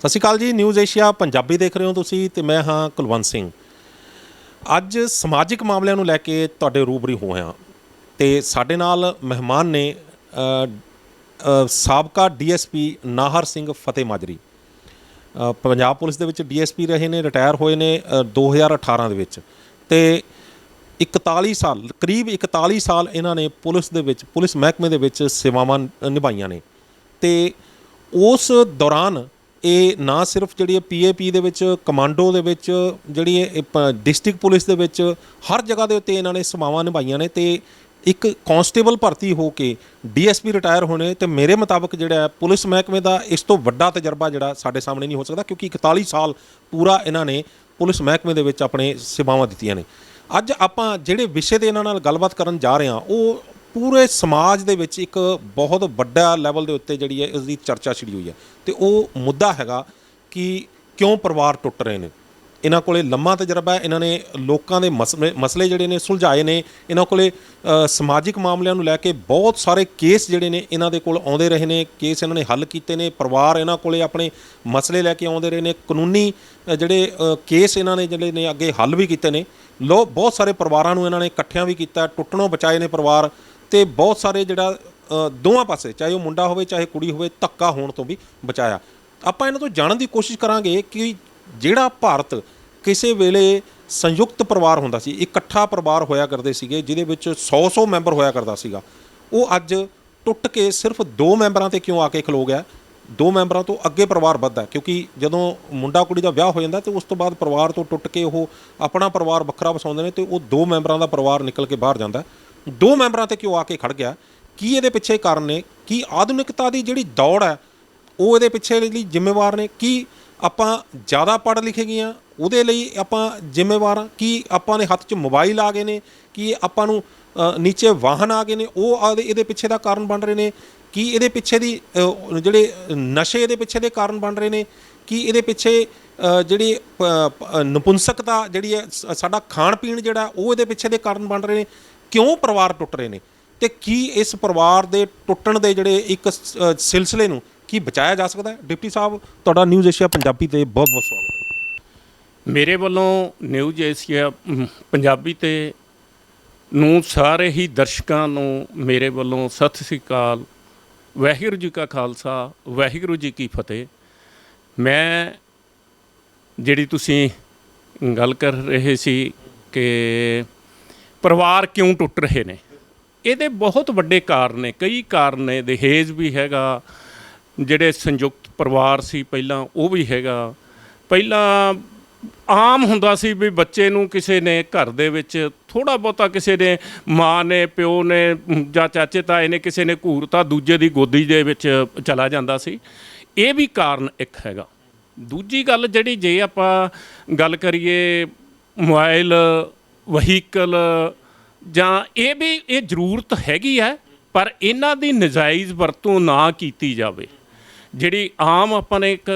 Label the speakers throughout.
Speaker 1: ਸਤਿ ਸ਼੍ਰੀ ਅਕਾਲ ਜੀ। News Asia Punjabi ਦੇਖ ਰਹੇ ਹੋ ਤੁਸੀਂ ਤੇ ਮੈਂ ਹਾਂ ਕੁਲਵੰਤ ਸਿੰਘ। ਅੱਜ ਸਮਾਜਿਕ ਮਾਮਲਿਆਂ ਨੂੰ ਲੈ ਕੇ ਤੁਹਾਡੇ ਰੂਬਰੂ ਹੋਇਆ ਤੇ ਸਾਡੇ ਨਾਲ ਮਹਿਮਾਨ ਨੇ ਸਾਬਕਾ ਡੀਐਸਪੀ ਨਾਹਰ ਸਿੰਘ ਫਤਿਹ ਮਾਜਰੀ। ਪੰਜਾਬ ਪੁਲਿਸ ਦੇ ਵਿੱਚ ਡੀਐਸਪੀ ਰਹੇ ਨੇ, ਰਿਟਾਇਰ ਹੋਏ ਨੇ 2018 ਦੇ ਵਿੱਚ ਤੇ 41 ਸਾਲ ਕਰੀਬ 41 ਸਾਲ ਇਹਨਾਂ ਨੇ ਪੁਲਿਸ ਦੇ ਵਿੱਚ ਪੁਲਿਸ ਮਹਿਕਮੇ ਦੇ ਵਿੱਚ ਸੇਵਾਵਾਂ ਨਿਭਾਈਆਂ ਨੇ। ਤੇ ਉਸ ਦੌਰਾਨ ਇਹ ਨਾ ਸਿਰਫ ਜਿਹੜੀ PAP ਦੇ ਵਿੱਚ ਕਮਾਂਡੋ ਦੇ ਵਿੱਚ ਜਿਹੜੀ ਡਿਸਟ੍ਰਿਕਟ ਪੁਲਿਸ ਦੇ ਵਿੱਚ ਹਰ ਜਗ੍ਹਾ ਦੇ ਉੱਤੇ ਇਹਨਾਂ ਨੇ ਸੇਵਾਵਾਂ ਨਿਭਾਈਆਂ ਨੇ ਤੇ ਇੱਕ ਕਾਂਸਟੇਬਲ ਭਰਤੀ ਹੋ ਕੇ DSP ਰਿਟਾਇਰ ਹੋਣੇ। ਤੇ ਮੇਰੇ ਮੁਤਾਬਕ ਜਿਹੜਾ ਪੁਲਿਸ ਮਹਿਕਮੇ ਦਾ ਇਸ ਤੋਂ ਵੱਡਾ ਤਜਰਬਾ ਜਿਹੜਾ ਸਾਡੇ ਸਾਹਮਣੇ ਨਹੀਂ ਹੋ ਸਕਦਾ, ਕਿਉਂਕਿ 41 ਸਾਲ ਪੂਰਾ ਇਹਨਾਂ ਨੇ ਪੁਲਿਸ ਮਹਿਕਮੇ ਦੇ ਵਿੱਚ ਆਪਣੇ ਸੇਵਾਵਾਂ ਦਿੱਤੀਆਂ ਨੇ। ਅੱਜ ਆਪਾਂ ਜਿਹੜੇ ਵਿਸ਼ੇ 'ਤੇ ਇਹਨਾਂ ਨਾਲ ਗੱਲਬਾਤ ਕਰਨ ਜਾ ਰਹੇ ਹਾਂ ਉਹ ਪੂਰੇ ਸਮਾਜ ਦੇ ਵਿੱਚ ਇੱਕ ਬਹੁਤ ਵੱਡਾ ਲੈਵਲ ਦੇ ਉੱਤੇ ਜਿਹੜੀ ਹੈ ਇਸਦੀ ਚਰਚਾ ਛਿੜੀ ਹੋਈ ਹੈ ਤੇ ਉਹ ਮੁੱਦਾ ਹੈਗਾ ਕਿ ਕਿਉਂ ਪਰਿਵਾਰ ਟੁੱਟ ਰਹੇ ਨੇ। ਇਹਨਾਂ ਕੋਲੇ ਲੰਮਾ ਤਜਰਬਾ ਹੈ, ਇਹਨਾਂ ਨੇ ਲੋਕਾਂ ਦੇ ਮਸਲੇ ਜਿਹੜੇ ਨੇ ਸੁਲਝਾਏ ਨੇ। ਇਹਨਾਂ ਕੋਲੇ ਸਮਾਜਿਕ ਮਾਮਲਿਆਂ ਨੂੰ ਲੈ ਕੇ ਬਹੁਤ ਸਾਰੇ ਕੇਸ ਜਿਹੜੇ ਨੇ ਇਹਨਾਂ ਦੇ ਕੋਲ ਆਉਂਦੇ ਰਹੇ ਨੇ, ਕੇਸ ਇਹਨਾਂ ਨੇ ਹੱਲ ਕੀਤੇ ਨੇ। ਪਰਿਵਾਰ ਇਹਨਾਂ ਕੋਲੇ ਆਪਣੇ ਮਸਲੇ ਲੈ ਕੇ ਆਉਂਦੇ ਰਹੇ ਨੇ, ਕਾਨੂੰਨੀ ਜਿਹੜੇ ਕੇਸ ਇਹਨਾਂ ਨੇ ਜਿਹੜੇ ਨੇ ਅੱਗੇ ਹੱਲ ਵੀ ਕੀਤੇ ਨੇ। ਬਹੁਤ ਸਾਰੇ ਪਰਿਵਾਰਾਂ ਨੂੰ ਇਹਨਾਂ ਨੇ ਇਕੱਠਿਆਂ ਵੀ ਕੀਤਾ, ਟੁੱਟਣੋਂ ਬਚਾਏ ਨੇ ਪਰਿਵਾਰ। ਤੇ ਬਹੁਤ ਸਾਰੇ ਜਿਹੜਾ ਦੋਵਾਂ ਪਾਸੇ ਚਾਹੇ ਉਹ ਮੁੰਡਾ ਹੋਵੇ ਚਾਹੇ ਕੁੜੀ ਹੋਵੇ ਧੱਕਾ ਹੋਣ ਤੋਂ ਵੀ ਬਚਾਇਆ। ਆਪਾਂ ਇਹਨਾਂ ਤੋਂ ਜਾਣਨ ਦੀ ਕੋਸ਼ਿਸ਼ ਕਰਾਂਗੇ ਕਿ ਜਿਹੜਾ ਭਾਰਤ ਕਿਸੇ ਵੇਲੇ ਸੰਯੁਕਤ ਪਰਿਵਾਰ ਹੁੰਦਾ ਸੀ, ਇਕੱਠਾ ਪਰਿਵਾਰ ਹੋਇਆ ਕਰਦੇ ਸੀਗੇ ਜਿਹਦੇ ਵਿੱਚ 100 ਮੈਂਬਰ ਹੋਇਆ ਕਰਦਾ ਸੀਗਾ, ਉਹ ਅੱਜ ਟੁੱਟ ਕੇ ਸਿਰਫ 2 ਮੈਂਬਰਾਂ 'ਤੇ ਕਿਉਂ ਆ ਕੇ ਖਲੋ ਗਿਆ। 2 ਮੈਂਬਰਾਂ ਤੋਂ ਅੱਗੇ ਪਰਿਵਾਰ ਵੱਧਦਾ, ਕਿਉਂਕਿ ਜਦੋਂ ਮੁੰਡਾ ਕੁੜੀ ਦਾ ਵਿਆਹ ਹੋ ਜਾਂਦਾ ਤੇ ਉਸ ਤੋਂ ਬਾਅਦ ਪਰਿਵਾਰ ਤੋਂ ਟੁੱਟ ਕੇ ਉਹ ਆਪਣਾ ਪਰਿਵਾਰ ਵੱਖਰਾ ਵਸਾਉਂਦੇ ਨੇ ਤੇ ਉਹ 2 ਮੈਂਬਰਾਂ ਦਾ ਪਰਿਵਾਰ ਨਿਕਲ ਕੇ ਬਾਹਰ ਜਾਂਦਾ। 2 ਮੈਂਬਰਾਂ 'ਤੇ ਕਿਉਂ ਆ ਕੇ ਖੜ੍ਹ ਗਿਆ, ਕੀ ਇਹਦੇ ਪਿੱਛੇ ਕਾਰਨ ਨੇ? ਕੀ ਆਧੁਨਿਕਤਾ ਦੀ ਜਿਹੜੀ ਦੌੜ ਹੈ ਉਹ ਇਹਦੇ ਪਿੱਛੇ ਲਈ ਜ਼ਿੰਮੇਵਾਰ ਨੇ? ਕੀ ਆਪਾਂ ਜ਼ਿਆਦਾ ਪੜ੍ਹ ਲਿਖੇ ਗਏ ਹਾਂ ਉਹਦੇ ਲਈ ਆਪਾਂ ਜ਼ਿੰਮੇਵਾਰ ਹਾਂ? ਕੀ ਆਪਾਂ ਦੇ ਹੱਥ 'ਚ ਮੋਬਾਈਲ ਆ ਗਏ ਨੇ? ਕੀ ਆਪਾਂ ਨੂੰ ਨੀਚੇ ਵਾਹਨ ਆ ਗਏ ਨੇ, ਉਹ ਇਹਦੇ ਪਿੱਛੇ ਦਾ ਕਾਰਨ ਬਣ ਰਹੇ ਨੇ? ਕੀ ਇਹਦੇ ਪਿੱਛੇ ਦੀ ਜਿਹੜੇ ਨਸ਼ੇ ਇਹਦੇ ਪਿੱਛੇ ਦੇ ਕਾਰਨ ਬਣ ਰਹੇ ਨੇ? ਕੀ ਇਹਦੇ ਪਿੱਛੇ ਜਿਹੜੀ ਨਪੁੰਸਕਤਾ ਜਿਹੜੀ ਹੈ, ਸਾਡਾ ਖਾਣ ਪੀਣ ਜਿਹੜਾ ਉਹ ਇਹਦੇ ਪਿੱਛੇ ਦੇ ਕਾਰਨ ਬਣ ਰਹੇ ਨੇ? ਕਿਉਂ ਪਰਿਵਾਰ ਟੁੱਟ ਰਹੇ ਨੇ ਤੇ ਕੀ ਇਸ ਪਰਿਵਾਰ ਦੇ ਟੁੱਟਣ ਦੇ ਜਿਹੜੇ ਇੱਕ ਸਿਲਸਿਲੇ ਨੂੰ ਕੀ ਬਚਾਇਆ ਜਾ ਸਕਦਾ ਹੈ? ਡਿਪਟੀ ਸਾਹਿਬ, ਤੁਹਾਡਾ ਨਿਊਜ਼ ਏਸ਼ੀਆ ਪੰਜਾਬੀ 'ਤੇ ਬਹੁਤ ਬਹੁਤ ਸਵਾਗਤ ਹੈ।
Speaker 2: ਮੇਰੇ ਵੱਲੋਂ ਨਿਊਜ਼ ਏਸ਼ੀਆ ਪੰਜਾਬੀ ਤੇ ਨੂੰ ਸਾਰੇ ਹੀ ਦਰਸ਼ਕਾਂ ਨੂੰ ਮੇਰੇ ਵੱਲੋਂ ਸਤਿ ਸ੍ਰੀ ਅਕਾਲ। ਵਾਹਿਗੁਰੂ ਜੀ ਕਾ ਖਾਲਸਾ, ਵਾਹਿਗੁਰੂ ਜੀ ਕੀ ਫਤਿਹ। ਮੈਂ ਜਿਹੜੀ ਤੁਸੀਂ ਗੱਲ ਕਰ ਰਹੇ ਸੀ ਕਿ ਪਰਿਵਾਰ ਕਿਉਂ ਟੁੱਟ ਰਹੇ ਨੇ, ਇਹਦੇ ਬਹੁਤ ਵੱਡੇ ਕਾਰਨ ਨੇ, ਕਈ ਕਾਰਨ ਨੇ। ਦਹੇਜ ਵੀ ਹੈਗਾ, ਜਿਹੜੇ ਸੰਯੁਕਤ ਪਰਿਵਾਰ ਸੀ ਪਹਿਲਾਂ ਉਹ ਵੀ ਹੈਗਾ। ਪਹਿਲਾਂ ਆਮ ਹੁੰਦਾ ਸੀ ਵੀ ਬੱਚੇ ਨੂੰ ਕਿਸੇ ਨੇ ਘਰ ਦੇ ਵਿੱਚ ਥੋੜ੍ਹਾ ਬਹੁਤਾ ਕਿਸੇ ਨੇ ਮਾਂ ਨੇ ਪਿਓ ਨੇ ਜਾਂ ਚਾਚੇ ਤਾਏ ਨੇ ਕਿਸੇ ਨੇ ਘੂਰਤਾ ਦੂਜੇ ਦੀ ਗੋਦੀ ਦੇ ਵਿੱਚ ਚਲਾ ਜਾਂਦਾ ਸੀ। ਇਹ ਵੀ ਕਾਰਨ ਇੱਕ ਹੈਗਾ। ਦੂਜੀ ਗੱਲ ਜਿਹੜੀ ਜੇ ਆਪਾਂ ਗੱਲ ਕਰੀਏ ਮੋਬਾਈਲ ਵਹੀਕਲ ਜਾਂ ਇਹ ਜ਼ਰੂਰਤ ਹੈਗੀ ਹੈ, ਪਰ ਇਹਨਾਂ ਦੀ ਨਜਾਇਜ਼ ਵਰਤੋਂ ਨਾ ਕੀਤੀ ਜਾਵੇ। ਜਿਹੜੀ ਆਮ ਆਪਾਂ ਨੇ ਇੱਕ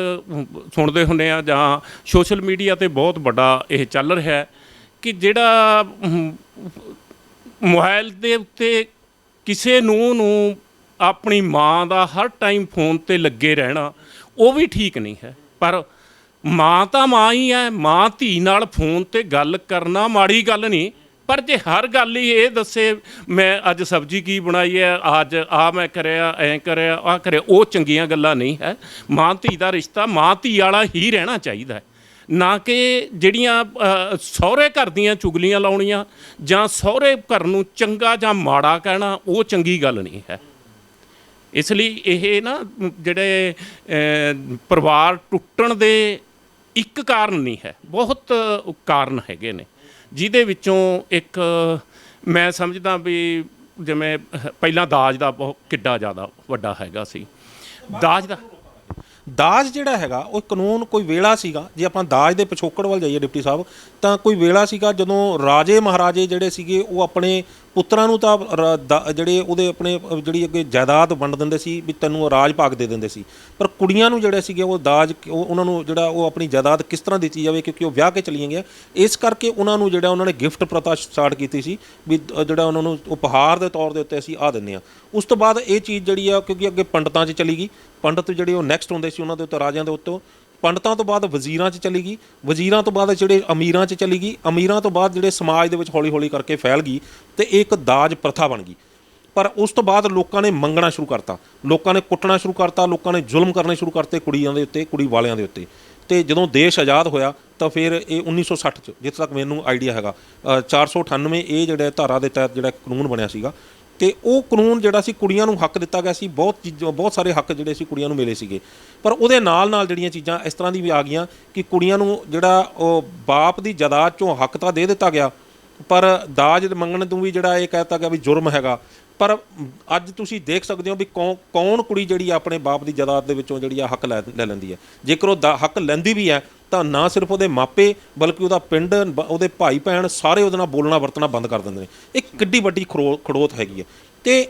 Speaker 2: ਸੁਣਦੇ ਹੁੰਦੇ ਆ ਜਾਂ ਸੋਸ਼ਲ ਮੀਡੀਆ 'ਤੇ ਬਹੁਤ ਵੱਡਾ ਇਹ ਚੱਲ ਰਿਹਾ ਕਿ ਜਿਹੜਾ ਮੋਬਾਈਲ ਦੇ ਉੱਤੇ ਕਿਸੇ ਨੂੰ ਆਪਣੀ ਮਾਂ ਦਾ ਹਰ ਟਾਈਮ ਫੋਨ 'ਤੇ ਲੱਗੇ ਰਹਿਣਾ ਉਹ ਵੀ ਠੀਕ ਨਹੀਂ ਹੈ। ਪਰ ਮਾਂ ਤਾਂ ਮਾਂ ਹੀ ਹੈ, ਮਾਂ ਧੀ ਨਾਲ ਫੋਨ 'ਤੇ ਗੱਲ ਕਰਨਾ ਮਾੜੀ ਗੱਲ ਨਹੀਂ, ਪਰ ਜੇ ਹਰ ਗੱਲ ਹੀ ਇਹ ਦੱਸੇ ਮੈਂ ਅੱਜ ਸਬਜ਼ੀ ਕੀ ਬਣਾਈ ਹੈ, ਅੱਜ ਆਹ ਮੈਂ ਕਰਿਆ, ਐਂ ਕਰਿਆ, ਆਹ ਕਰਿਆ, ਉਹ ਚੰਗੀਆਂ ਗੱਲਾਂ ਨਹੀਂ ਹੈ। ਮਾਂ ਧੀ ਦਾ ਰਿਸ਼ਤਾ ਮਾਂ ਧੀ ਵਾਲਾ ਹੀ ਰਹਿਣਾ ਚਾਹੀਦਾ ਹੈ, ਨਾ ਕਿ ਜਿਹੜੀਆਂ ਸਹੁਰੇ ਘਰ ਦੀਆਂ ਚੁਗਲੀਆਂ ਲਾਉਣੀਆਂ ਜਾਂ ਸਹੁਰੇ ਘਰ ਨੂੰ ਚੰਗਾ ਜਾਂ ਮਾੜਾ ਕਹਿਣਾ ਉਹ ਚੰਗੀ ਗੱਲ ਨਹੀਂ ਹੈ। ਇਸ ਲਈ ਇਹ ਨਾ ਜਿਹੜੇ ਪਰਿਵਾਰ ਟੁੱਟਣ ਦੇ ਇੱਕ ਕਾਰਨ ਨਹੀਂ ਹੈ, ਬਹੁਤ ਕਾਰਨ ਹੈਗੇ ਨੇ, ਜਿਹਦੇ ਵਿੱਚੋਂ ਇੱਕ ਮੈਂ ਸਮਝਦਾ ਵੀ ਜਿਵੇਂ ਪਹਿਲਾਂ ਦਾਜ ਦਾ ਬਹੁਤ ਕਿੱਡਾ ਜ਼ਿਆਦਾ ਵੱਡਾ ਹੈਗਾ ਸੀ।
Speaker 1: ਦਾਜ ਜਿਹੜਾ ਹੈਗਾ ਉਹ ਕਾਨੂੰਨ ਕੋਈ ਵੇਲਾ ਸੀਗਾ, ਜੇ ਆਪਾਂ ਦਾਜ ਦੇ ਪਿਛੋਕੜ ਵੱਲ ਜਾਈਏ ਡਿਪਟੀ ਸਾਹਿਬ, ਤਾਂ ਕੋਈ ਵੇਲਾ ਸੀਗਾ ਜਦੋਂ ਰਾਜੇ ਮਹਾਰਾਜੇ ਜਿਹੜੇ ਸੀਗੇ ਉਹ ਆਪਣੇ ਪੁੱਤਰਾਂ ਨੂੰ ਤਾਂ ਜਿਹੜੇ ਉਹਦੇ ਆਪਣੇ ਜਿਹੜੀ ਅੱਗੇ ਜਾਇਦਾਦ ਵੰਡ ਦਿੰਦੇ ਸੀ ਵੀ ਤੈਨੂੰ ਰਾਜ ਭਾਗ ਦੇ ਦਿੰਦੇ ਸੀ, ਪਰ ਕੁੜੀਆਂ ਨੂੰ ਜਿਹੜੇ ਸੀਗੇ ਉਹ ਦਾਜ ਉਹਨਾਂ ਨੂੰ ਜਿਹੜਾ ਉਹ ਆਪਣੀ ਜਾਇਦਾਦ ਕਿਸ ਤਰ੍ਹਾਂ ਦਿੱਤੀ ਜਾਵੇ, ਕਿਉਂਕਿ ਉਹ ਵਿਆਹ ਕੇ ਚਲੀਆਂ ਗਈਆਂ। ਇਸ ਕਰਕੇ ਉਹਨਾਂ ਨੂੰ ਜਿਹੜਾ ਉਹਨਾਂ ਨੇ ਗਿਫਟ ਪ੍ਰਥਾ ਸਟਾਰਟ ਕੀਤੀ ਸੀ ਵੀ ਜਿਹੜਾ ਉਹਨਾਂ ਨੂੰ ਉਪਹਾਰ ਦੇ ਤੌਰ ਦੇ ਉੱਤੇ ਅਸੀਂ ਆਹ ਦਿੰਦੇ ਹਾਂ। ਉਸ ਤੋਂ ਬਾਅਦ ਇਹ ਚੀਜ਼ ਜਿਹੜੀ ਆ ਕਿਉਂਕਿ ਅੱਗੇ ਪੰਡਤਾਂ 'ਚ ਚਲੀ ਗਈ, ਪੰਡਤ ਜਿਹੜੇ ਉਹ ਨੈਕਸਟ ਹੁੰਦੇ ਸੀ ਉਹਨਾਂ ਦੇ ਉੱਤੇ ਰਾਜਿਆਂ ਦੇ ਉੱਤੋਂ ਪੰਡਤਾਂ ਤੋਂ ਬਾਅਦ ਵਜ਼ੀਰਾਂ 'ਚ ਚਲੀ ਗਈ, ਵਜ਼ੀਰਾਂ ਤੋਂ ਬਾਅਦ ਜਿਹੜੇ ਅਮੀਰਾਂ 'ਚ ਚਲੀ ਗਈ, ਅਮੀਰਾਂ ਤੋਂ ਬਾਅਦ ਜਿਹੜੇ ਸਮਾਜ ਦੇ ਵਿੱਚ ਹੌਲੀ ਹੌਲੀ ਕਰਕੇ ਫੈਲ ਗਈ ਤੇ ਇਹ ਇੱਕ ਦਾਜ ਪ੍ਰਥਾ ਬਣ ਗਈ। ਪਰ ਉਸ ਤੋਂ ਬਾਅਦ ਲੋਕਾਂ ਨੇ ਮੰਗਣਾ ਸ਼ੁਰੂ ਕਰਤਾ, ਲੋਕਾਂ ਨੇ ਕੁੱਟਣਾ ਸ਼ੁਰੂ ਕਰਤਾ, ਲੋਕਾਂ ਨੇ ਜ਼ੁਲਮ ਕਰਨੇ ਸ਼ੁਰੂ ਕਰਤੇ ਕੁੜੀਆਂ ਦੇ ਉੱਤੇ, ਕੁੜੀ ਵਾਲਿਆਂ ਦੇ ਉੱਤੇ। ਤੇ ਜਦੋਂ ਦੇਸ਼ ਆਜ਼ਾਦ ਹੋਇਆ ਤਾਂ ਫਿਰ ਇਹ 1960 'ਚ ਜਿੱਥੇ ਤੱਕ ਮੈਨੂੰ ਆਈਡੀਆ ਹੈਗਾ 498 ਇਹ ਜਿਹੜੇ ਧਾਰਾ ਦੇ ਤਹਿਤ ਜਿਹੜਾ ਕਾਨੂੰਨ ਬਣਿਆ ਸੀਗਾ, ਤੇ ਉਹ ਕਾਨੂੰਨ ਜਿਹੜਾ ਸੀ ਕੁੜੀਆਂ ਨੂੰ ਹੱਕ ਦਿੱਤਾ ਗਿਆ ਸੀ, ਬਹੁਤ ਸਾਰੇ ਹੱਕ ਜਿਹੜੇ ਸੀ ਕੁੜੀਆਂ ਨੂੰ ਮਿਲੇ ਸੀਗੇ। ਪਰ ਉਹਦੇ ਨਾਲ ਨਾਲ ਜਿਹੜੀਆਂ ਚੀਜ਼ਾਂ ਇਸ ਤਰ੍ਹਾਂ ਦੀ ਵੀ ਆ ਗਈਆਂ ਕਿ ਕੁੜੀਆਂ ਨੂੰ ਜਿਹੜਾ ਉਹ ਬਾਪ ਦੀ ਜਾਇਦਾਦ 'ਚੋਂ ਹੱਕ ਤਾਂ ਦੇ ਦਿੱਤਾ ਗਿਆ, ਪਰ ਦਾਜ ਮੰਗਣ ਤੋਂ ਵੀ ਜਿਹੜਾ ਇਹ ਕਹਿ ਦਿੱਤਾ ਗਿਆ ਵੀ ਜੁਰਮ ਹੈਗਾ। ਪਰ ਅੱਜ ਤੁਸੀਂ ਦੇਖ ਸਕਦੇ ਹੋ ਵੀ ਕੌਣ ਕੁੜੀ ਜਿਹੜੀ ਆਪਣੇ ਬਾਪ ਦੀ ਜਾਇਦਾਦ ਦੇ ਵਿੱਚੋਂ ਜਿਹੜੀ ਆ ਹੱਕ ਲੈ ਲੈਂਦੀ ਹੈ। ਜੇਕਰ ਉਹ ਹੱਕ ਲੈਂਦੀ ਵੀ ਹੈ ਤਾਂ ਨਾ ਸਿਰਫ ਉਹਦੇ ਮਾਪੇ ਬਲਕਿ ਉਹਦਾ ਪਿੰਡ, ਉਹਦੇ ਭਾਈ ਭੈਣ ਸਾਰੇ ਉਹਦੇ ਨਾਲ ਬੋਲਣਾ ਵਰਤਣਾ ਬੰਦ ਕਰ ਦਿੰਦੇ ਨੇ। ਇਹ ਕਿੱਡੀ ਵੱਡੀ ਖੜੋਤ ਹੈਗੀ ਹੈ। ਤੇ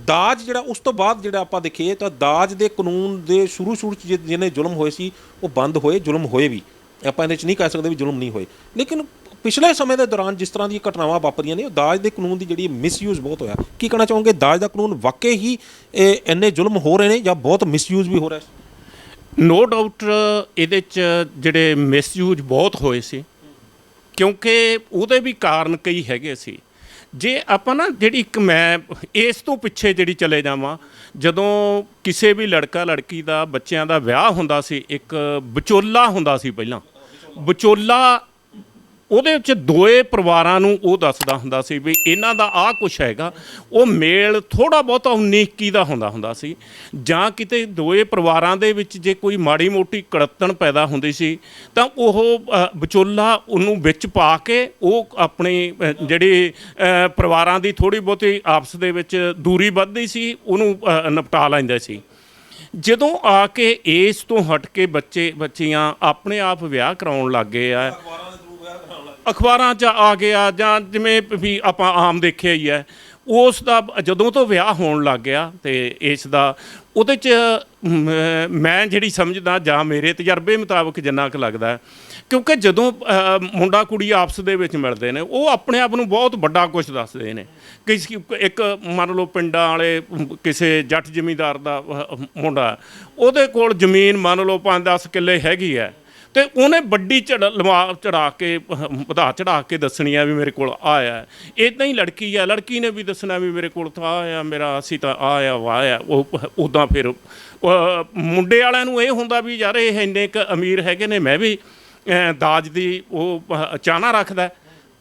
Speaker 1: ਦਾਜ ਜਿਹੜਾ ਉਸ ਤੋਂ ਬਾਅਦ ਜਿਹੜਾ ਆਪਾਂ ਦੇਖੀਏ ਤਾਂ ਦਾਜ ਦੇ ਕਾਨੂੰਨ ਦੇ ਸ਼ੁਰੂ 'ਚ ਜਿਹਨੇ ਜ਼ੁਲਮ ਹੋਏ ਸੀ ਉਹ ਬੰਦ ਹੋਏ, ਜ਼ੁਲਮ ਹੋਏ ਵੀ, ਆਪਾਂ ਇਹਦੇ 'ਚ ਨਹੀਂ ਕਹਿ ਸਕਦੇ ਵੀ ਜ਼ੁਲਮ ਨਹੀਂ ਹੋਏ। ਲੇਕਿਨ ਪਿਛਲੇ ਸਮੇਂ ਦੇ ਦੌਰਾਨ ਜਿਸ ਤਰ੍ਹਾਂ ਦੀਆਂ ਘਟਨਾਵਾਂ ਵਾਪਰੀਆਂ ਨੇ ਉਹ ਦਾਜ ਦੇ ਕਾਨੂੰਨ ਦੀ ਜਿਹੜੀ ਮਿਸਯੂਜ਼ ਬਹੁਤ ਹੋਇਆ। ਕੀ ਕਹਿਣਾ ਚਾਹੋਗੇ, ਦਾਜ ਦਾ ਕਾਨੂੰਨ ਵਾਕਈ ਹੀ ਇੰਨੇ ਜ਼ੁਲਮ ਹੋ ਰਹੇ ਨੇ ਜਾਂ ਬਹੁਤ ਮਿਸਯੂਜ਼ ਵੀ ਹੋ ਰਿਹਾ?
Speaker 2: ਨੋ ਡਾਊਟ ਇਹਦੇ 'ਚ ਜਿਹੜੇ ਮਿਸਯੂਜ਼ ਬਹੁਤ ਹੋਏ ਸੀ, ਕਿਉਂਕਿ ਉਹਦੇ ਵੀ ਕਾਰਨ ਕਈ ਹੈਗੇ ਸੀ। ਜੇ ਆਪਾਂ ਨਾ ਜਿਹੜੀ ਇੱਕ ਮੈਂ ਇਸ ਤੋਂ ਪਿੱਛੇ ਜਿਹੜੀ ਚਲੇ ਜਾਵਾਂ, ਜਦੋਂ ਕਿਸੇ ਵੀ ਲੜਕਾ ਲੜਕੀ ਦਾ ਬੱਚਿਆਂ ਦਾ ਵਿਆਹ ਹੁੰਦਾ ਸੀ, ਇੱਕ ਵਿਚੋਲਾ ਹੁੰਦਾ ਸੀ। ਪਹਿਲਾਂ ਵਿਚੋਲਾ ਉਹਦੇ ਵਿੱਚ ਦੋਏ ਪਰਿਵਾਰਾਂ ਨੂੰ ਉਹ ਦੱਸਦਾ ਹੁੰਦਾ ਸੀ ਵੀ ਇਹਨਾਂ ਦਾ ਆਹ ਕੁਛ ਹੈਗਾ। ਉਹ ਮੇਲ ਥੋੜ੍ਹਾ ਬਹੁਤਾ 19-21 ਦਾ ਹੁੰਦਾ ਸੀ, ਜਾਂ ਕਿਤੇ ਦੋਏ ਪਰਿਵਾਰਾਂ ਦੇ ਵਿੱਚ ਜੇ ਕੋਈ ਮਾੜੀ ਮੋਟੀ ਕੜੱਤਣ ਪੈਦਾ ਹੁੰਦੀ ਸੀ ਤਾਂ ਉਹ ਵਿਚੋਲਾ ਉਹਨੂੰ ਵਿੱਚ ਪਾ ਕੇ ਉਹ ਆਪਣੀ ਜਿਹੜੀ ਪਰਿਵਾਰਾਂ ਦੀ ਥੋੜ੍ਹੀ ਬਹੁਤੀ ਆਪਸ ਦੇ ਵਿੱਚ ਦੂਰੀ ਵੱਧਦੀ ਸੀ ਉਹਨੂੰ ਨਿਪਟਾ ਲੈਂਦੇ ਸੀ। ਜਦੋਂ ਆ ਕੇ ਇਸ ਤੋਂ ਹਟ ਕੇ ਬੱਚੀਆਂ ਆਪਣੇ ਆਪ ਵਿਆਹ ਕਰਾਉਣ ਲੱਗ ਗਏ ਆ, ਅਖਬਾਰਾਂ 'ਚ ਆ ਗਿਆ, ਜਾਂ ਜਿਵੇਂ ਵੀ ਆਪਾਂ ਆਮ ਦੇਖਿਆ ਹੀ ਹੈ, ਉਸ ਦਾ ਜਦੋਂ ਤੋਂ ਵਿਆਹ ਹੋਣ ਲੱਗ ਗਿਆ ਤੇ ਇਸ ਦਾ ਉਹਦੇ 'ਚ ਮੈਂ ਜਿਹੜੀ ਸਮਝਦਾ ਜਾਂ ਮੇਰੇ ਤਜਰਬੇ ਮੁਤਾਬਕ ਜਿੰਨਾ ਕੁ ਲੱਗਦਾ, ਕਿਉਂਕਿ ਜਦੋਂ ਮੁੰਡਾ ਕੁੜੀ ਆਪਸ ਦੇ ਵਿੱਚ ਮਿਲਦੇ ਨੇ ਉਹ ਆਪਣੇ ਆਪ ਨੂੰ ਬਹੁਤ ਵੱਡਾ ਕੁਛ ਦੱਸਦੇ ਨੇ। ਇੱਕ ਮੰਨ ਲਓ ਪਿੰਡਾਂ ਵਾਲੇ ਕਿਸੇ ਜੱਟ ਜ਼ਿਮੀਂਦਾਰ ਦਾ ਮੁੰਡਾ, ਉਹਦੇ ਕੋਲ ਜ਼ਮੀਨ ਮੰਨ ਲਓ 5-10 ਕਿੱਲੇ ਹੈਗੀ ਹੈ, ਤੇ ਉਹਨੇ ਵੱਡੀ ਚੜਾ ਕੇ ਵਧਾ ਚੜਾ ਕੇ ਦੱਸਣੀ ਆ ਵੀ ਮੇਰੇ ਕੋਲ ਆਇਆ। ਇੱਦਾਂ ਹੀ ਲੜਕੀ ਆ, ਲੜਕੀ ਨੇ ਵੀ ਦੱਸਣਾ ਵੀ ਮੇਰੇ ਕੋਲ ਤਾਂ ਆਇਆ, ਮੇਰਾ ਅਸੀਂ ਤਾਂ ਆਇਆ ਵਾਇਆ। ਉਹ ਉੱਦਾਂ ਫਿਰ ਮੁੰਡੇ ਵਾਲਿਆਂ ਨੂੰ ਇਹ ਹੁੰਦਾ ਵੀ ਯਾਰ ਇਹ ਇੰਨੇ ਕੁ ਅਮੀਰ ਹੈਗੇ ਨੇ, ਮੈਂ ਵੀ ਦਾਜ ਦੀ ਉਹ ਚਾਹਨਾ ਰੱਖਦਾ।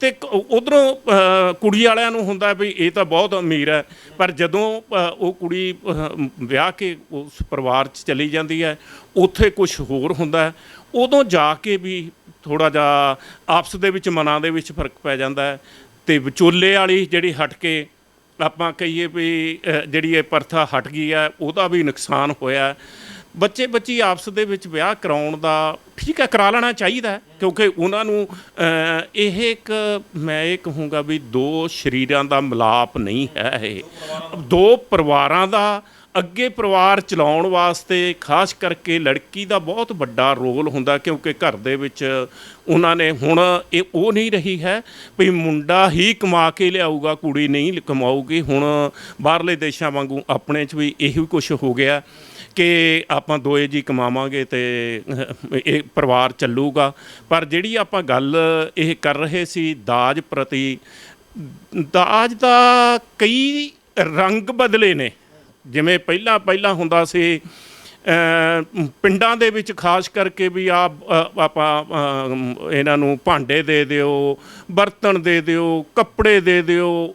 Speaker 2: ਤੇ ਉਧਰੋਂ ਕੁੜੀ ਵਾਲਿਆਂ ਨੂੰ ਹੁੰਦਾ ਵੀ ਇਹ ਤਾਂ ਬਹੁਤ ਅਮੀਰ ਹੈ। ਪਰ ਜਦੋਂ ਉਹ ਕੁੜੀ ਵਿਆਹ ਕੇ ਉਸ ਪਰਿਵਾਰ 'ਚ ਚਲੀ ਜਾਂਦੀ ਹੈ, ਉੱਥੇ ਕੁਛ ਹੋਰ ਹੁੰਦਾ, ਉਦੋਂ ਜਾ ਕੇ ਵੀ ਥੋੜ੍ਹਾ ਜਿਹਾ ਆਪਸ ਦੇ ਵਿੱਚ ਮਨਾਂ ਦੇ ਵਿੱਚ ਫਰਕ ਪੈ ਜਾਂਦਾ ਹੈ। ਅਤੇ ਵਿਚੋਲੇ ਵਾਲੀ ਜਿਹੜੀ ਹਟ ਕੇ ਆਪਾਂ ਕਹੀਏ ਵੀ ਜਿਹੜੀ ਇਹ ਪ੍ਰਥਾ ਹਟ ਗਈ ਹੈ, ਉਹਦਾ ਵੀ ਨੁਕਸਾਨ ਹੋਇਆ। ਬੱਚੀ ਆਪਸ ਦੇ ਵਿੱਚ ਵਿਆਹ ਕਰਾਉਣ ਦਾ ਠੀਕ ਹੈ, ਕਰਾ ਲੈਣਾ ਚਾਹੀਦਾ, ਕਿਉਂਕਿ ਉਹਨਾਂ ਨੂੰ ਇਹ ਇੱਕ ਮੈਂ ਇਹ ਕਹੂੰਗਾ ਵੀ ਦੋ ਸਰੀਰਾਂ ਦਾ ਮਿਲਾਪ ਨਹੀਂ ਹੈ, ਇਹ ਦੋ ਪਰਿਵਾਰਾਂ ਦਾ। ਅੱਗੇ ਪਰਿਵਾਰ ਚਲਾਉਣ ਵਾਸਤੇ ਖਾਸ ਕਰਕੇ ਲੜਕੀ ਦਾ ਬਹੁਤ ਵੱਡਾ ਰੋਲ ਹੁੰਦਾ, ਕਿਉਂਕਿ ਘਰ ਦੇ ਵਿੱਚ ਉਹਨਾਂ ਨੇ ਹੁਣ ਇਹ ਉਹ ਨਹੀਂ ਰਹੀ ਹੈ ਵੀ ਮੁੰਡਾ ਹੀ ਕਮਾ ਕੇ ਲਿਆਊਗਾ, ਕੁੜੀ ਨਹੀਂ ਕਮਾਊਗੀ। ਹੁਣ ਬਾਹਰਲੇ ਦੇਸ਼ਾਂ ਵਾਂਗੂ ਆਪਣੇ 'ਚ ਵੀ ਇਹੀ ਕੁਛ ਹੋ ਗਿਆ ਕਿ ਆਪਾਂ ਦੋਏ ਜੀ ਕਮਾਵਾਂਗੇ ਤੇ ਇਹ ਪਰਿਵਾਰ ਚੱਲੂਗਾ। ਪਰ ਜਿਹੜੀ ਆਪਾਂ ਗੱਲ ਇਹ ਕਰ ਰਹੇ ਸੀ ਦਾਜ ਪ੍ਰਤੀ, ਦਾਜ ਦਾ ਕਈ ਰੰਗ ਬਦਲੇ ਨੇ। ਜਿਵੇਂ ਪਹਿਲਾਂ ਹੁੰਦਾ ਸੀ ਪਿੰਡਾਂ ਦੇ ਵਿੱਚ ਖਾਸ ਕਰਕੇ ਵੀ ਆਪਾਂ ਇਹਨਾਂ ਨੂੰ ਭਾਂਡੇ ਦੇ ਦਿਓ, ਬਰਤਨ ਦੇ ਦਿਓ, ਕੱਪੜੇ ਦੇ ਦਿਓ,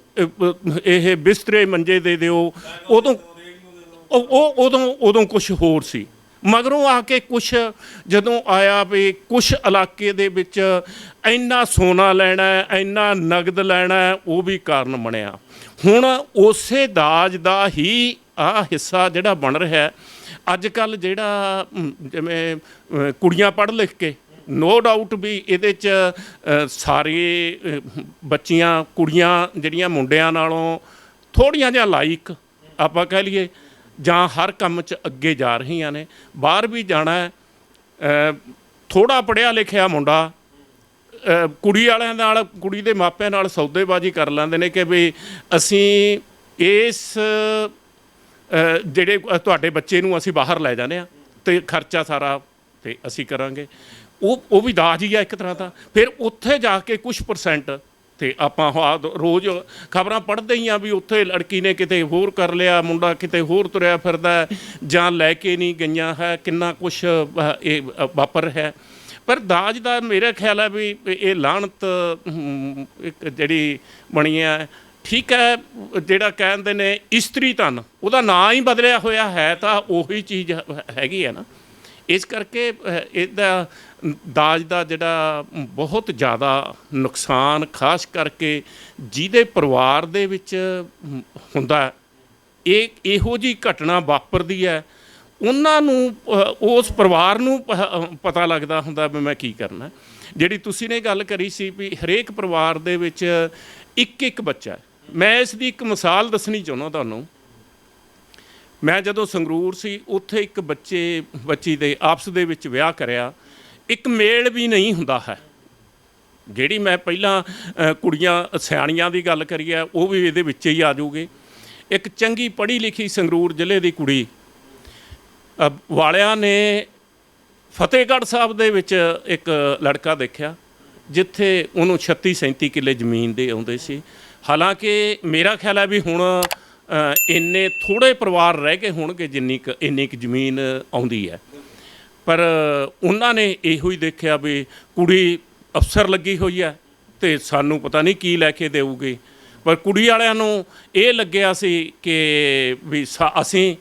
Speaker 2: ਇਹ ਬਿਸਤਰੇ ਮੰਜੇ ਦੇ ਦਿਓ। ਉਦੋਂ ਕੁਛ ਹੋਰ ਸੀ। ਮਗਰੋਂ ਆ ਕੇ ਕੁਛ ਜਦੋਂ ਆਇਆ ਵੀ ਕੁਛ ਇਲਾਕੇ ਦੇ ਵਿੱਚ ਇੰਨਾ ਸੋਨਾ ਲੈਣਾ, ਇੰਨਾ ਨਗਦ ਲੈਣਾ, ਉਹ ਵੀ ਕਾਰਨ ਬਣਿਆ। ਹੁਣ ਉਸੇ ਦਾਜ ਦਾ ਹੀ ਆਹ ਹਿੱਸਾ ਜਿਹੜਾ ਬਣ ਰਿਹਾ ਅੱਜ ਕੱਲ੍ਹ, ਜਿਹੜਾ ਜਿਵੇਂ ਕੁੜੀਆਂ ਪੜ੍ਹ ਲਿਖ ਕੇ, ਨੋ ਡਾਊਟ ਵੀ ਇਹਦੇ 'ਚ ਸਾਰੇ ਬੱਚੀਆਂ ਕੁੜੀਆਂ ਜਿਹੜੀਆਂ ਮੁੰਡਿਆਂ ਨਾਲੋਂ ਥੋੜ੍ਹੀਆਂ ਜਿਹਾ ਲਾਇਕ ਆਪਾਂ ਕਹਿ ਲਈਏ, ਜਾਂ ਹਰ ਕੰਮ 'ਚ ਅੱਗੇ ਜਾ ਰਹੀਆਂ ਨੇ। ਬਾਹਰ ਵੀ ਜਾਣਾ, ਥੋੜ੍ਹਾ ਪੜ੍ਹਿਆ ਲਿਖਿਆ ਮੁੰਡਾ ਕੁੜੀ ਵਾਲਿਆਂ ਨਾਲ, ਕੁੜੀ ਦੇ ਮਾਪਿਆਂ ਨਾਲ ਸੌਦੇਬਾਜ਼ੀ ਕਰ ਲੈਂਦੇ ਨੇ ਕਿ ਵੀ ਅਸੀਂ ਇਸ ਜਿਹੜੇ ਤੁਹਾਡੇ ਬੱਚੇ ਨੂੰ ਅਸੀਂ ਬਾਹਰ ਲੈ ਜਾਂਦੇ ਹਾਂ ਅਤੇ ਖਰਚਾ ਸਾਰਾ ਤੇ ਅਸੀਂ ਕਰਾਂਗੇ। ਉਹ ਵੀ ਦਾਜ ਹੀ ਆ ਇੱਕ ਤਰ੍ਹਾਂ ਦਾ। ਫਿਰ ਉੱਥੇ ਜਾ ਕੇ ਕੁਝ ਪਰਸੈਂਟ ਤੇ ਆਪਾਂ ਰੋਜ਼ ਖਬਰਾਂ ਪੜ੍ਹਦੇ ਹੀ ਆ ਵੀ ਉੱਥੇ ਲੜਕੀ ਨੇ ਕਿਤੇ ਹੋਰ ਕਰ ਲਿਆ, ਮੁੰਡਾ ਕਿਤੇ ਹੋਰ ਤੁਰਿਆ ਫਿਰਦਾ, ਜਾਂ ਲੈ ਕੇ ਨਹੀਂ ਗਈਆਂ ਹੈ, ਕਿੰਨਾ ਕੁਛ ਇਹ ਵਾਪਰ ਹੈ। ਪਰ ਦਾਜ ਦਾ ਮੇਰਾ ਖਿਆਲ ਹੈ ਵੀ ਇਹ ਲਾਹਨਤ ਇੱਕ ਜਿਹੜੀ ਬਣੀ ਹੈ। ਠੀਕ ਹੈ, ਜਿਹੜਾ ਕਹਿੰਦੇ ਨੇ ਇਸਤਰੀ ਧਨ, ਉਹਦਾ ਨਾਂ ਹੀ ਬਦਲਿਆ ਹੋਇਆ ਹੈ ਤਾਂ ਉਹੀ ਚੀਜ਼ ਹੈਗੀ ਹੈ ਨਾ। ਇਸ ਕਰਕੇ ਇਹਦਾ ਦਾਜ ਦਾ ਜਿਹੜਾ ਬਹੁਤ ਜ਼ਿਆਦਾ ਨੁਕਸਾਨ ਖਾਸ ਕਰਕੇ ਜਿਹਦੇ ਪਰਿਵਾਰ ਦੇ ਵਿੱਚ ਹੁੰਦਾ, ਇਹੋ ਜਿਹੀ ਘਟਨਾ ਵਾਪਰਦੀ ਹੈ, ਉਹਨਾਂ ਨੂੰ ਉਸ ਪਰਿਵਾਰ ਨੂੰ ਪਤਾ ਲੱਗਦਾ ਹੁੰਦਾ ਵੀ ਮੈਂ ਕੀ ਕਰਨਾ। ਜਿਹੜੀ ਤੁਸੀਂ ਨੇ ਗੱਲ ਕਰੀ ਸੀ ਵੀ ਹਰੇਕ ਪਰਿਵਾਰ ਦੇ ਵਿੱਚ ਇੱਕ ਬੱਚਾ, ਮੈਂ ਇਸ ਦੀ ਇੱਕ ਮਿਸਾਲ ਦੱਸਣੀ ਚਾਹੁੰਦਾ ਤੁਹਾਨੂੰ। ਮੈਂ ਜਦੋਂ ਸੰਗਰੂਰ ਸੀ, ਉੱਥੇ ਇੱਕ ਬੱਚੀ ਦੇ ਆਪਸ ਦੇ ਵਿੱਚ ਵਿਆਹ ਕਰਿਆ, ਇੱਕ ਮੇਲ ਵੀ ਨਹੀਂ ਹੁੰਦਾ ਹੈ। ਜਿਹੜੀ ਮੈਂ ਪਹਿਲਾਂ ਕੁੜੀਆਂ ਸਿਆਣੀਆਂ ਦੀ ਗੱਲ ਕਰੀ ਹੈ, ਉਹ ਵੀ ਇਹਦੇ ਵਿੱਚ ਹੀ ਆ ਜਾਊਗੀ। ਇੱਕ ਚੰਗੀ ਪੜ੍ਹੀ ਲਿਖੀ ਸੰਗਰੂਰ ਜ਼ਿਲ੍ਹੇ ਦੀ ਕੁੜੀ ਵਾਲਿਆਂ ਨੇ ਫਤਿਹਗੜ੍ਹ ਸਾਹਿਬ ਦੇ ਵਿੱਚ ਇੱਕ ਲੜਕਾ ਦੇਖਿਆ, ਜਿੱਥੇ ਉਹਨੂੰ 36-37 ਕਿੱਲੇ ਜ਼ਮੀਨ ਦੇ ਆਉਂਦੇ ਸੀ। ਹਾਲਾਂਕਿ ਮੇਰਾ ਖਿਆਲ ਹੈ ਵੀ ਹੁਣ ਇੰਨੇ ਥੋੜ੍ਹੇ ਪਰਿਵਾਰ ਰਹਿ ਗਏ ਹੋਣਗੇ ਇੰਨੀ ਕੁ ਜ਼ਮੀਨ ਆਉਂਦੀ ਹੈ। ਪਰ ਉਹਨਾਂ ਨੇ ਇਹੋ ਹੀ ਦੇਖਿਆ ਵੀ ਕੁੜੀ ਅਫਸਰ ਲੱਗੀ ਹੋਈ ਹੈ ਅਤੇ ਸਾਨੂੰ ਪਤਾ ਨਹੀਂ ਕੀ ਲੈ ਕੇ ਦੇਊਗੀ। ਪਰ ਕੁੜੀ ਵਾਲਿਆਂ ਨੂੰ ਇਹ ਲੱਗਿਆ ਸੀ ਕਿ ਵੀ ਅਸੀਂ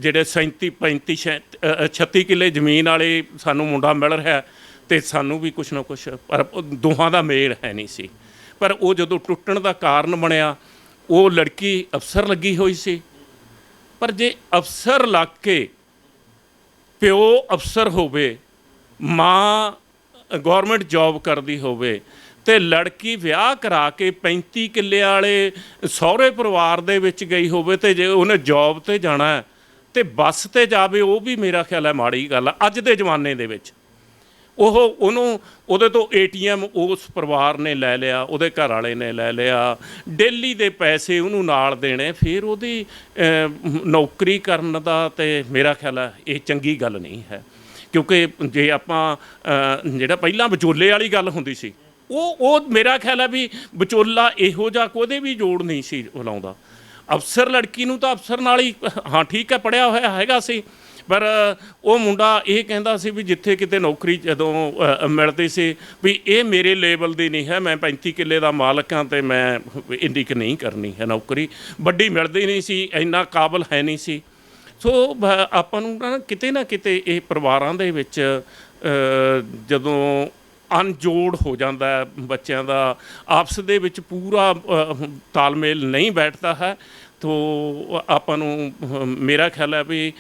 Speaker 2: ਜਿਹੜੇ 36 ਕਿੱਲੇ ਜ਼ਮੀਨ ਵਾਲੇ ਸਾਨੂੰ ਮੁੰਡਾ ਮਿਲ ਰਿਹਾ ਅਤੇ ਸਾਨੂੰ ਵੀ ਕੁਛ ਨਾ ਕੁਛ, ਪਰ ਦੋਹਾਂ ਦਾ ਮੇਲ ਹੈ ਨਹੀਂ ਸੀ। ਪਰ ਉਹ ਜਦੋਂ ਟੁੱਟਣ ਦਾ ਕਾਰਨ ਬਣਿਆ, ਉਹ ਲੜਕੀ ਅਫਸਰ ਲੱਗੀ ਹੋਈ ਸੀ। ਪਰ ਜੇ ਅਫਸਰ ਲੱਗ ਕੇ ਪਿਓ ਅਫਸਰ ਹੋਵੇ, ਮਾਂ ਗੌਰਮੈਂਟ ਜੌਬ ਕਰਦੀ ਹੋਵੇ, ਅਤੇ ਲੜਕੀ ਵਿਆਹ ਕਰਾ ਕੇ 35 ਕਿੱਲੇ ਵਾਲੇ ਸਹੁਰੇ ਪਰਿਵਾਰ ਦੇ ਵਿੱਚ ਗਈ ਹੋਵੇ, ਅਤੇ ਜੇ ਉਹਨੇ ਜੌਬ 'ਤੇ ਜਾਣਾ ਅਤੇ ਬੱਸ 'ਤੇ ਜਾਵੇ, ਉਹ ਵੀ ਮੇਰਾ ਖਿਆਲ ਹੈ ਮਾੜੀ ਗੱਲ ਆ ਅੱਜ ਦੇ ਜ਼ਮਾਨੇ ਦੇ ਵਿੱਚ। ਉਹਦੇ ਤੋਂ ATM ਉਸ ਪਰਿਵਾਰ ਨੇ ਲੈ ਲਿਆ, ਉਹਦੇ ਘਰ ਵਾਲੇ ਨੇ ਲੈ ਲਿਆ, ਡੇਲੀ ਦੇ ਪੈਸੇ ਉਹਨੂੰ ਨਾਲ ਦੇਣੇ, ਫਿਰ ਉਹਦੀ ਨੌਕਰੀ ਕਰਨ ਦਾ, ਅਤੇ ਮੇਰਾ ਖਿਆਲ ਹੈ ਇਹ ਚੰਗੀ ਗੱਲ ਨਹੀਂ ਹੈ। ਕਿਉਂਕਿ ਜੇ ਆਪਾਂ ਜਿਹੜਾ ਪਹਿਲਾਂ ਵਿਚੋਲੇ ਵਾਲੀ ਗੱਲ ਹੁੰਦੀ ਸੀ, ਉਹ ਮੇਰਾ ਖਿਆਲ ਹੈ ਵੀ ਵਿਚੋਲਾ ਇਹੋ ਜਿਹਾ ਕੋਈ ਵੀ ਜੋੜ ਨਹੀਂ ਸੀ ਲਾਉਂਦਾ। ਅਫਸਰ ਲੜਕੀ ਨੂੰ ਤਾਂ ਅਫਸਰ ਨਾਲ ਹੀ, ਹਾਂ ਠੀਕ ਹੈ ਪੜ੍ਹਿਆ ਹੋਇਆ ਹੈਗਾ ਸੀ, ਪਰ ਉਹ ਮੁੰਡਾ ਇਹ ਕਹਿੰਦਾ ਸੀ ਵੀ ਜਿੱਥੇ ਕਿਤੇ ਨੌਕਰੀ ਜਦੋਂ ਮਿਲਦੀ ਸੀ ਵੀ ਇਹ ਮੇਰੇ ਲੈਵਲ ਦੀ ਨਹੀਂ ਹੈ, ਮੈਂ 35 ਕਿੱਲੇ ਦਾ ਮਾਲਕ ਹਾਂ ਅਤੇ ਮੈਂ ਇੰਨੀ ਕੁ ਨਹੀਂ ਕਰਨੀ ਹੈ ਨੌਕਰੀ, ਵੱਡੀ ਮਿਲਦੀ ਨਹੀਂ ਸੀ, ਇੰਨਾ ਕਾਬਲ ਹੈ ਨਹੀਂ ਸੀ। ਸੋ ਆਪਾਂ ਨੂੰ ਨਾ ਕਿਤੇ ਇਹ ਪਰਿਵਾਰਾਂ ਦੇ ਵਿੱਚ ਜਦੋਂ ਅਣਜੋੜ ਹੋ ਜਾਂਦਾ, ਬੱਚਿਆਂ ਦਾ ਆਪਸ ਦੇ ਵਿੱਚ ਪੂਰਾ ਤਾਲਮੇਲ ਨਹੀਂ ਬੈਠਦਾ ਹੈ, ਤੋ ਆਪਾਂ ਨੂੰ ਮੇਰਾ ਖਿਆਲ ਹੈ ਵੀ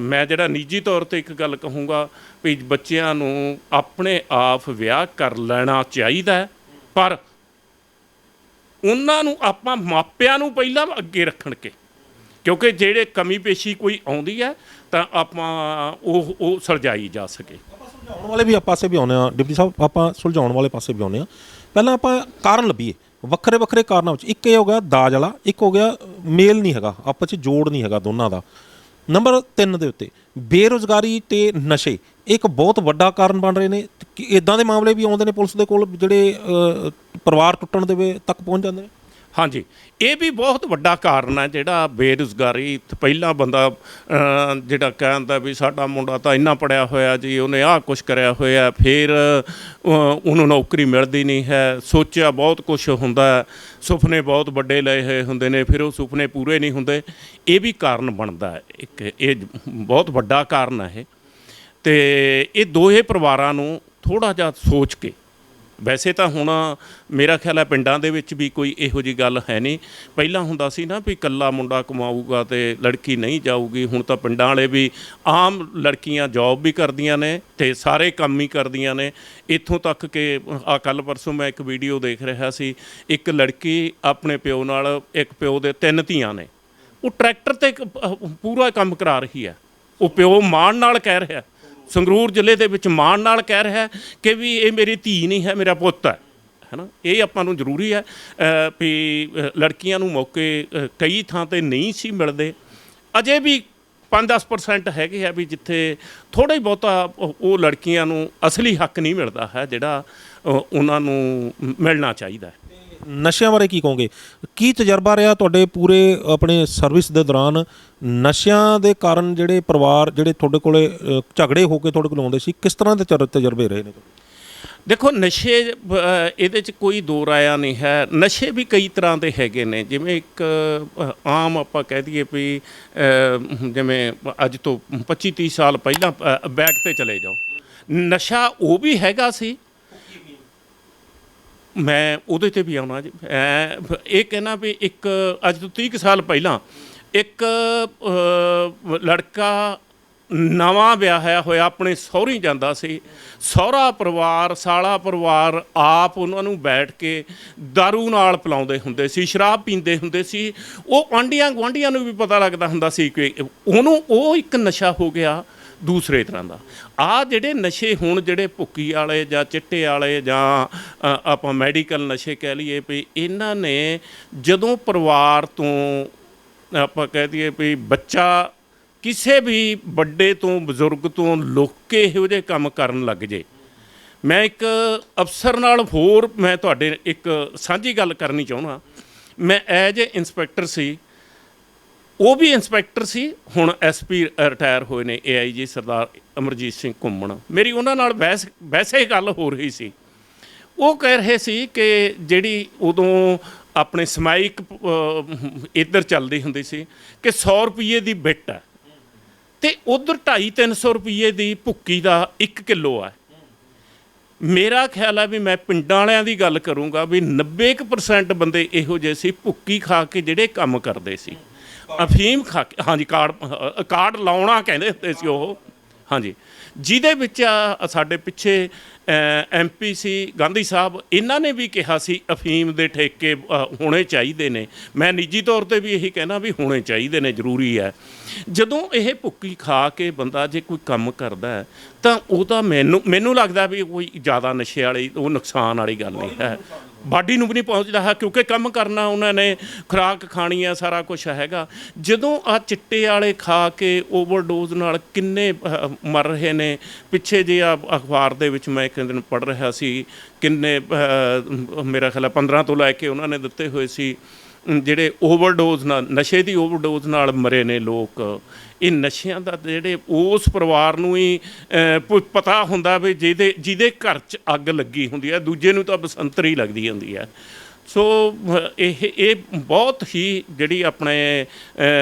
Speaker 2: ਮੈਂ ਜਿਹੜਾ ਨਿੱਜੀ ਤੌਰ 'ਤੇ ਇੱਕ ਗੱਲ ਕਹੂੰਗਾ ਵੀ ਬੱਚਿਆਂ ਨੂੰ ਆਪਣੇ ਆਪ ਵਿਆਹ ਕਰ ਲੈਣਾ ਚਾਹੀਦਾ ਹੈ, ਪਰ ਉਹਨਾਂ ਨੂੰ ਆਪਾਂ ਮਾਪਿਆਂ ਨੂੰ ਪਹਿਲਾਂ ਅੱਗੇ ਰੱਖਣ ਕੇ, ਕਿਉਂਕਿ ਜਿਹੜੇ ਕਮੀ ਪੇਸ਼ੀ ਕੋਈ ਆਉਂਦੀ ਹੈ ਤਾਂ ਆਪਾਂ ਉਹ ਸੁਲਝਾਈ ਜਾ ਸਕੇ।
Speaker 1: ਸੁਲਝਾਉਣ ਵਾਲੇ ਵੀ ਪਾਸੇ ਵੀ ਆਉਂਦੇ ਹਾਂ ਡਿਪਟੀ ਸਾਹਿਬ, ਆਪਾਂ ਸੁਲਝਾਉਣ ਵਾਲੇ ਪਾਸੇ ਵੀ ਆਉਂਦੇ ਹਾਂ। ਪਹਿਲਾਂ ਆਪਾਂ ਕਾਰਨ ਲੱਭੀਏ, ਵੱਖਰੇ ਕਾਰਨਾਂ ਵਿੱਚ। ਇੱਕ ਇਹ ਹੋ ਗਿਆ ਦਾਜ ਵਾਲਾ, ਇੱਕ ਹੋ ਗਿਆ ਮੇਲ ਨਹੀਂ ਹੈਗਾ, ਆਪਸ 'ਚ ਜੋੜ ਨਹੀਂ ਹੈਗਾ ਦੋਨਾਂ ਦਾ। ਨੰਬਰ 3 ਦੇ ਉੱਤੇ ਬੇਰੁਜ਼ਗਾਰੀ ਅਤੇ ਨਸ਼ੇ ਇੱਕ ਬਹੁਤ ਵੱਡਾ ਕਾਰਨ ਬਣ ਰਹੇ ਨੇ। ਇੱਦਾਂ ਦੇ ਮਾਮਲੇ ਵੀ ਆਉਂਦੇ ਨੇ ਪੁਲਿਸ ਦੇ ਕੋਲ, ਜਿਹੜੇ ਪਰਿਵਾਰ ਟੁੱਟਣ ਦੇ ਤੱਕ ਪਹੁੰਚ ਜਾਂਦੇ ਨੇ।
Speaker 2: ਹਾਂਜੀ, ਇਹ ਵੀ ਬਹੁਤ ਵੱਡਾ ਕਾਰਨ ਹੈ ਜਿਹੜਾ ਬੇਰੁਜ਼ਗਾਰੀ। ਪਹਿਲਾਂ ਬੰਦਾ ਜਿਹੜਾ ਕਹਿੰਦਾ ਵੀ ਸਾਡਾ ਮੁੰਡਾ ਤਾਂ ਇੰਨਾ ਪੜ੍ਹਿਆ ਹੋਇਆ ਜੀ, ਉਹਨੇ ਆਹ ਕੁਛ ਕਰਿਆ ਹੋਇਆ, ਫਿਰ ਉਹਨੂੰ ਨੌਕਰੀ ਮਿਲਦੀ ਨਹੀਂ ਹੈ। ਸੋਚਿਆ ਬਹੁਤ ਕੁਛ ਹੁੰਦਾ, ਸੁਪਨੇ ਬਹੁਤ ਵੱਡੇ ਲਏ ਹੋਏ ਹੁੰਦੇ ਨੇ, ਫਿਰ ਉਹ ਸੁਪਨੇ ਪੂਰੇ ਨਹੀਂ ਹੁੰਦੇ। ਇਹ ਵੀ ਕਾਰਨ ਬਣਦਾ ਹੈ, ਇਹ ਬਹੁਤ ਵੱਡਾ ਕਾਰਨ ਹੈ ਇਹ। ਅਤੇ ਇਹ ਦੋਹੇ ਪਰਿਵਾਰਾਂ ਨੂੰ ਥੋੜ੍ਹਾ ਜਿਹਾ ਸੋਚ ਕੇ, ਵੈਸੇ ਤਾਂ ਹੁਣ ਮੇਰਾ ਖਿਆਲ ਹੈ ਪਿੰਡਾਂ ਦੇ ਵਿੱਚ ਵੀ ਕੋਈ ਇਹੋ ਜਿਹੀ ਗੱਲ ਹੈ ਨਹੀਂ। ਪਹਿਲਾਂ ਹੁੰਦਾ ਸੀ ਨਾ ਵੀ ਇਕੱਲਾ ਮੁੰਡਾ ਕਮਾਊਗਾ ਅਤੇ ਲੜਕੀ ਨਹੀਂ ਜਾਊਗੀ। ਹੁਣ ਤਾਂ ਪਿੰਡਾਂ ਵਾਲੇ ਵੀ ਆਮ ਲੜਕੀਆਂ ਜੌਬ ਵੀ ਕਰਦੀਆਂ ਨੇ ਅਤੇ ਸਾਰੇ ਕੰਮ ਹੀ ਕਰਦੀਆਂ ਨੇ। ਇੱਥੋਂ ਤੱਕ ਕਿ ਕੱਲ੍ਹ ਪਰਸੋਂ ਮੈਂ ਇੱਕ ਵੀਡੀਓ ਦੇਖ ਰਿਹਾ ਸੀ, ਇੱਕ ਲੜਕੀ ਆਪਣੇ ਪਿਓ ਨਾਲ, ਇੱਕ ਪਿਓ ਦੇ 3 ਧੀਆਂ ਨੇ, ਉਹ ਟਰੈਕਟਰ 'ਤੇ ਪੂਰਾ ਕੰਮ ਕਰਾ ਰਹੀ ਹੈ। ਉਹ ਪਿਓ ਮਾਣ ਨਾਲ ਕਹਿ ਰਿਹਾ, ਸੰਗਰੂਰ ਜ਼ਿਲ੍ਹੇ ਦੇ ਵਿੱਚ ਮਾਣ ਨਾਲ ਕਹਿ ਰਿਹਾ ਕਿ ਵੀ ਇਹ ਮੇਰੀ ਧੀ ਨਹੀਂ ਹੈ, ਮੇਰਾ ਪੁੱਤ ਹੈ ਨਾ। ਇਹ ਆਪਾਂ ਨੂੰ ਜ਼ਰੂਰੀ ਹੈ ਵੀ ਲੜਕੀਆਂ ਨੂੰ ਮੌਕੇ ਕਈ ਥਾਂ 'ਤੇ ਨਹੀਂ ਸੀ ਮਿਲਦੇ। ਅਜੇ ਵੀ 5-10% ਹੈਗੇ ਆ ਵੀ ਜਿੱਥੇ ਥੋੜ੍ਹਾ ਹੀ ਬਹੁਤਾ ਉਹ ਲੜਕੀਆਂ ਨੂੰ ਅਸਲੀ ਹੱਕ ਨਹੀਂ ਮਿਲਦਾ ਹੈ ਜਿਹੜਾ ਉਹਨਾਂ ਨੂੰ ਮਿਲਣਾ ਚਾਹੀਦਾ ਹੈ।
Speaker 1: ਨਸ਼ਿਆਂ ਬਾਰੇ ਕੀ ਕਹੋਗੇ? ਕੀ ਤਜਰਬਾ ਰਿਹਾ ਤੁਹਾਡੇ ਪੂਰੇ ਆਪਣੇ ਸਰਵਿਸ ਦੇ ਦੌਰਾਨ? ਨਸ਼ਿਆਂ ਦੇ ਕਾਰਨ ਜਿਹੜੇ ਪਰਿਵਾਰ ਜਿਹੜੇ ਤੁਹਾਡੇ ਕੋਲੇ ਝਗੜੇ ਹੋ ਕੇ ਤੁਹਾਡੇ ਕੋਲ ਆਉਂਦੇ ਸੀ, ਕਿਸ ਤਰ੍ਹਾਂ ਦੇ ਤਜਰਬੇ ਰਹੇ ਨੇ?
Speaker 2: ਦੇਖੋ, ਨਸ਼ੇ ਇਹਦੇ 'ਚ ਕੋਈ ਦੋ ਰਾਇਆ ਨਹੀਂ ਹੈ। ਨਸ਼ੇ ਵੀ ਕਈ ਤਰ੍ਹਾਂ ਦੇ ਹੈਗੇ ਨੇ, ਜਿਵੇਂ ਇੱਕ ਆਮ ਆਪਾਂ ਕਹਿ ਦਈਏ ਵੀ ਜਿਵੇਂ ਅੱਜ ਤੋਂ 25-30 ਸਾਲ ਪਹਿਲਾਂ ਬੈਕ 'ਤੇ ਚਲੇ ਜਾਓ, ਨਸ਼ਾ ਉਹ ਵੀ ਹੈਗਾ ਸੀ। ਮੈਂ ਉਹਦੇ 'ਤੇ ਵੀ ਆਉਣਾ ਜੀ। ਇਹ ਕਹਿਣਾ ਵੀ ਇੱਕ ਅੱਜ ਤੋਂ 30 ਸਾਲ ਪਹਿਲਾਂ ਇੱਕ ਲੜਕਾ ਨਵਾਂ ਵਿਆਹਿਆ ਹੋਇਆ ਆਪਣੇ ਸਹੁਰੀ ਜਾਂਦਾ ਸੀ, ਸਹੁਰਾ ਪਰਿਵਾਰ ਸਾਲਾ ਪਰਿਵਾਰ ਆਪ ਉਹਨਾਂ ਨੂੰ ਬੈਠ ਕੇ ਦਾਰੂ ਨਾਲ ਪਿਲਾਉਂਦੇ ਹੁੰਦੇ ਸੀ, ਸ਼ਰਾਬ ਪੀਂਦੇ ਹੁੰਦੇ ਸੀ। ਉਹ ਆਂਢੀਆਂ ਗੁਆਂਢੀਆਂ ਨੂੰ ਵੀ ਪਤਾ ਲੱਗਦਾ ਹੁੰਦਾ ਸੀ ਕਿ ਉਹਨੂੰ ਉਹ ਇੱਕ ਨਸ਼ਾ ਹੋ ਗਿਆ ਦੂਸਰੇ ਤਰ੍ਹਾਂ ਦਾ। ਆਹ ਜਿਹੜੇ ਨਸ਼ੇ ਹੁਣ ਜਿਹੜੇ ਭੁੱਕੀ ਵਾਲੇ ਜਾਂ ਚਿੱਟੇ ਵਾਲੇ ਜਾਂ ਆਪਾਂ ਮੈਡੀਕਲ ਨਸ਼ੇ ਕਹਿ ਲਈਏ ਵੀ ਇਹਨਾਂ ਨੇ ਜਦੋਂ ਪਰਿਵਾਰ ਤੋਂ ਆਪਾਂ ਕਹਿ ਦਈਏ ਵੀ ਬੱਚਾ ਕਿਸੇ ਵੀ ਵੱਡੇ ਤੋਂ ਬਜ਼ੁਰਗ ਤੋਂ ਲੁੱਕ ਕੇ ਇਹੋ ਜਿਹੇ ਕੰਮ ਕਰਨ ਲੱਗ ਜੇ। ਮੈਂ ਇੱਕ ਅਫਸਰ ਨਾਲ ਹੋਰ ਮੈਂ ਤੁਹਾਡੇ ਇੱਕ ਸਾਂਝੀ ਗੱਲ ਕਰਨੀ ਚਾਹੁੰਦਾ। ਮੈਂ ਐਜ ਏ ਇੰਸਪੈਕਟਰ ਸੀ, ਉਹ ਵੀ ਇੰਸਪੈਕਟਰ ਸੀ, ਹੁਣ ਐਸਪੀ ਰਿਟਾਇਰ ਹੋਏ ਨੇ AIG ਸਰਦਾਰ ਅਮਰਜੀਤ ਸਿੰਘ ਘੁੰਮਣ। ਮੇਰੀ ਉਹਨਾਂ ਨਾਲ ਵੈਸੇ ਗੱਲ ਹੋ ਰਹੀ ਸੀ। ਉਹ ਕਹਿ ਰਹੇ ਸੀ ਕਿ ਜਿਹੜੀ ਉਦੋਂ ਆਪਣੇ ਸਮਾਇਕ ਇੱਧਰ ਚੱਲਦੀ ਹੁੰਦੀ ਸੀ ਕਿ 100 ਰੁਪਏ ਦੀ ਬਿੱਟ ਹੈ ਅਤੇ ਉੱਧਰ 250-300 ਰੁਪਏ ਦੀ ਭੁੱਕੀ ਦਾ 1 ਕਿਲੋ ਹੈ। ਮੇਰਾ ਖਿਆਲ ਹੈ ਵੀ ਮੈਂ ਪਿੰਡਾਂ ਵਾਲਿਆਂ ਦੀ ਗੱਲ ਕਰੂੰਗਾ ਵੀ 90% ਬੰਦੇ ਇਹੋ ਜਿਹੇ ਸੀ ਭੁੱਕੀ ਖਾ ਕੇ ਜਿਹੜੇ ਕੰਮ ਕਰਦੇ ਸੀ, ਅਫੀਮ ਖਾ ਕੇ। ਹਾਂਜੀ, ਕਾਰਡ ਲਾਉਣਾ ਕਹਿੰਦੇ ਹੁੰਦੇ ਸੀ ਉਹ। ਹਾਂਜੀ, ਜਿਹਦੇ ਵਿੱਚ ਸਾਡੇ ਪਿੱਛੇ MP ਸੀ ਗਾਂਧੀ ਸਾਹਿਬ, ਇਹਨਾਂ ਨੇ ਵੀ ਕਿਹਾ ਸੀ ਅਫੀਮ ਦੇ ਠੇਕੇ ਹੋਣੇ ਚਾਹੀਦੇ ਨੇ। ਮੈਂ ਨਿੱਜੀ ਤੌਰ 'ਤੇ ਵੀ ਇਹੀ ਕਹਿਣਾ ਵੀ ਹੋਣੇ ਚਾਹੀਦੇ ਨੇ, ਜ਼ਰੂਰੀ ਹੈ। ਜਦੋਂ ਇਹ ਭੁੱਕੀ ਖਾ ਕੇ ਬੰਦਾ ਜੇ ਕੋਈ ਕੰਮ ਕਰਦਾ ਤਾਂ ਉਹਦਾ ਮੈਨੂੰ ਲੱਗਦਾ ਵੀ ਕੋਈ ਜ਼ਿਆਦਾ ਨਸ਼ੇ ਵਾਲੀ ਉਹ ਨੁਕਸਾਨ ਵਾਲੀ ਗੱਲ ਨਹੀਂ ਹੈ। ਬਾਡੀ ਨੂੰ ਵੀ ਨਹੀਂ ਪਹੁੰਚਦਾ ਹੈ ਕਿਉਂਕਿ ਕੰਮ ਕਰਨਾ ਉਹਨਾਂ ਨੇ, ਖੁਰਾਕ ਖਾਣੀ ਆ, ਸਾਰਾ ਕੁਛ ਹੈਗਾ। ਜਦੋਂ ਆਹ ਚਿੱਟੇ ਵਾਲੇ ਖਾ ਕੇ ਓਵਰਡੋਜ਼ ਨਾਲ ਕਿੰਨੇ ਮਰ ਰਹੇ ਨੇ। ਪਿੱਛੇ ਜੇ ਆ ਅਖਬਾਰ ਦੇ ਵਿੱਚ ਮੈਂ ਇੱਕ ਦਿਨ ਪੜ੍ਹ ਰਿਹਾ ਸੀ, ਕਿੰਨੇ ਮੇਰਾ ਖਿਆਲ 15 ਤੋਂ ਲੈ ਕੇ ਉਹਨਾਂ ਨੇ ਦਿੱਤੇ ਹੋਏ ਸੀ ਜਿਹੜੇ ਓਵਰਡੋਜ਼ ਨਾਲ, ਨਸ਼ੇ ਦੀ ਓਵਰਡੋਜ਼ ਨਾਲ ਮਰੇ ਨੇ ਲੋਕ। ਇਹ ਨਸ਼ਿਆਂ ਦਾ ਜਿਹੜੇ ਉਸ ਪਰਿਵਾਰ ਨੂੰ ਹੀ ਪਤਾ ਹੁੰਦਾ ਵੀ ਜਿਹਦੇ ਘਰ 'ਚ ਅੱਗ ਲੱਗੀ ਹੁੰਦੀ ਹੈ ਦੂਜੇ ਨੂੰ ਤਾਂ ਬਸੰਤਰੀ ਲੱਗਦੀ ਹੁੰਦੀ ਹੈ। ਸੋ ਇਹ ਬਹੁਤ ਹੀ ਜਿਹੜੀ ਆਪਣੇ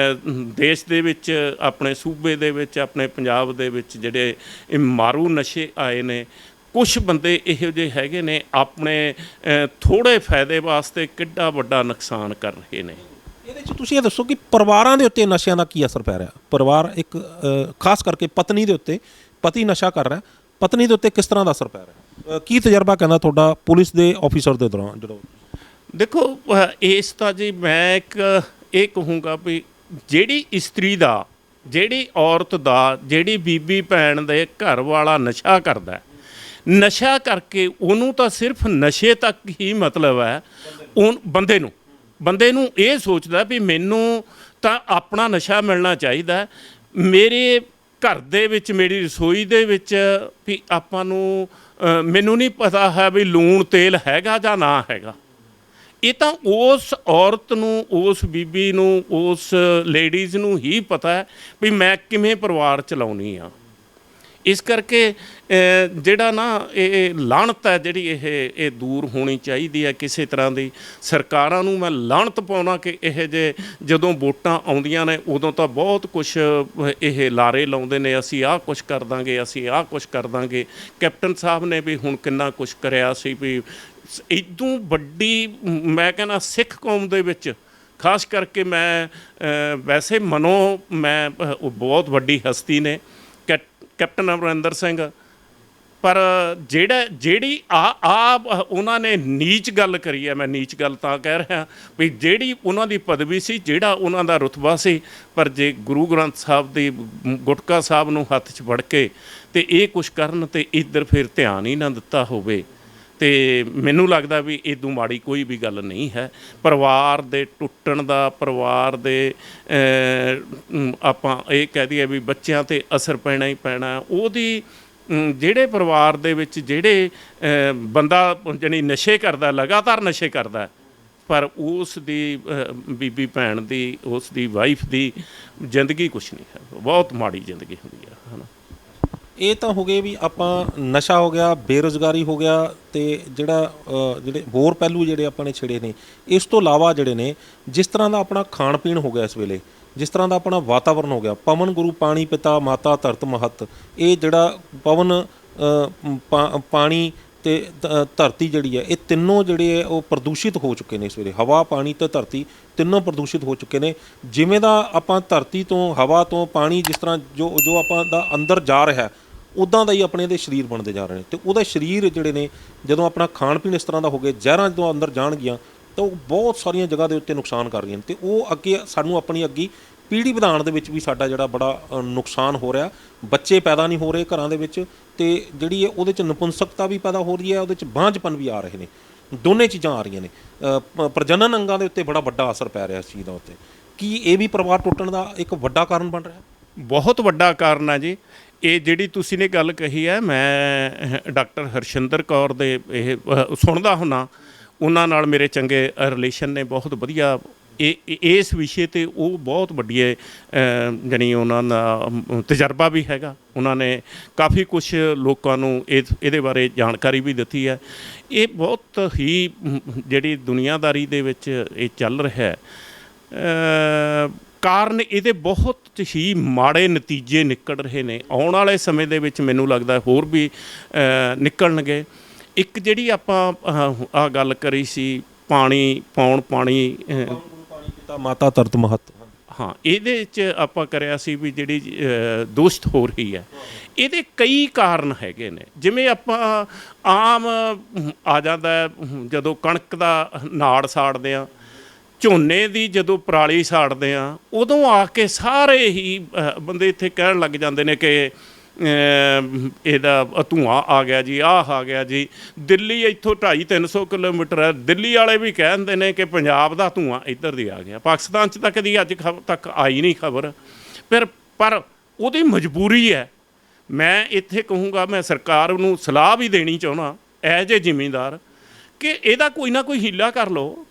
Speaker 2: ਦੇਸ਼ ਦੇ ਵਿੱਚ, ਆਪਣੇ ਸੂਬੇ ਦੇ ਵਿੱਚ, ਆਪਣੇ ਪੰਜਾਬ ਦੇ ਵਿੱਚ ਜਿਹੜੇ ਇਹ ਮਾਰੂ ਨਸ਼ੇ ਆਏ ਨੇ, ਕੁਛ ਬੰਦੇ ਇਹੋ ਜਿਹੇ ਹੈਗੇ ਨੇ ਆਪਣੇ ਥੋੜ੍ਹੇ ਫਾਇਦੇ ਵਾਸਤੇ ਕਿੱਡਾ ਵੱਡਾ ਨੁਕਸਾਨ ਕਰ ਰਹੇ ਨੇ।
Speaker 1: ਇਹਦੇ 'ਚ ਤੁਸੀਂ ਇਹ ਦੱਸੋ ਕਿ ਪਰਿਵਾਰਾਂ ਦੇ ਉੱਤੇ ਨਸ਼ਿਆਂ ਦਾ ਕੀ ਅਸਰ ਪੈ ਰਿਹਾ? ਪਰਿਵਾਰ ਇੱਕ ਖਾਸ ਕਰਕੇ ਪਤਨੀ ਦੇ ਉੱਤੇ, ਪਤੀ ਨਸ਼ਾ ਕਰ ਰਿਹਾ, ਪਤਨੀ ਦੇ ਉੱਤੇ ਕਿਸ ਤਰ੍ਹਾਂ ਦਾ ਅਸਰ ਪੈ ਰਿਹਾ? ਕੀ ਤਜਰਬਾ ਕਹਿੰਦਾ ਤੁਹਾਡਾ ਪੁਲਿਸ ਦੇ ਆਫੀਸਰ ਦੇ ਦੌਰਾਨ ਜਦੋਂ?
Speaker 2: ਦੇਖੋ, ਇਸ ਤਾਂ ਜੀ ਮੈਂ ਇੱਕ ਇਹ ਕਹੂੰਗਾ ਵੀ ਜਿਹੜੀ ਇਸਤਰੀ ਦਾ, ਜਿਹੜੀ ਔਰਤ ਦਾ, ਜਿਹੜੀ ਬੀਬੀ ਭੈਣ ਦੇ ਘਰ ਵਾਲਾ ਨਸ਼ਾ ਕਰਦਾ, ਨਸ਼ਾ ਕਰਕੇ ਉਹਨੂੰ ਤਾਂ ਸਿਰਫ ਨਸ਼ੇ ਤੱਕ ਹੀ ਮਤਲਬ ਹੈ। ਉਹ ਬੰਦੇ ਨੂੰ ਇਹ ਸੋਚਦਾ ਵੀ ਮੈਨੂੰ ਤਾਂ ਆਪਣਾ ਨਸ਼ਾ ਮਿਲਣਾ ਚਾਹੀਦਾ, ਮੇਰੇ ਘਰ ਦੇ ਵਿੱਚ, ਮੇਰੀ ਰਸੋਈ ਦੇ ਵਿੱਚ ਵੀ ਆਪਾਂ ਨੂੰ ਮੈਨੂੰ ਨਹੀਂ ਪਤਾ ਹੈ ਵੀ ਲੂਣ ਤੇਲ ਹੈਗਾ ਜਾਂ ਨਾ ਹੈਗਾ। ਇਹ ਤਾਂ ਉਸ ਔਰਤ ਨੂੰ, ਉਸ ਬੀਬੀ ਨੂੰ, ਉਸ ਲੇਡੀਜ਼ ਨੂੰ ਹੀ ਪਤਾ ਹੈ ਵੀ ਮੈਂ ਕਿਵੇਂ ਪਰਿਵਾਰ ਚਲਾਉਣੀ ਆ। ਇਸ ਕਰਕੇ ਜਿਹੜਾ ਨਾ ਇਹ ਲਾਹਨਤ ਹੈ ਜਿਹੜੀ ਇਹ ਦੂਰ ਹੋਣੀ ਚਾਹੀਦੀ ਹੈ ਕਿਸੇ ਤਰ੍ਹਾਂ ਦੀ। ਸਰਕਾਰਾਂ ਨੂੰ ਮੈਂ ਲਾਹਨਤ ਪਾਉਣਾ ਕਿ ਇਹ ਜੇ ਜਦੋਂ ਵੋਟਾਂ ਆਉਂਦੀਆਂ ਨੇ ਉਦੋਂ ਤਾਂ ਬਹੁਤ ਕੁਛ ਇਹ ਲਾਰੇ ਲਾਉਂਦੇ ਨੇ, ਅਸੀਂ ਆਹ ਕੁਛ ਕਰ ਦਾਂਗੇ, ਅਸੀਂ ਆਹ ਕੁਛ ਕਰ ਦਾਂਗੇ। ਕੈਪਟਨ ਸਾਹਿਬ ਨੇ ਵੀ ਹੁਣ ਕਿੰਨਾ ਕੁਛ ਕਰਿਆ ਸੀ ਵੀ ਇਦੋਂ ਵੱਡੀ, ਮੈਂ ਕਹਿੰਦਾ ਸਿੱਖ ਕੌਮ ਦੇ ਵਿੱਚ ਖਾਸ ਕਰਕੇ ਮੈਂ ਵੈਸੇ ਮਨੋਂ ਮੈਂ ਉਹ ਬਹੁਤ ਵੱਡੀ ਹਸਤੀ ਨੇ ਕੈਪਟਨ ਅਮਰਿੰਦਰ ਸਿੰਘ, ਪਰ ਜਿਹੜੀ ਉਹਨਾਂ ਨੇ ਨੀਚ ਗੱਲ ਕਰੀ ਹੈ, ਮੈਂ ਨੀਚ ਗੱਲ ਤਾਂ ਕਹਿ ਰਿਹਾ ਵੀ ਜਿਹੜੀ ਉਹਨਾਂ ਦੀ ਪਦਵੀ ਸੀ, ਜਿਹੜਾ ਉਹਨਾਂ ਦਾ ਰੁਤਬਾ ਸੀ, ਪਰ ਜੇ ਗੁਰੂ ਗ੍ਰੰਥ ਸਾਹਿਬ ਦੀ ਗੁਟਕਾ ਸਾਹਿਬ ਨੂੰ ਹੱਥ 'ਚ ਫੜ ਕੇ ਤੇ ਇਹ ਕੁਛ ਕਰਨ ਤੇ ਇੱਧਰ ਫਿਰ ਧਿਆਨ ਹੀ ਨਾ ਦਿੱਤਾ ਹੋਵੇ ਤੇ ਮੈਨੂੰ ਲੱਗਦਾ ਵੀ ਇਦੋਂ ਮਾੜੀ ਕੋਈ ਵੀ ਗੱਲ ਨਹੀਂ ਹੈ। ਪਰਿਵਾਰ ਦੇ ਟੁੱਟਣ ਦਾ, ਪਰਿਵਾਰ ਦੇ ਆਪਾਂ ਇਹ ਕਹਿ ਦਈਏ ਵੀ ਬੱਚਿਆਂ 'ਤੇ ਅਸਰ ਪੈਣਾ ਹੀ ਪੈਣਾ। ਉਹਦੀ ਜਿਹੜੇ ਪਰਿਵਾਰ ਦੇ ਵਿੱਚ ਜਿਹੜੇ ਬੰਦਾ ਜਾਣੀ ਨਸ਼ੇ ਕਰਦਾ, ਲਗਾਤਾਰ ਨਸ਼ੇ ਕਰਦਾ, ਪਰ ਉਸ ਦੀ ਬੀਬੀ ਭੈਣ ਦੀ, ਉਸ ਦੀ ਵਾਈਫ ਦੀ ਜ਼ਿੰਦਗੀ ਕੁਛ ਨਹੀਂ ਹੈ, ਬਹੁਤ ਮਾੜੀ ਜ਼ਿੰਦਗੀ ਹੁੰਦੀ ਹੈ, ਹੈ ਨਾ।
Speaker 1: ਇਹ ਤਾਂ ਹੋ ਗਏ ਵੀ ਆਪਾਂ ਨਸ਼ਾ ਹੋ ਗਿਆ, ਬੇਰੁਜ਼ਗਾਰੀ ਹੋ ਗਿਆ, ਤੇ ਜਿਹੜਾ ਜਿਹੜੇ ਹੋਰ ਪਹਿਲੂ ਜਿਹੜੇ ਆਪਾਂ ਨੇ ਛਿੜੇ ਨੇ। ਇਸ ਤੋਂ ਇਲਾਵਾ ਜਿਹੜੇ ਨੇ, ਜਿਸ ਤਰ੍ਹਾਂ ਦਾ ਆਪਣਾ ਖਾਣ ਪੀਣ ਹੋ ਗਿਆ ਇਸ ਵੇਲੇ, ਜਿਸ ਤਰ੍ਹਾਂ ਦਾ ਆਪਣਾ ਵਾਤਾਵਰਨ ਹੋ ਗਿਆ, ਪਵਨ ਗੁਰੂ ਪਾਣੀ ਪਿਤਾ ਮਾਤਾ ਧਰਤ ਮਹੱਤ, ਇਹ ਜਿਹੜਾ ਪਵਨ ਪਾਣੀ ਤੇ ਧਰਤੀ ਜਿਹੜੀ ਹੈ, ਇਹ ਤਿੰਨੋਂ ਜਿਹੜੇ ਹੈ ਉਹ ਪ੍ਰਦੂਸ਼ਿਤ ਹੋ ਚੁੱਕੇ ਨੇ ਇਸ ਵੇਲੇ। ਹਵਾ, ਪਾਣੀ ਤੇ ਧਰਤੀ ਤਿੰਨੋਂ ਪ੍ਰਦੂਸ਼ਿਤ ਹੋ ਚੁੱਕੇ ਨੇ। ਜਿਵੇਂ ਦਾ ਆਪਾਂ ਧਰਤੀ ਤੋਂ, ਹਵਾ ਤੋਂ, ਪਾਣੀ ਜਿਸ ਤਰ੍ਹਾਂ ਜੋ ਆਪਾਂ ਦਾ ਅੰਦਰ ਜਾ ਰਿਹਾ, ਉੱਦਾਂ ਦਾ ਹੀ ਆਪਣੇ ਦੇ ਸਰੀਰ ਬਣਦੇ ਜਾ ਰਹੇ ਨੇ। ਅਤੇ ਉਹਦਾ ਸਰੀਰ ਜਿਹੜੇ ਨੇ, ਜਦੋਂ ਆਪਣਾ ਖਾਣ ਪੀਣ ਇਸ ਤਰ੍ਹਾਂ ਦਾ ਹੋ ਗਿਆ, ਜ਼ਹਿਰਾਂ ਜਦੋਂ ਅੰਦਰ ਜਾਣਗੀਆਂ ਤਾਂ ਉਹ ਬਹੁਤ ਸਾਰੀਆਂ ਜਗ੍ਹਾ ਦੇ ਉੱਤੇ ਨੁਕਸਾਨ ਕਰ ਰਹੀਆਂ ਨੇ। ਅਤੇ ਉਹ ਅੱਗੇ ਸਾਨੂੰ ਆਪਣੀ ਅੱਗੇ ਪੀੜ੍ਹੀ ਵਧਾਉਣ ਦੇ ਵਿੱਚ ਵੀ ਸਾਡਾ ਜਿਹੜਾ ਬੜਾ ਨੁਕਸਾਨ ਹੋ ਰਿਹਾ। ਬੱਚੇ ਪੈਦਾ ਨਹੀਂ ਹੋ ਰਹੇ ਘਰਾਂ ਦੇ ਵਿੱਚ, ਅਤੇ ਜਿਹੜੀ ਹੈ ਉਹਦੇ 'ਚ ਨਪੁੰਸਕਤਾ ਵੀ ਪੈਦਾ ਹੋ ਰਹੀ ਹੈ, ਉਹਦੇ 'ਚ ਬਾਂਝਪਨ ਵੀ ਆ ਰਹੇ ਨੇ। ਦੋਨੇ ਚੀਜ਼ਾਂ ਆ ਰਹੀਆਂ ਨੇ। ਪ੍ਰਜਨਨ ਅੰਗਾਂ ਦੇ ਉੱਤੇ ਬੜਾ ਵੱਡਾ ਅਸਰ ਪੈ ਰਿਹਾ ਇਸ ਚੀਜ਼ ਦਾ ਉੱਤੇ। ਕੀ ਇਹ ਵੀ ਪਰਿਵਾਰ ਟੁੱਟਣ ਦਾ ਇੱਕ ਵੱਡਾ ਕਾਰਨ ਬਣ ਰਿਹਾ?
Speaker 2: ਬਹੁਤ ਵੱਡਾ ਕਾਰਨ ਹੈ ਜੀ। ਇਹ ਜਿਹੜੀ ਤੁਸੀਂ ਨੇ ਗੱਲ ਕਹੀ ਹੈ, ਮੈਂ ਡਾਕਟਰ ਹਰਸ਼ਿੰਦਰ ਕੌਰ ਦੇ ਇਹ ਸੁਣਦਾ ਹੁੰਨਾ, ਉਹਨਾਂ ਨਾਲ ਮੇਰੇ ਚੰਗੇ ਰਿਲੇਸ਼ਨ ਨੇ, ਬਹੁਤ ਵਧੀਆ। ਇਸ ਵਿਸ਼ੇ 'ਤੇ ਉਹ ਬਹੁਤ ਵੱਡੀ ਜਾਣੀ ਉਹਨਾਂ ਦਾ ਤਜਰਬਾ ਵੀ ਹੈਗਾ। ਉਹਨਾਂ ਨੇ ਕਾਫੀ ਕੁਛ ਲੋਕਾਂ ਨੂੰ ਇਹਦੇ ਬਾਰੇ ਜਾਣਕਾਰੀ ਵੀ ਦਿੱਤੀ ਹੈ। ਇਹ ਬਹੁਤ ਹੀ ਜਿਹੜੀ ਦੁਨੀਆਦਾਰੀ ਦੇ ਵਿੱਚ ਇਹ ਚੱਲ ਰਿਹਾ ਹੈ, ਕਾਰਨ ਇਹਦੇ ਬਹੁਤ ਹੀ ਮਾੜੇ ਨਤੀਜੇ ਨਿਕਲ ਰਹੇ ਨੇ। ਆਉਣ ਵਾਲੇ ਸਮੇਂ ਦੇ ਵਿੱਚ ਮੈਨੂੰ ਲੱਗਦਾ ਹੋਰ ਵੀ ਨਿਕਲਣਗੇ। ਇੱਕ ਜਿਹੜੀ ਆਪਾਂ ਆਹ ਗੱਲ ਕਰੀ ਸੀ, ਪਾਣੀ ਪਿਤਾ ਮਾਤਾ ਧਰਤ ਮਹੱਤ, ਹਾਂ, ਇਹਦੇ 'ਚ ਆਪਾਂ ਕਰਿਆ ਸੀ ਵੀ ਜਿਹੜੀ ਦੂਸ਼ਿਤ ਹੋ ਰਹੀ ਹੈ, ਇਹਦੇ ਕਈ ਕਾਰਨ ਹੈਗੇ ਨੇ। ਜਿਵੇਂ ਆਪਾਂ ਆਮ ਆ ਜਾਂਦਾ ਜਦੋਂ ਕਣਕ ਦਾ ਨਾੜ ਸਾੜਦੇ ਹਾਂ, ਝੋਨੇ ਦੀ ਜਦੋਂ ਪਰਾਲੀ ਸਾੜਦੇ ਆ, ਉਦੋਂ ਆ ਕੇ ਸਾਰੇ ਹੀ ਬੰਦੇ ਇੱਥੇ ਕਹਿਣ ਲੱਗ ਜਾਂਦੇ ਨੇ ਕਿ ਇਹਦਾ ਧੂੰਆਂ ਆ ਗਿਆ ਜੀ, ਆਹ ਆ ਗਿਆ ਜੀ। ਦਿੱਲੀ ਇੱਥੋਂ 250-300 ਕਿਲੋਮੀਟਰ ਹੈ, ਦਿੱਲੀ ਵਾਲੇ ਵੀ ਕਹਿੰਦੇ ਨੇ ਕਿ ਪੰਜਾਬ ਦਾ ਧੂੰਆਂ ਇੱਧਰ ਦੀ ਆ ਗਿਆ। ਪਾਕਿਸਤਾਨ 'ਚ ਤਾਂ ਕਦੀ ਅੱਜ ਤੱਕ ਆਈ ਨਹੀਂ ਖਬਰ। ਪਰ ਉਹਦੀ ਮਜਬੂਰੀ ਹੈ। ਮੈਂ ਇੱਥੇ ਕਹੂੰਗਾ, ਮੈਂ ਸਰਕਾਰ ਨੂੰ ਸਲਾਹ ਵੀ ਦੇਣੀ ਚਾਹੁੰਦਾ ਐਜ ਏ ਜ਼ਿਮੀਂਦਾਰ, ਕਿ ਇਹਦਾ ਕੋਈ ਨਾ ਕੋਈ ਹੀਲਾ ਕਰ ਲਓ।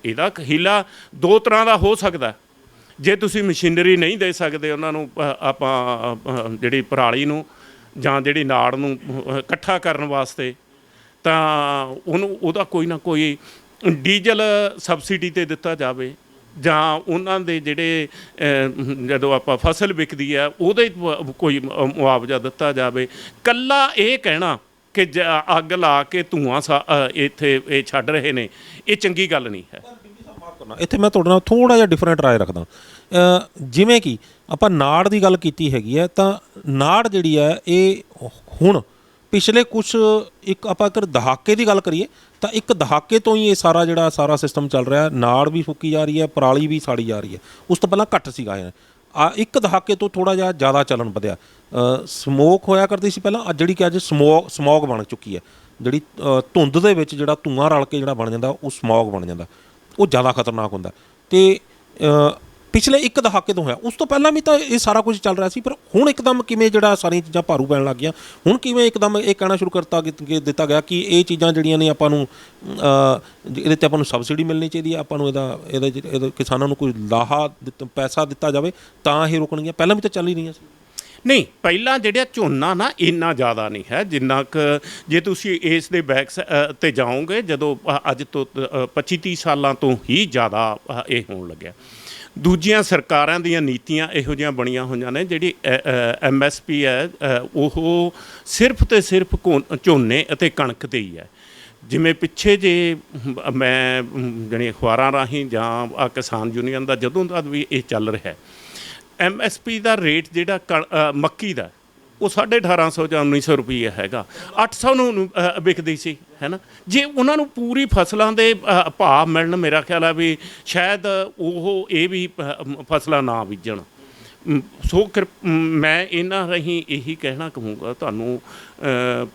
Speaker 2: ਇਹਦਾ ਹੀਲਾ ਦੋ ਤਰ੍ਹਾਂ ਦਾ ਹੋ ਸਕਦਾ। ਜੇ ਤੁਸੀਂ ਮਸ਼ੀਨਰੀ ਨਹੀਂ ਦੇ ਸਕਦੇ ਉਹਨਾਂ ਨੂੰ, ਆਪਾਂ ਜਿਹੜੀ ਪਰਾਲੀ ਨੂੰ ਜਾਂ ਜਿਹੜੀ ਨਾੜ ਨੂੰ ਇਕੱਠਾ ਕਰਨ ਵਾਸਤੇ, ਤਾਂ ਉਹਦਾ ਕੋਈ ਨਾ ਕੋਈ ਡੀਜ਼ਲ ਸਬਸਿਡੀ 'ਤੇ ਦਿੱਤਾ ਜਾਵੇ, ਜਾਂ ਉਹਨਾਂ ਦੇ ਜਿਹੜੇ ਜਦੋਂ ਆਪਾਂ ਫਸਲ ਵਿਕਦੀ ਹੈ ਉਹਦੇ ਕੋਈ ਮੁਆਵਜ਼ਾ ਦਿੱਤਾ ਜਾਵੇ। ਇਕੱਲਾ ਇਹ ਕਹਿਣਾ ਕਿ ਅੱਗ ਲਾ ਕੇ ਧੂੰਆਂ ਇੱਥੇ ਇਹ ਛੱਡ ਰਹੇ ਨੇ, ਇਹ ਚੰਗੀ ਗੱਲ ਨਹੀਂ ਹੈ।
Speaker 1: ਇੱਥੇ ਮੈਂ ਤੁਹਾਡੇ ਨਾਲ ਥੋੜ੍ਹਾ ਜਿਹਾ ਡਿਫਰੈਂਟ ਰਾਏ ਰੱਖਦਾ। ਜਿਵੇਂ ਕਿ ਆਪਾਂ ਨਾੜ ਦੀ ਗੱਲ ਕੀਤੀ ਹੈਗੀ ਹੈ, ਤਾਂ ਨਾੜ ਜਿਹੜੀ ਹੈ ਇਹ ਹੁਣ ਪਿਛਲੇ ਕੁਛ ਆਪਾਂ ਅਗਰ ਦਹਾਕੇ ਦੀ ਗੱਲ ਕਰੀਏ ਤਾਂ ਇੱਕ ਦਹਾਕੇ ਤੋਂ ਹੀ ਇਹ ਸਾਰਾ ਸਿਸਟਮ ਚੱਲ ਰਿਹਾ। ਨਾੜ ਵੀ ਫੂਕੀ ਜਾ ਰਹੀ ਹੈ, ਪਰਾਲੀ ਵੀ ਸਾੜੀ ਜਾ ਰਹੀ ਹੈ। ਉਸ ਤੋਂ ਪਹਿਲਾਂ ਘੱਟ ਸੀਗਾ ਇਹ, ਇੱਕ ਦਹਾਕੇ ਤੋਂ ਥੋੜ੍ਹਾ ਜਿਹਾ ਜ਼ਿਆਦਾ ਚੱਲਣ ਵਧਿਆ। ਸਮੋਕ ਹੋਇਆ ਕਰਦੀ ਸੀ ਪਹਿਲਾਂ, ਜਿਹੜੀ ਕਿ ਅੱਜ ਸਮੌਗ ਬਣ ਚੁੱਕੀ ਹੈ। ਜਿਹੜੀ ਧੁੰਦ ਦੇ ਵਿੱਚ ਜਿਹੜਾ ਧੂੰਆਂ ਰਲ ਕੇ ਜਿਹੜਾ ਬਣ ਜਾਂਦਾ, ਉਹ ਸਮੌਗ ਬਣ ਜਾਂਦਾ, ਉਹ ਜ਼ਿਆਦਾ ਖਤਰਨਾਕ ਹੁੰਦਾ। ਅਤੇ ਪਿਛਲੇ ਇੱਕ ਦਹਾਕੇ ਤੋਂ ਹੋਇਆ। ਉਸ ਤੋਂ ਪਹਿਲਾਂ ਵੀ ਤਾਂ ਇਹ ਸਾਰਾ ਕੁਝ ਚੱਲ ਰਿਹਾ ਸੀ, ਪਰ ਹੁਣ ਇੱਕਦਮ ਕਿਵੇਂ ਜਿਹੜਾ ਸਾਰੀਆਂ ਚੀਜ਼ਾਂ ਭਾਰੂ ਪੈਣ ਲੱਗ ਗਈਆਂ। ਹੁਣ ਕਿਵੇਂ ਇੱਕਦਮ ਇਹ ਕਹਿਣਾ ਸ਼ੁਰੂ ਦਿੱਤਾ ਗਿਆ ਕਿ ਇਹ ਚੀਜ਼ਾਂ ਜਿਹੜੀਆਂ ਨੇ ਆਪਾਂ ਨੂੰ ਇਹਦੇ 'ਤੇ ਆਪਾਂ ਨੂੰ ਸਬਸਿਡੀ ਮਿਲਣੀ ਚਾਹੀਦੀ ਹੈ, ਆਪਾਂ ਨੂੰ ਇਹਦਾ ਕਿਸਾਨਾਂ ਨੂੰ ਕੋਈ ਲਾਹਾ ਪੈਸਾ ਦਿੱਤਾ ਜਾਵੇ ਤਾਂ ਇਹ ਰੁਕਣਗੀਆਂ। ਪਹਿਲਾਂ ਵੀ ਤਾਂ ਚੱਲ ਹੀ ਰਹੀਆਂ ਸੀ।
Speaker 2: ਨਹੀਂ, ਪਹਿਲਾਂ ਜਿਹੜਾ ਝੋਨਾ ਨਾ ਇੰਨਾ ਜ਼ਿਆਦਾ ਨਹੀਂ ਹੈ ਜਿੰਨਾ ਕੁ, ਜੇ ਤੁਸੀਂ ਇਸ ਦੇ ਬੈਕ 'ਤੇ ਜਾਓਗੇ, ਜਦੋਂ ਅੱਜ ਤੋਂ 25-30 ਸਾਲਾਂ ਤੋਂ ਹੀ ਜ਼ਿਆਦਾ ਇਹ ਹੋਣ ਲੱਗਿਆ। ਦੂਜੀਆਂ ਸਰਕਾਰਾਂ ਦੀਆਂ ਨੀਤੀਆਂ ਇਹੋ ਜਿਹੀਆਂ ਬਣੀਆਂ ਹੋਈਆਂ ਨੇ, ਜਿਹੜੀ MSP ਹੈ ਉਹ ਸਿਰਫ ਅਤੇ ਸਿਰਫ ਝੋਨੇ ਅਤੇ ਕਣਕ 'ਤੇ ਹੀ ਹੈ। ਜਿਵੇਂ ਪਿੱਛੇ ਜੇ ਮੈਂ ਜਾਣੀ ਅਖਬਾਰਾਂ ਰਾਹੀਂ ਜਾਂ ਆ ਕਿਸਾਨ ਯੂਨੀਅਨ ਦਾ ਜਦੋਂ ਦਾ ਵੀ ਇਹ ਚੱਲ ਰਿਹਾ, MSP ਦਾ ਰੇਟ ਜਿਹੜਾ ਮੱਕੀ ਦਾ ਉਹ 1850 ਜਾਂ 1900 ਰੁਪਈਆ ਹੈਗਾ, 800 ਨੂੰ ਵਿਕਦੀ ਸੀ, ਹੈ ਨਾ। ਜੇ ਉਹਨਾਂ ਨੂੰ ਪੂਰੀ ਫਸਲਾਂ ਦੇ ਭਾਅ ਮਿਲਣ, ਮੇਰਾ ਖਿਆਲ ਹੈ ਵੀ ਸ਼ਾਇਦ ਉਹ ਇਹ ਵੀ ਫਸਲਾਂ ਨਾ ਬੀਜਣ। ਮੈਂ ਇਹਨਾਂ ਰਾਹੀਂ ਇਹੀ ਕਹਿਣਾ ਕਹੂੰਗਾ ਤੁਹਾਨੂੰ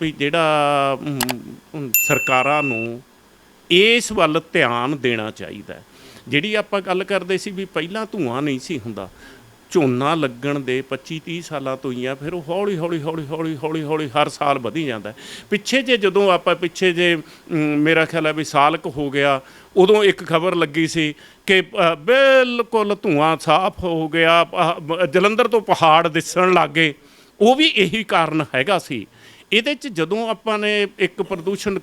Speaker 2: ਵੀ ਜਿਹੜਾ ਸਰਕਾਰਾਂ ਨੂੰ ਇਸ ਵੱਲ ਧਿਆਨ ਦੇਣਾ ਚਾਹੀਦਾ ਹੈ। ਜਿਹੜੀ ਆਪਾਂ ਗੱਲ ਕਰਦੇ ਸੀ ਵੀ ਪਹਿਲਾਂ ਧੂਆਂ ਨਹੀਂ ਸੀ ਹੁੰਦਾ, ਝੋਨਾ ਲੱਗਣ ਦੇ 25-30 ਸਾਲਾਂ ਤੋਂ ਹੀ ਆ, ਫਿਰ ਉਹ ਹੌਲੀ ਹੌਲੀ ਹਰ ਸਾਲ ਵਧੀ ਜਾਂਦਾ। ਪਿੱਛੇ ਜਦੋਂ ਆਪਾਂ ਮੇਰਾ ਖਿਆਲ ਹੈ ਵੀ ਸਾਲ ਕੁ ਹੋ ਗਿਆ, ਉਦੋਂ ਇੱਕ ਖਬਰ ਲੱਗੀ ਸੀ ਕਿ ਬਿਲਕੁਲ ਧੂਆਂ ਸਾਫ਼ ਹੋ ਗਿਆ, ਜਲੰਧਰ ਤੋਂ ਪਹਾੜ ਦਿਸਣ ਲੱਗ ਗਏ। ਉਹ ਵੀ ਇਹੀ ਕਾਰਨ ਹੈਗਾ ਸੀ। ਇਹਦੇ 'ਚ ਜਦੋਂ ਆਪਾਂ ਨੇ ਇੱਕ ਪ੍ਰਦੂਸ਼ਣ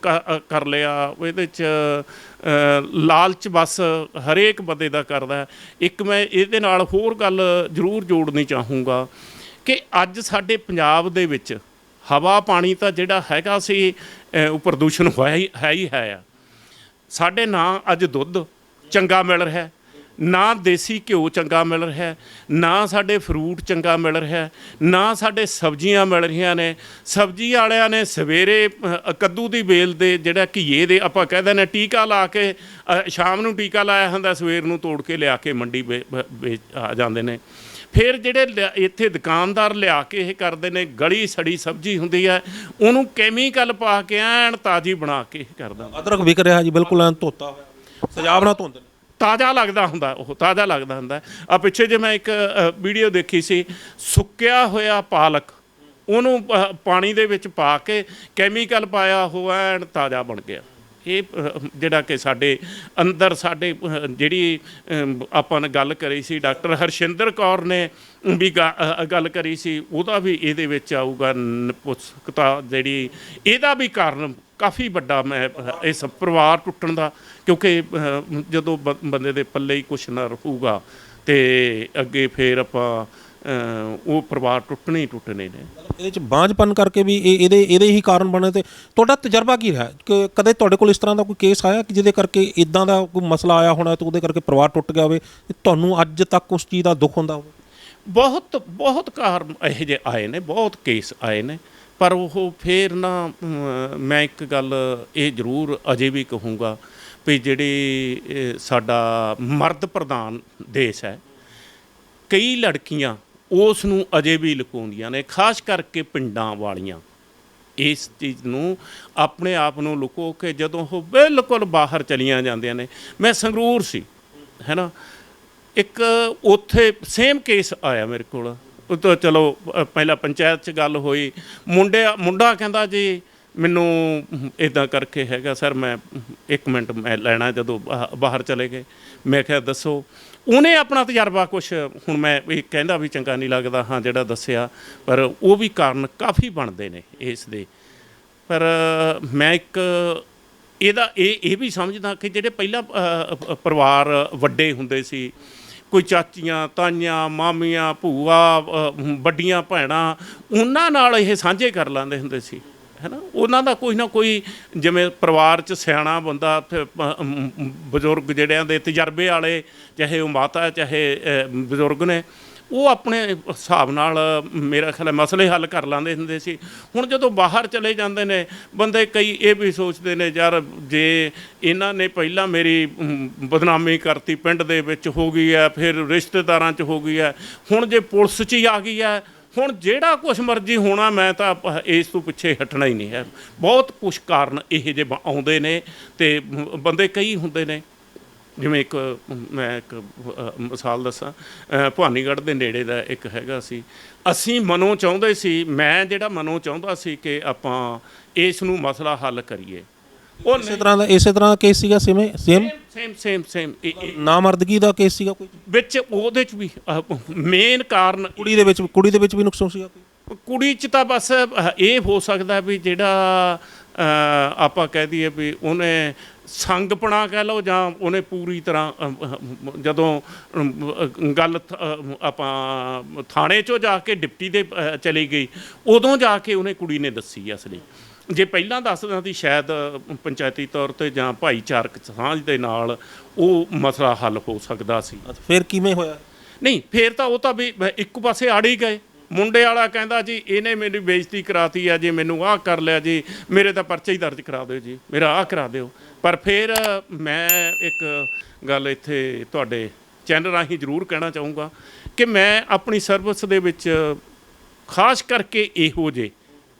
Speaker 2: ਕਰ ਲਿਆ, ਇਹਦੇ 'ਚ ਲਾਲਚ ਬਸ ਹਰੇਕ ਬੰਦੇ ਦਾ ਕਰਦਾ। ਇੱਕ ਮੈਂ ਇਹਦੇ ਨਾਲ ਹੋਰ ਗੱਲ ਜ਼ਰੂਰ ਜੋੜਨੀ ਚਾਹੂੰਗਾ ਕਿ ਅੱਜ ਸਾਡੇ ਪੰਜਾਬ ਦੇ ਵਿੱਚ ਹਵਾ ਪਾਣੀ ਤਾਂ ਜਿਹੜਾ ਹੈਗਾ ਸੀ ਉਹ ਪ੍ਰਦੂਸ਼ਣ ਹੋਇਆ ਹੀ ਹੈ। ਸਾਡੇ ਨਾ ਅੱਜ ਦੁੱਧ ਚੰਗਾ ਮਿਲ ਰਿਹਾ, ਨਾ ਦੇਸੀ ਘਿਓ ਚੰਗਾ ਮਿਲ ਰਿਹਾ, ਨਾ ਸਾਡੇ ਫਰੂਟ ਚੰਗਾ ਮਿਲ ਰਿਹਾ, ਨਾ ਸਾਡੇ ਸਬਜ਼ੀਆਂ ਮਿਲ ਰਹੀਆਂ ਨੇ। ਸਬਜ਼ੀ ਵਾਲਿਆਂ ਨੇ ਸਵੇਰੇ ਕੱਦੂ ਦੀ ਵੇਲ ਦੇ ਜਿਹੜਾ ਘੀਏ ਦੇ ਆਪਾਂ ਕਹਿੰਦੇ ਨੇ ਟੀਕਾ ਲਾ ਕੇ, ਸ਼ਾਮ ਨੂੰ ਟੀਕਾ ਲਾਇਆ ਹੁੰਦਾ, ਸਵੇਰ ਨੂੰ ਤੋੜ ਕੇ ਲਿਆ ਕੇ ਮੰਡੀ ਆ ਜਾਂਦੇ ਨੇ। ਫਿਰ ਜਿਹੜੇ ਇੱਥੇ ਦੁਕਾਨਦਾਰ ਲਿਆ ਕੇ ਇਹ ਕਰਦੇ ਨੇ, ਗਲੀ ਸੜੀ ਸਬਜ਼ੀ ਹੁੰਦੀ ਹੈ, ਉਹਨੂੰ ਕੈਮੀਕਲ ਪਾ ਕੇ ਐਨ ਤਾਜ਼ੀ ਬਣਾ ਕੇ ਕਰਦਾ।
Speaker 1: ਅਦਰਕ ਵਿਕ ਰਿਹਾ ਜੀ, ਬਿਲਕੁਲ ਐਨ ਧੋਤਾ ਹੋਇਆ, ਸਜਾਵ ਨਾਲ ਧੋਂਦੇ ਨੇ,
Speaker 2: ਤਾਜ਼ਾ ਲੱਗਦਾ ਹੁੰਦਾ, ਉਹ ਤਾਜ਼ਾ ਲੱਗਦਾ ਹੁੰਦਾ। ਆ ਪਿੱਛੇ ਜੇ ਮੈਂ ਇੱਕ ਵੀਡੀਓ ਦੇਖੀ ਸੀ, ਸੁੱਕਿਆ ਹੋਇਆ ਪਾਲਕ ਉਹਨੂੰ ਪਾਣੀ ਦੇ ਵਿੱਚ ਪਾ ਕੇ ਕੈਮੀਕਲ ਪਾਇਆ ਹੋਇਆ, ਐਨ ਤਾਜ਼ਾ ਬਣ ਗਿਆ। ਇਹ ਜਿਹੜਾ ਕਿ ਸਾਡੇ ਅੰਦਰ ਜਿਹੜੀ ਆਪਾਂ ਨੇ ਗੱਲ ਕਰੀ ਸੀ, ਡਾਕਟਰ ਹਰਸ਼ਿੰਦਰ ਕੌਰ ਨੇ ਵੀ ਗੱਲ ਕਰੀ ਸੀ, ਉਹਦਾ ਵੀ ਇਹਦੇ ਵਿੱਚ ਆਊਗਾ ਨਪੁੰਸਕਤਾ ਜਿਹੜੀ, ਇਹਦਾ ਵੀ ਕਾਰਨ ਕਾਫੀ ਵੱਡਾ ਮੈਂ ਇਸ ਪਰਿਵਾਰ ਟੁੱਟਣ ਦਾ। ਕਿਉਂਕਿ ਜਦੋਂ ਬੰਦੇ ਦੇ ਪੱਲੇ ਹੀ ਕੁਛ ਨਾ ਰਹੂਗਾ ਤੇ ਅੱਗੇ ਫਿਰ ਆਪਾਂ ਉਹ ਪਰਿਵਾਰ ਟੁੱਟਣੇ ਹੀ ਟੁੱਟਣੇ ਨੇ।
Speaker 1: ਇਹਦੇ 'ਚ ਬਾਂਝਪਨ ਕਰਕੇ ਵੀ ਇਹਦੇ ਹੀ ਕਾਰਨ ਬਣੇ। ਤੇ ਤੁਹਾਡਾ ਤਜਰਬਾ ਕੀ ਰਿਹਾ ਕਿ ਕਦੇ ਤੁਹਾਡੇ ਕੋਲ ਇਸ ਤਰ੍ਹਾਂ ਦਾ ਕੋਈ ਕੇਸ ਆਇਆ ਕਿ ਜਿਹਦੇ ਕਰਕੇ ਇਦਾਂ ਦਾ ਕੋਈ ਮਸਲਾ ਆਇਆ ਹੋਣਾ ਤੇ ਉਹਦੇ ਕਰਕੇ ਪਰਿਵਾਰ ਟੁੱਟ ਗਿਆ ਹੋਵੇ, ਤੁਹਾਨੂੰ ਅੱਜ ਤੱਕ ਉਸ ਚੀਜ਼ ਦਾ ਦੁੱਖ ਹੁੰਦਾ ਹੋਵੇ?
Speaker 2: ਬਹੁਤ ਕਾਰਨ ਇਹੋ ਜਿਹੇ ਆਏ ਨੇ, ਬਹੁਤ ਕੇਸ ਆਏ ਨੇ। ਪਰ ਉਹ ਫਿਰ ਨਾ ਮੈਂ ਇੱਕ ਗੱਲ ਇਹ ਜ਼ਰੂਰ ਅਜੇ ਵੀ ਕਹੂੰਗਾ ਵੀ ਜਿਹੜੀ ਸਾਡਾ ਮਰਦ ਪ੍ਰਧਾਨ ਦੇਸ਼ ਹੈ, ਕਈ ਲੜਕੀਆਂ ਉਸ ਨੂੰ ਅਜੇ ਵੀ ਲੁਕਾਉਂਦੀਆਂ ਨੇ, ਖਾਸ ਕਰਕੇ ਪਿੰਡਾਂ ਵਾਲੀਆਂ ਇਸ ਚੀਜ਼ ਨੂੰ, ਆਪਣੇ ਆਪ ਨੂੰ ਲੁਕੋ ਕੇ ਜਦੋਂ ਉਹ ਬਿਲਕੁਲ ਬਾਹਰ ਚਲੀਆਂ ਜਾਂਦੀਆਂ ਨੇ। ਮੈਂ ਸੰਗਰੂਰ ਸੀ, ਹੈ ਨਾ, ਇੱਕ ਉੱਥੇ ਸੇਮ ਕੇਸ ਆਇਆ ਮੇਰੇ ਕੋਲ। ਉਹ ਤਾਂ ਚਲੋ ਪਹਿਲਾਂ ਪੰਚਾਇਤ 'ਚ ਗੱਲ ਹੋਈ, ਮੁੰਡਾ ਕਹਿੰਦਾ ਜੀ ਮੈਨੂੰ ਇੱਦਾਂ ਕਰਕੇ ਹੈਗਾ ਸਰ, ਮੈਂ 1 ਮਿੰਟ ਮੈਂ ਲੈਣਾ। ਜਦੋਂ ਬਾਹਰ ਚਲੇ ਗਏ, ਮੈਂ ਕਿਹਾ ਦੱਸੋ। ਉਹਨੇ ਆਪਣਾ ਤਜਰਬਾ ਕੁਛ, ਹੁਣ ਮੈਂ ਇਹ ਕਹਿੰਦਾ ਵੀ ਚੰਗਾ ਨਹੀਂ ਲੱਗਦਾ ਹਾਂ ਜਿਹੜਾ ਦੱਸਿਆ, ਪਰ ਉਹ ਵੀ ਕਾਰਨ ਕਾਫੀ ਬਣਦੇ ਨੇ ਇਸ ਦੇ। ਪਰ ਮੈਂ ਇੱਕ ਇਹਦਾ ਇਹ ਵੀ ਸਮਝਦਾ ਕਿ ਜਿਹੜੇ ਪਹਿਲਾਂ ਪਰਿਵਾਰ ਵੱਡੇ ਹੁੰਦੇ ਸੀ, ਕੋਈ ਚਾਚੀਆਂ, ਤਾਈਆਂ, ਮਾਮੀਆਂ, ਭੂਆ, ਵੱਡੀਆਂ ਭੈਣਾਂ, ਉਹਨਾਂ ਨਾਲ ਇਹ ਸਾਂਝੇ ਕਰ ਲੈਂਦੇ ਹੁੰਦੇ ਸੀ, ਹੈ ਨਾ। ਉਹਨਾਂ ਦਾ ਕੋਈ ਨਾ ਕੋਈ, ਜਿਵੇਂ ਪਰਿਵਾਰ 'ਚ ਸਿਆਣਾ ਬੰਦਾ, ਬਜ਼ੁਰਗ ਜਿਹੜਿਆਂ ਦੇ ਤਜਰਬੇ ਵਾਲੇ, ਚਾਹੇ ਉਹ ਮਾਤਾ ਚਾਹੇ ਬਜ਼ੁਰਗ ਨੇ, ਉਹ ਆਪਣੇ ਹਿਸਾਬ ਨਾਲ ਮੇਰਾ ਖਿਆਲ ਮਸਲੇ ਹੱਲ ਕਰ ਲੈਂਦੇ ਹੁੰਦੇ ਸੀ। ਹੁਣ ਜਦੋਂ ਬਾਹਰ ਚਲੇ ਜਾਂਦੇ ਨੇ ਬੰਦੇ, ਕਈ ਇਹ ਵੀ ਸੋਚਦੇ ਨੇ ਯਾਰ ਜੇ ਇਹਨਾਂ ਨੇ ਪਹਿਲਾਂ ਮੇਰੀ ਬਦਨਾਮੀ ਕਰਤੀ, ਪਿੰਡ ਦੇ ਵਿੱਚ ਹੋ ਗਈ ਹੈ, ਫਿਰ ਰਿਸ਼ਤੇਦਾਰਾਂ 'ਚ ਹੋ ਗਈ ਹੈ, ਹੁਣ ਜੇ ਪੁਲਿਸ 'ਚ ਹੀ ਆ ਗਈ ਹੈ, ਹੁਣ ਜਿਹੜਾ ਕੁਛ ਮਰਜ਼ੀ ਹੋਣਾ, ਮੈਂ ਤਾਂ ਇਸ ਤੋਂ ਪਿੱਛੇ ਹਟਣਾ ਹੀ ਨਹੀਂ ਹੈ। ਬਹੁਤ ਕੁਛ ਕਾਰਨ ਇਹੋ ਜਿਹੇ ਆਉਂਦੇ ਨੇ ਤੇ ਬੰਦੇ ਕਈ ਹੁੰਦੇ ਨੇ। ਜਿਵੇਂ ਮੈਂ ਇੱਕ ਮਿਸਾਲ ਦੱਸਾਂ, ਭਵਾਨੀਗੜ੍ਹ ਦੇ ਨੇੜੇ ਦਾ ਇੱਕ ਹੈਗਾ ਸੀ, ਅਸੀਂ ਮਨੋਂ ਚਾਹੁੰਦੇ ਸੀ, ਮੈਂ ਜਿਹੜਾ ਮਨੋਂ ਚਾਹੁੰਦਾ ਸੀ ਕਿ ਆਪਾਂ ਇਸ ਨੂੰ ਮਸਲਾ ਹੱਲ ਕਰੀਏ। ਉਹ ਇਸੇ
Speaker 1: ਤਰ੍ਹਾਂ ਦਾ ਕੇਸ ਸੀਗਾ, ਸੇਮ ਨਾਮਰਦਗੀ ਦਾ ਕੇਸ ਸੀਗਾ ਕੋਈ
Speaker 2: ਵਿੱਚ। ਉਹਦੇ 'ਚ ਵੀ ਮੇਨ ਕਾਰਨ
Speaker 1: ਕੁੜੀ ਦੇ ਵਿੱਚ ਵੀ ਨੁਕਸਾਨ ਸੀਗਾ ਕੋਈ?
Speaker 2: ਕੁੜੀ 'ਚ ਤਾਂ ਬਸ ਇਹ ਹੋ ਸਕਦਾ ਵੀ ਜਿਹੜਾ ਆਪਾਂ ਕਹਿ ਦਈਏ ਵੀ ਉਹਨੇ ਸੰਗਪਣਾ ਕਹਿ ਲਓ, ਜਾਂ ਉਹਨੇ ਪੂਰੀ ਤਰ੍ਹਾਂ ਜਦੋਂ ਗੱਲ ਆਪਾਂ ਥਾਣੇ 'ਚੋਂ ਜਾ ਕੇ ਡਿਪਟੀ ਦੇ ਚਲੀ ਗਈ, ਉਦੋਂ ਜਾ ਕੇ ਉਹਨੇ ਕੁੜੀ ਨੇ ਦੱਸੀ ਅਸਲੀ। ਜੇ ਪਹਿਲਾਂ ਦੱਸਦਾ ਸੀ ਸ਼ਾਇਦ ਪੰਚਾਇਤੀ ਤੌਰ 'ਤੇ ਜਾਂ ਭਾਈਚਾਰਕ ਸਾਂਝ ਦੇ ਨਾਲ ਉਹ ਮਸਲਾ ਹੱਲ ਹੋ ਸਕਦਾ ਸੀ।
Speaker 1: ਫਿਰ ਕਿਵੇਂ ਹੋਇਆ?
Speaker 2: ਨਹੀਂ, ਫਿਰ ਤਾਂ ਉਹ ਤਾਂ ਵੀ ਇੱਕ ਪਾਸੇ ਆੜ ਹੀ ਗਏ। ਮੁੰਡੇ ਵਾਲਾ ਕਹਿੰਦਾ ਜੀ ਇਹਨੇ ਮੇਰੀ ਬੇਇੱਜ਼ਤੀ ਕਰਾਤੀ ਆ ਜੀ, ਮੈਨੂੰ ਆਹ ਕਰ ਲਿਆ ਜੀ, ਮੇਰੇ ਤਾਂ ਪਰਚਾ ਹੀ ਦਰਜ ਕਰਾ ਦਿਓ ਜੀ, ਮੇਰਾ ਆਹ ਕਰਾ ਦਿਓ। ਪਰ ਫਿਰ ਮੈਂ ਇੱਕ ਗੱਲ ਇੱਥੇ ਤੁਹਾਡੇ ਚੈਨਲ ਰਾਹੀਂ ਜ਼ਰੂਰ ਕਹਿਣਾ ਚਾਹੂੰਗਾ ਕਿ ਮੈਂ ਆਪਣੀ ਸਰਵਿਸ ਦੇ ਵਿੱਚ ਖਾਸ ਕਰਕੇ ਇਹੋ ਜਿਹੇ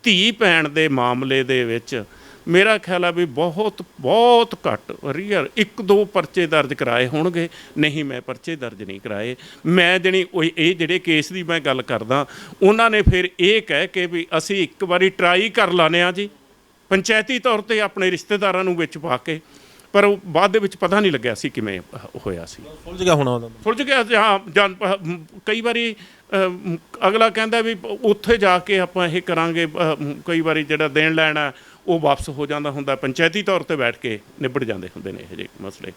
Speaker 2: ਧੀ ਭੈਣ ਦੇ ਮਾਮਲੇ ਦੇ ਵਿੱਚ ਮੇਰਾ ਖਿਆਲ ਆ ਵੀ ਬਹੁਤ ਬਹੁਤ ਘੱਟ ਰੀਅਰ 1-2 ਪਰਚੇ ਦਰਜ ਕਰਾਏ ਹੋਣਗੇ, ਨਹੀਂ ਮੈਂ ਪਰਚੇ ਦਰਜ ਨਹੀਂ ਕਰਾਏ। ਮੈਂ ਜਣੀ ਇਹ ਜਿਹੜੇ ਕੇਸ ਦੀ ਮੈਂ ਗੱਲ ਕਰਦਾ, ਉਹਨਾਂ ਨੇ ਫਿਰ ਇਹ ਕਹਿ ਕੇ ਵੀ ਅਸੀਂ ਇੱਕ ਵਾਰੀ ਟਰਾਈ ਕਰ ਲਾਨੇ ਆ ਜੀ ਪੰਚਾਇਤੀ ਤੌਰ 'ਤੇ ਆਪਣੇ ਰਿਸ਼ਤੇਦਾਰਾਂ ਨੂੰ ਵਿੱਚ ਪਾ ਕੇ, ਪਰ ਉਹ ਬਾਅਦ ਦੇ ਵਿੱਚ ਪਤਾ ਨਹੀਂ ਲੱਗਿਆ ਸੀ ਕਿਵੇਂ ਹੋਇਆ ਸੀ।
Speaker 1: ਸੁਲਝ ਗਿਆ ਹੋਣਾ ਉਹਦਾ।
Speaker 2: ਸੁਲਝ ਗਿਆ ਜਾਂ ਕਈ ਵਾਰੀ ਅਗਲਾ ਕਹਿੰਦਾ ਵੀ ਉੱਥੇ ਜਾ ਕੇ ਆਪਾਂ ਇਹ ਕਰਾਂਗੇ, ਕਈ ਵਾਰੀ ਜਿਹੜਾ ਦੇਣ ਲੈਣ ਹੈ ਉਹ ਵਾਪਸ ਹੋ ਜਾਂਦਾ ਹੁੰਦਾ, ਪੰਚਾਇਤੀ ਤੌਰ 'ਤੇ ਬੈਠ ਕੇ ਨਿਬੜ ਜਾਂਦੇ ਹੁੰਦੇ ਨੇ ਇਹ ਜਿਹੇ ਮਸਲੇ।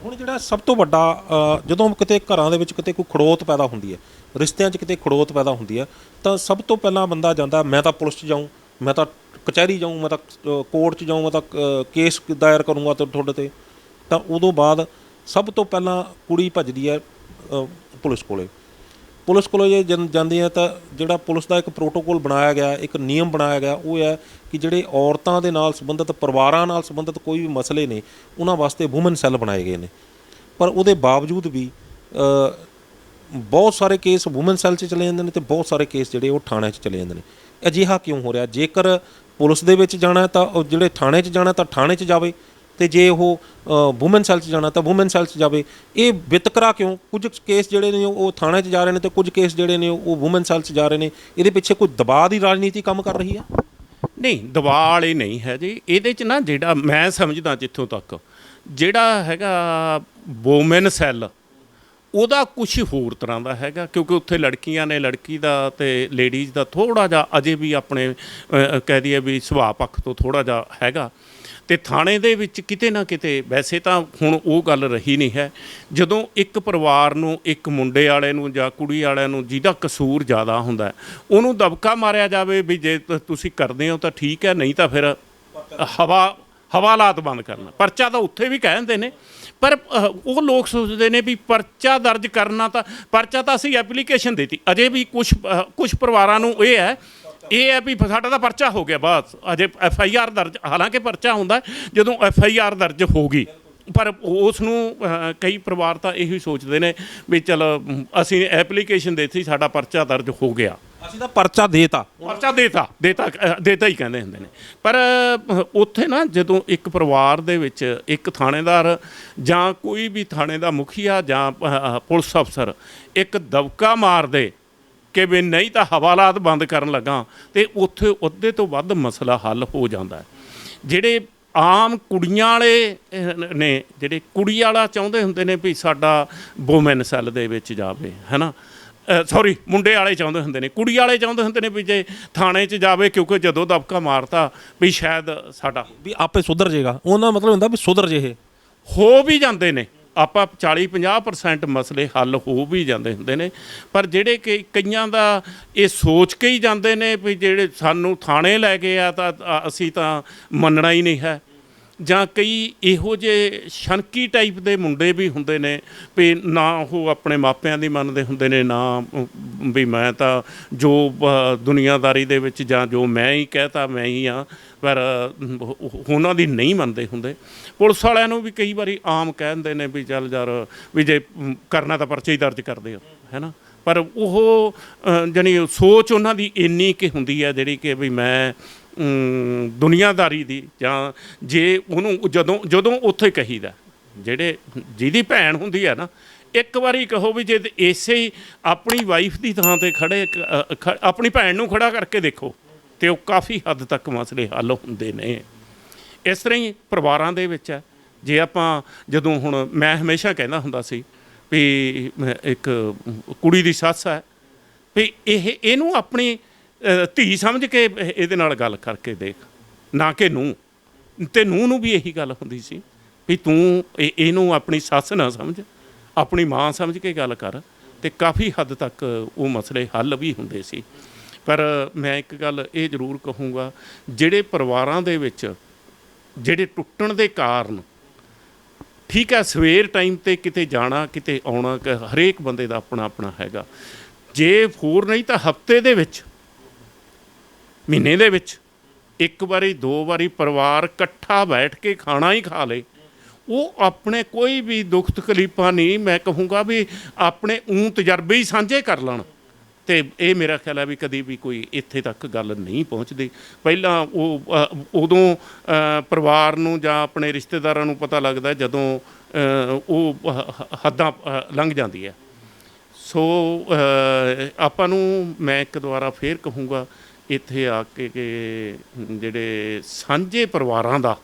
Speaker 1: ਹੁਣ ਜਿਹੜਾ ਸਭ ਤੋਂ ਵੱਡਾ ਜਦੋਂ ਕਿਤੇ ਘਰਾਂ ਦੇ ਵਿੱਚ ਕਿਤੇ ਕੋਈ ਖੜੋਤ ਪੈਦਾ ਹੁੰਦੀ ਹੈ, ਰਿਸ਼ਤਿਆਂ 'ਚ ਕਿਤੇ ਖੜੋਤ ਪੈਦਾ ਹੁੰਦੀ ਹੈ, ਤਾਂ ਸਭ ਤੋਂ ਪਹਿਲਾਂ ਬੰਦਾ ਜਾਂਦਾ ਮੈਂ ਤਾਂ ਪੁਲਿਸ 'ਚ ਜਾਊਂ, ਮੈਂ ਤਾਂ ਕਚਹਿਰੀ ਜਾਊਂ, ਮੈਂ ਤਾਂ ਕੋਰਟ 'ਚ ਜਾਊਂ, ਮੈਂ ਤਾਂ ਕੇਸ ਦਾਇਰ ਕਰੂੰਗਾ ਤੁਹਾਡੇ 'ਤੇ। ਤਾਂ ਉਦੋਂ ਬਾਅਦ ਸਭ ਤੋਂ ਪਹਿਲਾਂ ਕੁੜੀ ਭੱਜਦੀ ਹੈ ਪੁਲਿਸ ਕੋਲੇ। ਪੁਲਿਸ ਕੋਲੇ ਜੇ ਜਾਂਦੀ ਹੈ ਤਾਂ ਜਿਹੜਾ ਪੁਲਿਸ ਦਾ ਇੱਕ ਪ੍ਰੋਟੋਕੋਲ ਬਣਾਇਆ ਗਿਆ, ਇੱਕ ਨਿਯਮ ਬਣਾਇਆ ਗਿਆ, ਉਹ ਹੈ ਕਿ ਜਿਹੜੇ ਔਰਤਾਂ ਦੇ ਨਾਲ ਸੰਬੰਧਿਤ, ਪਰਿਵਾਰਾਂ ਨਾਲ ਸੰਬੰਧਿਤ ਕੋਈ ਵੀ ਮਸਲੇ ਨੇ, ਉਹਨਾਂ ਵਾਸਤੇ ਵੂਮਨ ਸੈੱਲ ਬਣਾਏ ਗਏ ਨੇ। ਪਰ ਉਹਦੇ ਬਾਵਜੂਦ ਵੀ ਬਹੁਤ ਸਾਰੇ ਕੇਸ ਵੂਮਨ ਸੈੱਲ 'ਚ ਚਲੇ ਜਾਂਦੇ ਨੇ ਅਤੇ ਬਹੁਤ ਸਾਰੇ ਕੇਸ ਜਿਹੜੇ ਉਹ ਥਾਣਿਆਂ 'ਚ ਚਲੇ ਜਾਂਦੇ ਨੇ। ਅਜਿਹਾ ਕਿਉਂ ਹੋ ਰਿਹਾ? ਜੇਕਰ ਪੁਲਿਸ ਦੇ ਵਿੱਚ ਜਾਣਾ ਤਾਂ ਉਹ ਜਿਹੜੇ ਥਾਣੇ 'ਚ ਜਾਣਾ ਤਾਂ ਥਾਣੇ 'ਚ ਜਾਵੇ, ਅਤੇ ਜੇ ਉਹ ਵੂਮਨ ਸੈੱਲ 'ਚ ਜਾਣਾ ਤਾਂ ਵੂਮਨ ਸੈੱਲ 'ਚ ਜਾਵੇ। ਇਹ ਵਿਤਕਰਾ ਕਿਉਂ? ਕੁਝ ਕੇਸ ਜਿਹੜੇ ਨੇ ਉਹ ਥਾਣੇ 'ਚ ਜਾ ਰਹੇ ਨੇ ਅਤੇ ਕੁਝ ਕੇਸ ਜਿਹੜੇ ਨੇ ਉਹ ਵੂਮਨ ਸੈੱਲ 'ਚ ਜਾ ਰਹੇ ਨੇ। ਇਹਦੇ ਪਿੱਛੇ ਕੋਈ ਦਬਾਅ ਦੀ ਰਾਜਨੀਤੀ ਕੰਮ ਕਰ ਰਹੀ ਹੈ?
Speaker 2: ਨਹੀਂ, ਦਬਾਅ ਵਾਲੇ ਨਹੀਂ ਹੈ ਜੀ। ਇਹਦੇ 'ਚ ਨਾ ਜਿਹੜਾ ਮੈਂ ਸਮਝਦਾ ਜਿੱਥੋਂ ਤੱਕ ਜਿਹੜਾ ਹੈਗਾ ਵੂਮਨ ਸੈੱਲ, ਉਹਦਾ ਕੁਛ ਹੋਰ ਤਰ੍ਹਾਂ ਦਾ ਹੈਗਾ, ਕਿਉਂਕਿ ਉੱਥੇ ਲੜਕੀਆਂ ਨੇ, ਲੜਕੀ ਦਾ ਅਤੇ ਲੇਡੀਜ਼ ਦਾ ਥੋੜ੍ਹਾ ਜਿਹਾ ਅਜੇ ਵੀ ਆਪਣੇ ਕਹਿ ਦਈਏ ਵੀ ਸੁਭਾਅ ਪੱਖ ਤੋਂ ਥੋੜ੍ਹਾ ਜਿਹਾ ਹੈਗਾ। ਅਤੇ ਥਾਣੇ ਦੇ ਵਿੱਚ ਕਿਤੇ ਨਾ ਕਿਤੇ ਵੈਸੇ ਤਾਂ ਹੁਣ ਉਹ ਗੱਲ ਰਹੀ ਨਹੀਂ ਹੈ। ਜਦੋਂ ਇੱਕ ਪਰਿਵਾਰ ਨੂੰ, ਇੱਕ ਮੁੰਡੇ ਵਾਲੇ ਨੂੰ ਜਾਂ ਕੁੜੀ ਵਾਲਿਆਂ ਨੂੰ ਜਿਹਦਾ ਕਸੂਰ ਜ਼ਿਆਦਾ ਹੁੰਦਾ, ਉਹਨੂੰ ਦਬਕਾ ਮਾਰਿਆ ਜਾਵੇ ਵੀ ਜੇ ਤੁਸੀਂ ਕਰਦੇ ਹੋ ਤਾਂ ਠੀਕ ਹੈ, ਨਹੀਂ ਤਾਂ ਫਿਰ ਹਵਾਲਾਤ ਬੰਦ ਕਰਨਾ। ਪਰਚਾ ਤਾਂ ਉੱਥੇ ਵੀ ਕਹਿ ਦਿੰਦੇ ਨੇ, ਪਰ ਉਹ ਲੋਕ ਸੋਚਦੇ ਨੇ ਵੀ ਪਰਚਾ ਦਰਜ ਕਰਨਾ, ਤਾਂ ਪਰਚਾ ਤਾਂ ਅਸੀਂ ਐਪਲੀਕੇਸ਼ਨ ਦੇਤੀ। ਅਜੇ ਵੀ ਕੁਛ ਪਰਿਵਾਰਾਂ ਨੂੰ ਇਹ ਹੈ ਵੀ ਸਾਡਾ ਤਾਂ ਪਰਚਾ ਹੋ ਗਿਆ, ਬਸ ਅਜੇ FIR ਦਰਜ, ਹਾਲਾਂਕਿ ਪਰਚਾ ਹੁੰਦਾ ਜਦੋਂ FIR ਦਰਜ ਹੋ ਗਈ, ਪਰ ਉਸ ਨੂੰ ਕਈ ਪਰਿਵਾਰ ਤਾਂ ਇਹੀ ਸੋਚਦੇ ਨੇ ਵੀ ਚਲ ਅਸੀਂ ਐਪਲੀਕੇਸ਼ਨ ਦੇਤੀ, ਸਾਡਾ ਪਰਚਾ ਦਰਜ ਹੋ ਗਿਆ,
Speaker 1: ਅਸੀਂ ਤਾਂ ਪਰਚਾ ਦੇਤਾ
Speaker 2: ਹੀ ਕਹਿੰਦੇ ਹੁੰਦੇ ਨੇ। ਪਰ ਉੱਥੇ ਨਾ ਜਦੋਂ ਇੱਕ ਪਰਿਵਾਰ ਦੇ ਵਿੱਚ ਇੱਕ ਥਾਣੇਦਾਰ ਜਾਂ ਕੋਈ ਵੀ ਥਾਣੇ ਦਾ ਮੁਖੀਆ ਜਾਂ ਪੁਲਿਸ ਅਫਸਰ ਇੱਕ ਦਬਕਾ ਮਾਰ ਦੇ ਕਿ ਵੀ ਨਹੀਂ ਤਾਂ ਹਵਾਲਾਤ ਬੰਦ ਕਰਨ ਲੱਗਾ, ਅਤੇ ਉੱਥੇ ਅੱਧੇ ਤੋਂ ਵੱਧ ਮਸਲਾ ਹੱਲ ਹੋ ਜਾਂਦਾ। ਜਿਹੜੇ ਆਮ ਕੁੜੀਆਂ ਵਾਲੇ ਨੇ, ਜਿਹੜੇ ਕੁੜੀ ਵਾਲਾ ਚਾਹੁੰਦੇ ਹੁੰਦੇ ਨੇ ਵੀ ਸਾਡਾ ਵੂਮਨ ਸੈੱਲ ਦੇ ਵਿੱਚ ਜਾਵੇ, ਹੈ ਨਾ, ਸੌਰੀ ਮੁੰਡੇ ਵਾਲੇ ਚਾਹੁੰਦੇ ਹੁੰਦੇ ਨੇ, ਕੁੜੀ ਵਾਲੇ ਚਾਹੁੰਦੇ ਹੁੰਦੇ ਨੇ ਵੀ ਜੇ ਥਾਣੇ 'ਚ ਜਾਵੇ, ਕਿਉਂਕਿ ਜਦੋਂ ਦਬਕਾ ਮਾਰਤਾ ਵੀ ਸ਼ਾਇਦ ਸਾਡਾ
Speaker 1: ਵੀ ਆਪੇ ਸੁਧਰ ਜਾਏਗਾ, ਉਹਨਾਂ ਮਤਲਬ ਹੁੰਦਾ ਵੀ ਸੁਧਰ ਜੇ। ਇਹ
Speaker 2: ਹੋ ਵੀ ਜਾਂਦੇ ਨੇ, ਆਪਾਂ 40-50% ਮਸਲੇ ਹੱਲ ਹੋ ਵੀ ਜਾਂਦੇ ਹੁੰਦੇ ਨੇ, ਪਰ ਜਿਹੜੇ ਕਿ ਕਈਆਂ ਦਾ ਇਹ ਸੋਚ ਕੇ ਹੀ ਜਾਂਦੇ ਨੇ ਵੀ ਜਿਹੜੇ ਸਾਨੂੰ ਥਾਣੇ ਲੈ ਗਏ ਆ ਤਾਂ ਅਸੀਂ ਤਾਂ ਮੰਨਣਾ ਹੀ ਨਹੀਂ ਹੈ। ਜਾਂ ਕਈ ਇਹੋ ਜਿਹੇ ਸ਼ਨਕੀ ਟਾਈਪ ਦੇ ਮੁੰਡੇ ਵੀ ਹੁੰਦੇ ਨੇ ਵੀ ਨਾ ਉਹ ਆਪਣੇ ਮਾਪਿਆਂ ਦੀ ਮੰਨਦੇ ਹੁੰਦੇ ਨੇ, ਨਾ ਵੀ ਮੈਂ ਤਾਂ ਜੋ ਦੁਨੀਆਦਾਰੀ ਦੇ ਵਿੱਚ ਜਾਂ ਜੋ ਮੈਂ ਹੀ ਕਹਿਤਾ ਮੈਂ ਹੀ ਹਾਂ, ਪਰ ਉਹਨਾਂ ਦੀ ਨਹੀਂ ਮੰਨਦੇ ਹੁੰਦੇ। ਪੁਲਿਸ ਵਾਲਿਆਂ ਨੂੰ ਵੀ ਕਈ ਵਾਰੀ ਆਮ ਕਹਿ ਦਿੰਦੇ ਨੇ ਵੀ ਚੱਲ ਯਾਰ ਵੀ ਜੇ ਕਰਨਾ ਤਾਂ ਪਰਚੇ ਹੀ ਦਰਜ ਕਰਦੇ ਹੋ, ਹੈ ਨਾ, ਪਰ ਉਹ ਜਾਣੀ ਸੋਚ ਉਹਨਾਂ ਦੀ ਇੰਨੀ ਕਿ ਹੁੰਦੀ ਹੈ ਜਿਹੜੀ ਕਿ ਵੀ ਮੈਂ ਦੁਨੀਆਦਾਰੀ ਦੀ, ਜਾਂ ਜੇ ਉਹਨੂੰ ਜਦੋਂ ਉੱਥੇ ਕਹੀਦਾ ਜਿਹਦੀ ਭੈਣ ਹੁੰਦੀ ਹੈ ਨਾ, ਇੱਕ ਵਾਰੀ ਕਹੋ ਵੀ ਜੇ ਇਸੇ ਹੀ ਆਪਣੀ ਵਾਈਫ ਦੀ ਥਾਂ 'ਤੇ ਆਪਣੀ ਭੈਣ ਨੂੰ ਖੜਾ ਕਰਕੇ ਦੇਖੋ, ਅਤੇ ਉਹ ਕਾਫੀ ਹੱਦ ਤੱਕ ਮਸਲੇ ਹੱਲ ਹੁੰਦੇ ਨੇ। ਇਸ ਤਰ੍ਹਾਂ ਹੀ ਪਰਿਵਾਰਾਂ ਦੇ ਵਿੱਚ ਹੈ। ਜੇ ਆਪਾਂ ਜਦੋਂ ਹੁਣ ਮੈਂ ਹਮੇਸ਼ਾ ਕਹਿੰਦਾ ਹੁੰਦਾ ਸੀ ਵੀ ਇੱਕ ਕੁੜੀ ਦੀ ਸੱਸ ਹੈ ਵੀ ਇਹਨੂੰ ਆਪਣੀ ਧੀ ਸਮਝ ਕੇ ਇਹਦੇ ਨਾਲ ਗੱਲ ਕਰਕੇ ਦੇਖ, ਨਾ ਕਿ ਨੂੰਹ, ਅਤੇ ਨੂੰਹ ਨੂੰ ਵੀ ਇਹੀ ਗੱਲ ਹੁੰਦੀ ਸੀ ਵੀ ਤੂੰ ਇਹਨੂੰ ਆਪਣੀ ਸੱਸ ਨਾ ਸਮਝ, ਆਪਣੀ ਮਾਂ ਸਮਝ ਕੇ ਗੱਲ ਕਰ, ਅਤੇ ਕਾਫੀ ਹੱਦ ਤੱਕ ਉਹ ਮਸਲੇ ਹੱਲ ਵੀ ਹੁੰਦੇ ਸੀ। ਪਰ ਮੈਂ ਇੱਕ ਗੱਲ ਇਹ ਜ਼ਰੂਰ ਕਹੂੰਗਾ, ਜਿਹੜੇ ਪਰਿਵਾਰਾਂ ਦੇ ਵਿੱਚ ਜਿਹੜੇ ਟੁੱਟਣ ਦੇ ਕਾਰਨ, ਠੀਕ ਹੈ ਸਵੇਰ ਟਾਈਮ 'ਤੇ ਕਿਤੇ ਜਾਣਾ ਕਿਤੇ ਆਉਣਾ, ਹਰੇਕ ਬੰਦੇ ਦਾ ਆਪਣਾ ਆਪਣਾ ਹੈਗਾ, ਜੇ ਹੋਰ ਨਹੀਂ ਤਾਂ ਹਫਤੇ ਦੇ ਵਿੱਚ, ਮਹੀਨੇ ਦੇ ਵਿੱਚ 1 ਵਾਰੀ 2 ਵਾਰੀ ਪਰਿਵਾਰ ਇਕੱਠਾ ਬੈਠ ਕੇ ਖਾਣਾ ਹੀ ਖਾ ਲੇ, ਉਹ ਆਪਣੇ ਕੋਈ ਵੀ ਦੁੱਖ ਤਕਲੀਫਾਂ ਨਹੀਂ, ਮੈਂ ਕਹੂੰਗਾ ਵੀ ਆਪਣੇ ਤਜਰਬੇ ਹੀ ਸਾਂਝੇ ਕਰ ਲੈਣ। ਤੇ ਇਹ ਮੇਰਾ ਖਿਆਲ ਹੈ ਵੀ ਕਦੀ ਵੀ ਕੋਈ ਇੱਥੇ ਤੱਕ ਗੱਲ ਨਹੀਂ ਪਹੁੰਚਦੀ। ਪਹਿਲਾਂ ਉਦੋਂ ਪਰਿਵਾਰ ਨੂੰ ਜਾਂ ਆਪਣੇ ਰਿਸ਼ਤੇਦਾਰਾਂ ਨੂੰ ਪਤਾ ਲੱਗਦਾ ਜਦੋਂ ਉਹ ਹੱਦਾਂ ਲੰਘ ਜਾਂਦੀ ਹੈ। ਸੋ ਆਪਾਂ ਨੂੰ ਮੈਂ ਇੱਕ ਦੁਬਾਰਾ ਫੇਰ ਕਹੂੰਗਾ ਇੱਥੇ ਆ ਕੇ ਕਿ ਜਿਹੜੇ ਸਾਂਝੇ ਪਰਿਵਾਰਾਂ ਦਾ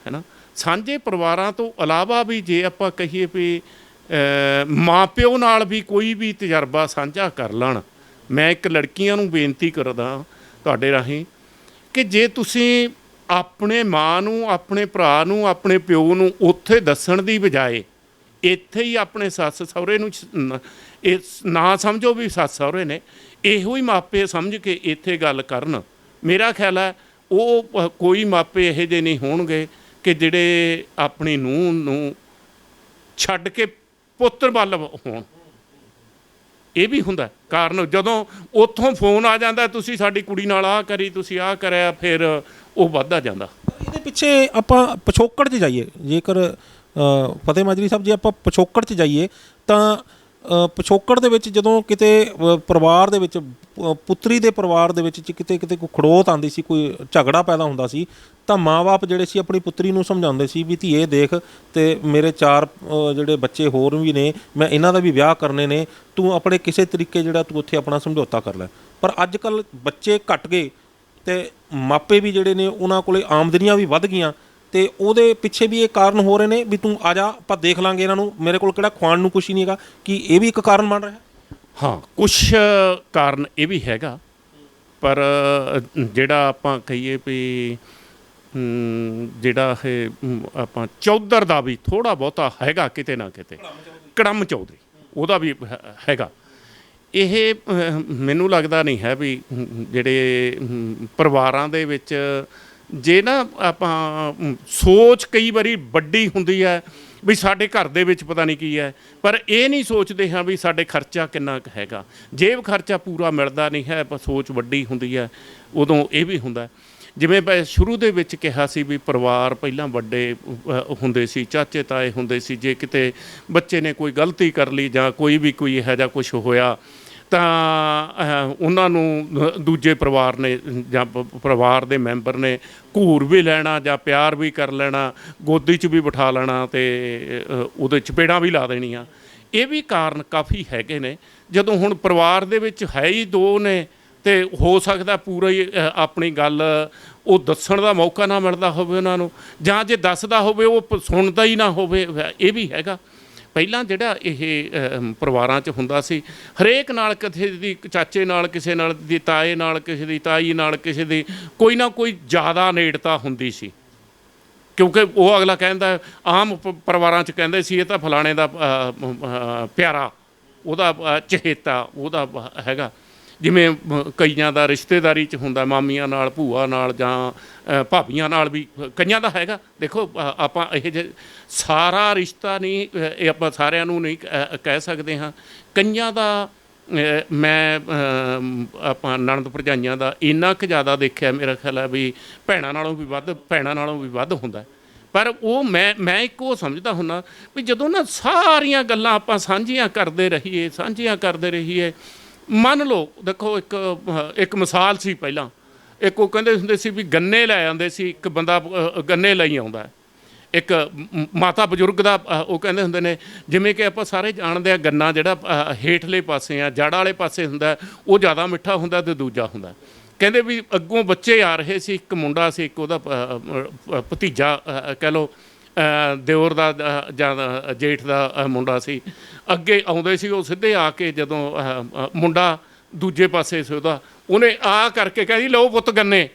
Speaker 2: ਹੈ ਨਾ, ਸਾਂਝੇ ਪਰਿਵਾਰਾਂ ਤੋਂ ਇਲਾਵਾ ਵੀ ਜੇ ਆਪਾਂ ਕਹੀਏ ਵੀ ਮਾਂ ਪਿਓ ਨਾਲ ਵੀ ਕੋਈ ਵੀ ਤਜਰਬਾ ਸਾਂਝਾ ਕਰ ਲੈਣ। ਮੈਂ ਇੱਕ ਲੜਕੀਆਂ ਨੂੰ ਬੇਨਤੀ ਕਰਦਾ ਤੁਹਾਡੇ ਰਾਹੀਂ ਕਿ ਜੇ ਤੁਸੀਂ ਆਪਣੇ ਮਾਂ ਨੂੰ, ਆਪਣੇ ਭਰਾ ਨੂੰ, ਆਪਣੇ ਪਿਓ ਨੂੰ ਉੱਥੇ ਦੱਸਣ ਦੀ ਬਜਾਏ ਇੱਥੇ ਹੀ ਆਪਣੇ ਸੱਸ ਸਹੁਰੇ ਨੂੰ ਇਹ ਨਾ ਸਮਝੋ ਵੀ ਸੱਸ ਸਹੁਰੇ ਨੇ, ਇਹੋ ਹੀ ਮਾਪੇ ਸਮਝ ਕੇ ਇੱਥੇ ਗੱਲ ਕਰਨ। ਮੇਰਾ ਖਿਆਲ ਹੈ ਉਹ ਕੋਈ ਮਾਪੇ ਇਹੋ ਜਿਹੇ ਨਹੀਂ ਹੋਣਗੇ ਕਿ ਜਿਹੜੇ ਆਪਣੀ ਨੂੰਹ ਨੂੰ ਛੱਡ ਕੇ ਪੁੱਤਰ ਵੱਲ ਹੋਣ। ਇਹ ਵੀ ਹੁੰਦਾ ਕਾਰਨ, ਜਦੋਂ ਉੱਥੋਂ ਫੋਨ ਆ ਜਾਂਦਾ ਤੁਸੀਂ ਸਾਡੀ ਕੁੜੀ ਨਾਲ ਆਹ ਕਰੀ, ਤੁਸੀਂ ਆਹ ਕਰਿਆ, ਫਿਰ ਉਹ ਵੱਧਦਾ ਜਾਂਦਾ।
Speaker 1: ਇਹਦੇ ਪਿੱਛੇ ਆਪਾਂ ਪਿਛੋਕੜ 'ਚ ਜਾਈਏ, ਜੇਕਰ ਫਤਿਹ ਮਾਜਰੀ ਸਾਹਿਬ, ਜੇ ਆਪਾਂ ਪਿਛੋਕੜ 'ਚ ਜਾਈਏ ਤਾਂ ਪਿਛੋਕੜ ਦੇ ਵਿੱਚ ਜਦੋਂ ਕਿਤੇ ਪਰਿਵਾਰ ਦੇ ਵਿੱਚ ਪੁੱਤਰੀ ਦੇ ਪਰਿਵਾਰ ਦੇ ਵਿੱਚ ਕਿਤੇ ਕੋਈ ਖੜੋਤ ਆਉਂਦੀ ਸੀ, ਕੋਈ ਝਗੜਾ ਪੈਦਾ ਹੁੰਦਾ ਸੀ, ਤਾਂ ਮਾਂ-ਬਾਪ ਜਿਹੜੇ ਸੀ ਆਪਣੀ ਪੁੱਤਰੀ ਨੂੰ ਸਮਝਾਉਂਦੇ ਸੀ ਵੀ ਧੀਏ ਦੇਖ, ਤੇ ਮੇਰੇ 4 ਜਿਹੜੇ ਬੱਚੇ ਹੋਰ ਵੀ ਨੇ, ਮੈਂ ਇਹਨਾਂ ਦਾ ਵੀ ਵਿਆਹ ਕਰਨੇ ਨੇ, ਤੂੰ ਆਪਣੇ ਕਿਸੇ ਤਰੀਕੇ ਜਿਹੜਾ ਤੂੰ ਉੱਥੇ ਆਪਣਾ ਸਮਝੌਤਾ ਕਰ ਲੈ। ਪਰ ਅੱਜ ਕੱਲ੍ਹ ਬੱਚੇ ਘੱਟ ਗਏ ਤੇ ਮਾਪੇ ਵੀ ਜਿਹੜੇ ਨੇ ਉਹਨਾਂ ਕੋਲੇ ਆਮਦਨੀਆਂ ਵੀ ਵੱਧ ਗਈਆਂ, ਤੇ ਉਹਦੇ ਪਿੱਛੇ ਵੀ ਇਹ ਕਾਰਨ ਹੋ ਰਹੇ ਨੇ ਵੀ ਤੂੰ ਆ ਜਾ, ਆਪਾਂ ਦੇਖ ਲਾਂਗੇ ਇਹਨਾਂ ਨੂੰ, ਮੇਰੇ ਕੋਲ ਕਿਹੜਾ ਖਵਾਉਣ ਨੂੰ ਕੁਛ ਹੀ ਨਹੀਂ ਹੈਗਾ। ਕਿ ਇਹ ਵੀ ਇੱਕ ਕਾਰਨ ਬਣ ਰਿਹਾ?
Speaker 2: ਹਾਂ, ਕੁਛ ਕਾਰਨ ਇਹ ਵੀ ਹੈਗਾ, ਪਰ ਜਿਹੜਾ ਆਪਾਂ ਕਹੀਏ ਵੀ ਜਿਹੜਾ ਇਹ ਆਪਾਂ ਚੌਧਰ ਦਾ ਵੀ ਥੋੜ੍ਹਾ ਬਹੁਤਾ ਹੈਗਾ ਕਿਤੇ ਨਾ ਕਿਤੇ, ਕੜਮ ਚੌਧਰੀ ਉਹਦਾ ਵੀ ਹੈਗਾ। ਇਹ ਮੈਨੂੰ ਲੱਗਦਾ ਨਹੀਂ ਹੈ ਵੀ ਜਿਹੜੇ ਪਰਿਵਾਰਾਂ ਦੇ ਵਿੱਚ ਜੇ ਨਾ ਆਪਾਂ ਸੋਚ ਕਈ ਵਾਰੀ ਵੱਡੀ ਹੁੰਦੀ ਹੈ ਵੀ ਸਾਡੇ ਘਰ ਦੇ ਵਿੱਚ ਪਤਾ ਨਹੀਂ ਕੀ ਹੈ, ਪਰ ਇਹ ਨਹੀਂ ਸੋਚਦੇ ਹਾਂ ਵੀ ਸਾਡੇ ਖਰਚਾ ਕਿੰਨਾ ਕੁ ਹੈਗਾ। ਜੇਬ ਖਰਚਾ ਪੂਰਾ ਮਿਲਦਾ ਨਹੀਂ ਹੈ, ਪਰ ਸੋਚ ਵੱਡੀ ਹੁੰਦੀ ਹੈ, ਉਦੋਂ ਇਹ ਵੀ ਹੁੰਦਾ। ਜਿਵੇਂ ਮੈਂ ਸ਼ੁਰੂ ਦੇ ਵਿੱਚ ਕਿਹਾ ਸੀ ਵੀ ਪਰਿਵਾਰ ਪਹਿਲਾਂ ਵੱਡੇ ਹੁੰਦੇ ਸੀ, ਚਾਚੇ ਤਾਏ ਹੁੰਦੇ ਸੀ। ਜੇ ਕਿਤੇ ਬੱਚੇ ਨੇ ਕੋਈ ਗਲਤੀ ਕਰ ਲਈ ਜਾਂ ਕੋਈ ਇਹੋ ਜਿਹਾ ਕੁਛ ਹੋਇਆ ਤਾਂ ਉਹਨਾਂ ਨੂੰ ਦੂਜੇ ਪਰਿਵਾਰ ਨੇ ਜਾਂ ਪਰਿਵਾਰ ਦੇ ਮੈਂਬਰ ਨੇ ਘੂਰ ਵੀ ਲੈਣਾ ਜਾਂ ਪਿਆਰ ਵੀ ਕਰ ਲੈਣਾ, ਗੋਦੀ 'ਚ ਵੀ ਬਿਠਾ ਲੈਣਾ ਤੇ ਉਹਦੇ ਚਪੇੜਾਂ ਵੀ ਲਾ ਦੇਣੀਆਂ। ਇਹ ਵੀ ਕਾਰਨ ਕਾਫੀ ਹੈਗੇ ਨੇ। ਜਦੋਂ ਹੁਣ ਪਰਿਵਾਰ ਦੇ ਵਿੱਚ ਹੈ ਹੀ 2 ਨੇ ਤੇ ਹੋ ਸਕਦਾ ਪੂਰਾ ਹੀ ਆਪਣੀ ਗੱਲ ਉਹ ਦੱਸਣ ਦਾ ਮੌਕਾ ਨਾ ਮਿਲਦਾ ਹੋਵੇ ਉਹਨਾਂ ਨੂੰ, ਜਾਂ ਜੇ ਦੱਸਦਾ ਹੋਵੇ ਉਹ ਸੁਣਦਾ ਹੀ ਨਾ ਹੋਵੇ। ਇਹ ਵੀ ਹੈਗਾ। ਪਹਿਲਾਂ ਜਿਹੜਾ ਇਹ ਪਰਿਵਾਰਾਂ 'ਚ ਹੁੰਦਾ ਸੀ, ਹਰੇਕ ਨਾਲ ਕਿਸੇ ਦੀ ਚਾਚੇ ਨਾਲ, ਕਿਸੇ ਨਾਲ ਦੀ ਤਾਏ ਨਾਲ, ਕਿਸੇ ਦੀ ਤਾਈ ਨਾਲ, ਕਿਸੇ ਦੀ ਕੋਈ ਨਾ ਕੋਈ ਜ਼ਿਆਦਾ ਨੇੜਤਾ ਹੁੰਦੀ ਸੀ, ਕਿਉਂਕਿ ਉਹ ਅਗਲਾ ਕਹਿੰਦਾ ਆਮ ਪਰਿਵਾਰਾਂ 'ਚ ਕਹਿੰਦੇ ਸੀ ਇਹ ਤਾਂ ਫਲਾਣੇ ਦਾ ਪਿਆਰਾ, ਉਹਦਾ ਚਹੇਤਾ, ਉਹਦਾ ਹੈਗਾ। ਜਿਵੇਂ ਕਈਆਂ ਦਾ ਰਿਸ਼ਤੇਦਾਰੀ 'ਚ ਹੁੰਦਾ, ਮਾਮੀਆਂ ਨਾਲ, ਭੂਆ ਨਾਲ ਜਾਂ ਭਾਬੀਆਂ ਨਾਲ ਵੀ ਕਈਆਂ ਦਾ ਹੈਗਾ। ਦੇਖੋ ਆਪਾਂ ਇਹ ਜੇ ਸਾਰਾ ਰਿਸ਼ਤਾ ਨਹੀਂ, ਇਹ ਆਪਾਂ ਸਾਰਿਆਂ ਨੂੰ ਨਹੀਂ ਕਹਿ ਸਕਦੇ ਹਾਂ। ਕਈਆਂ ਦਾ ਮੈਂ ਆਪਾਂ ਨਣਦ ਭਰਜਾਈਆਂ ਦਾ ਇੰਨਾ ਕੁ ਜ਼ਿਆਦਾ ਦੇਖਿਆ, ਮੇਰਾ ਖਿਆਲ ਹੈ ਵੀ ਭੈਣਾਂ ਨਾਲੋਂ ਵੀ ਵੱਧ ਹੁੰਦਾ। ਪਰ ਉਹ ਮੈਂ ਇੱਕ ਉਹ ਸਮਝਦਾ ਹੁੰਦਾ ਵੀ ਜਦੋਂ ਨਾ ਸਾਰੀਆਂ ਗੱਲਾਂ ਆਪਾਂ ਸਾਂਝੀਆਂ ਕਰਦੇ ਰਹੀਏ। ਮੰਨ ਲਓ, ਦੇਖੋ ਇੱਕ ਮਿਸਾਲ ਸੀ ਪਹਿਲਾਂ, ਇੱਕ ਉਹ ਕਹਿੰਦੇ ਹੁੰਦੇ ਸੀ ਵੀ ਗੰਨੇ ਲੈ ਆਉਂਦੇ ਸੀ, ਇੱਕ ਬੰਦਾ ਗੰਨੇ ਲਈ ਆਉਂਦਾ, ਇੱਕ ਮਾਤਾ ਬਜ਼ੁਰਗ ਦਾ ਉਹ ਕਹਿੰਦੇ ਹੁੰਦੇ ਨੇ, ਜਿਵੇਂ ਕਿ ਆਪਾਂ ਸਾਰੇ ਜਾਣਦੇ ਆ ਗੰਨਾ ਜਿਹੜਾ ਹੇਠਲੇ ਪਾਸੇ ਆ, ਜੜ੍ਹ ਵਾਲੇ ਪਾਸੇ ਹੁੰਦਾ, ਉਹ ਜ਼ਿਆਦਾ ਮਿੱਠਾ ਹੁੰਦਾ ਤੇ ਦੂਜਾ ਹੁੰਦਾ। ਕਹਿੰਦੇ ਵੀ ਅੱਗੋਂ ਬੱਚੇ ਆ ਰਹੇ ਸੀ, ਇੱਕ ਮੁੰਡਾ ਸੀ, ਇੱਕ ਉਹਦਾ ਭਤੀਜਾ ਕਹਿ ਲਓ, ਦਿਓਰ ਦਾ ਜਾਂ ਜੇਠ ਦਾ ਮੁੰਡਾ ਸੀ। ਅੱਗੇ ਆਉਂਦੇ ਸੀ ਉਹ ਸਿੱਧੇ ਆ ਕੇ, ਜਦੋਂ ਮੁੰਡਾ ਦੂਜੇ ਪਾਸੇ ਸੀ ਉਹਨੇ ਆ ਕਰਕੇ ਕਹਿੰਦੀ ਲਓ ਪੁੱਤ ਗੰਨੇ,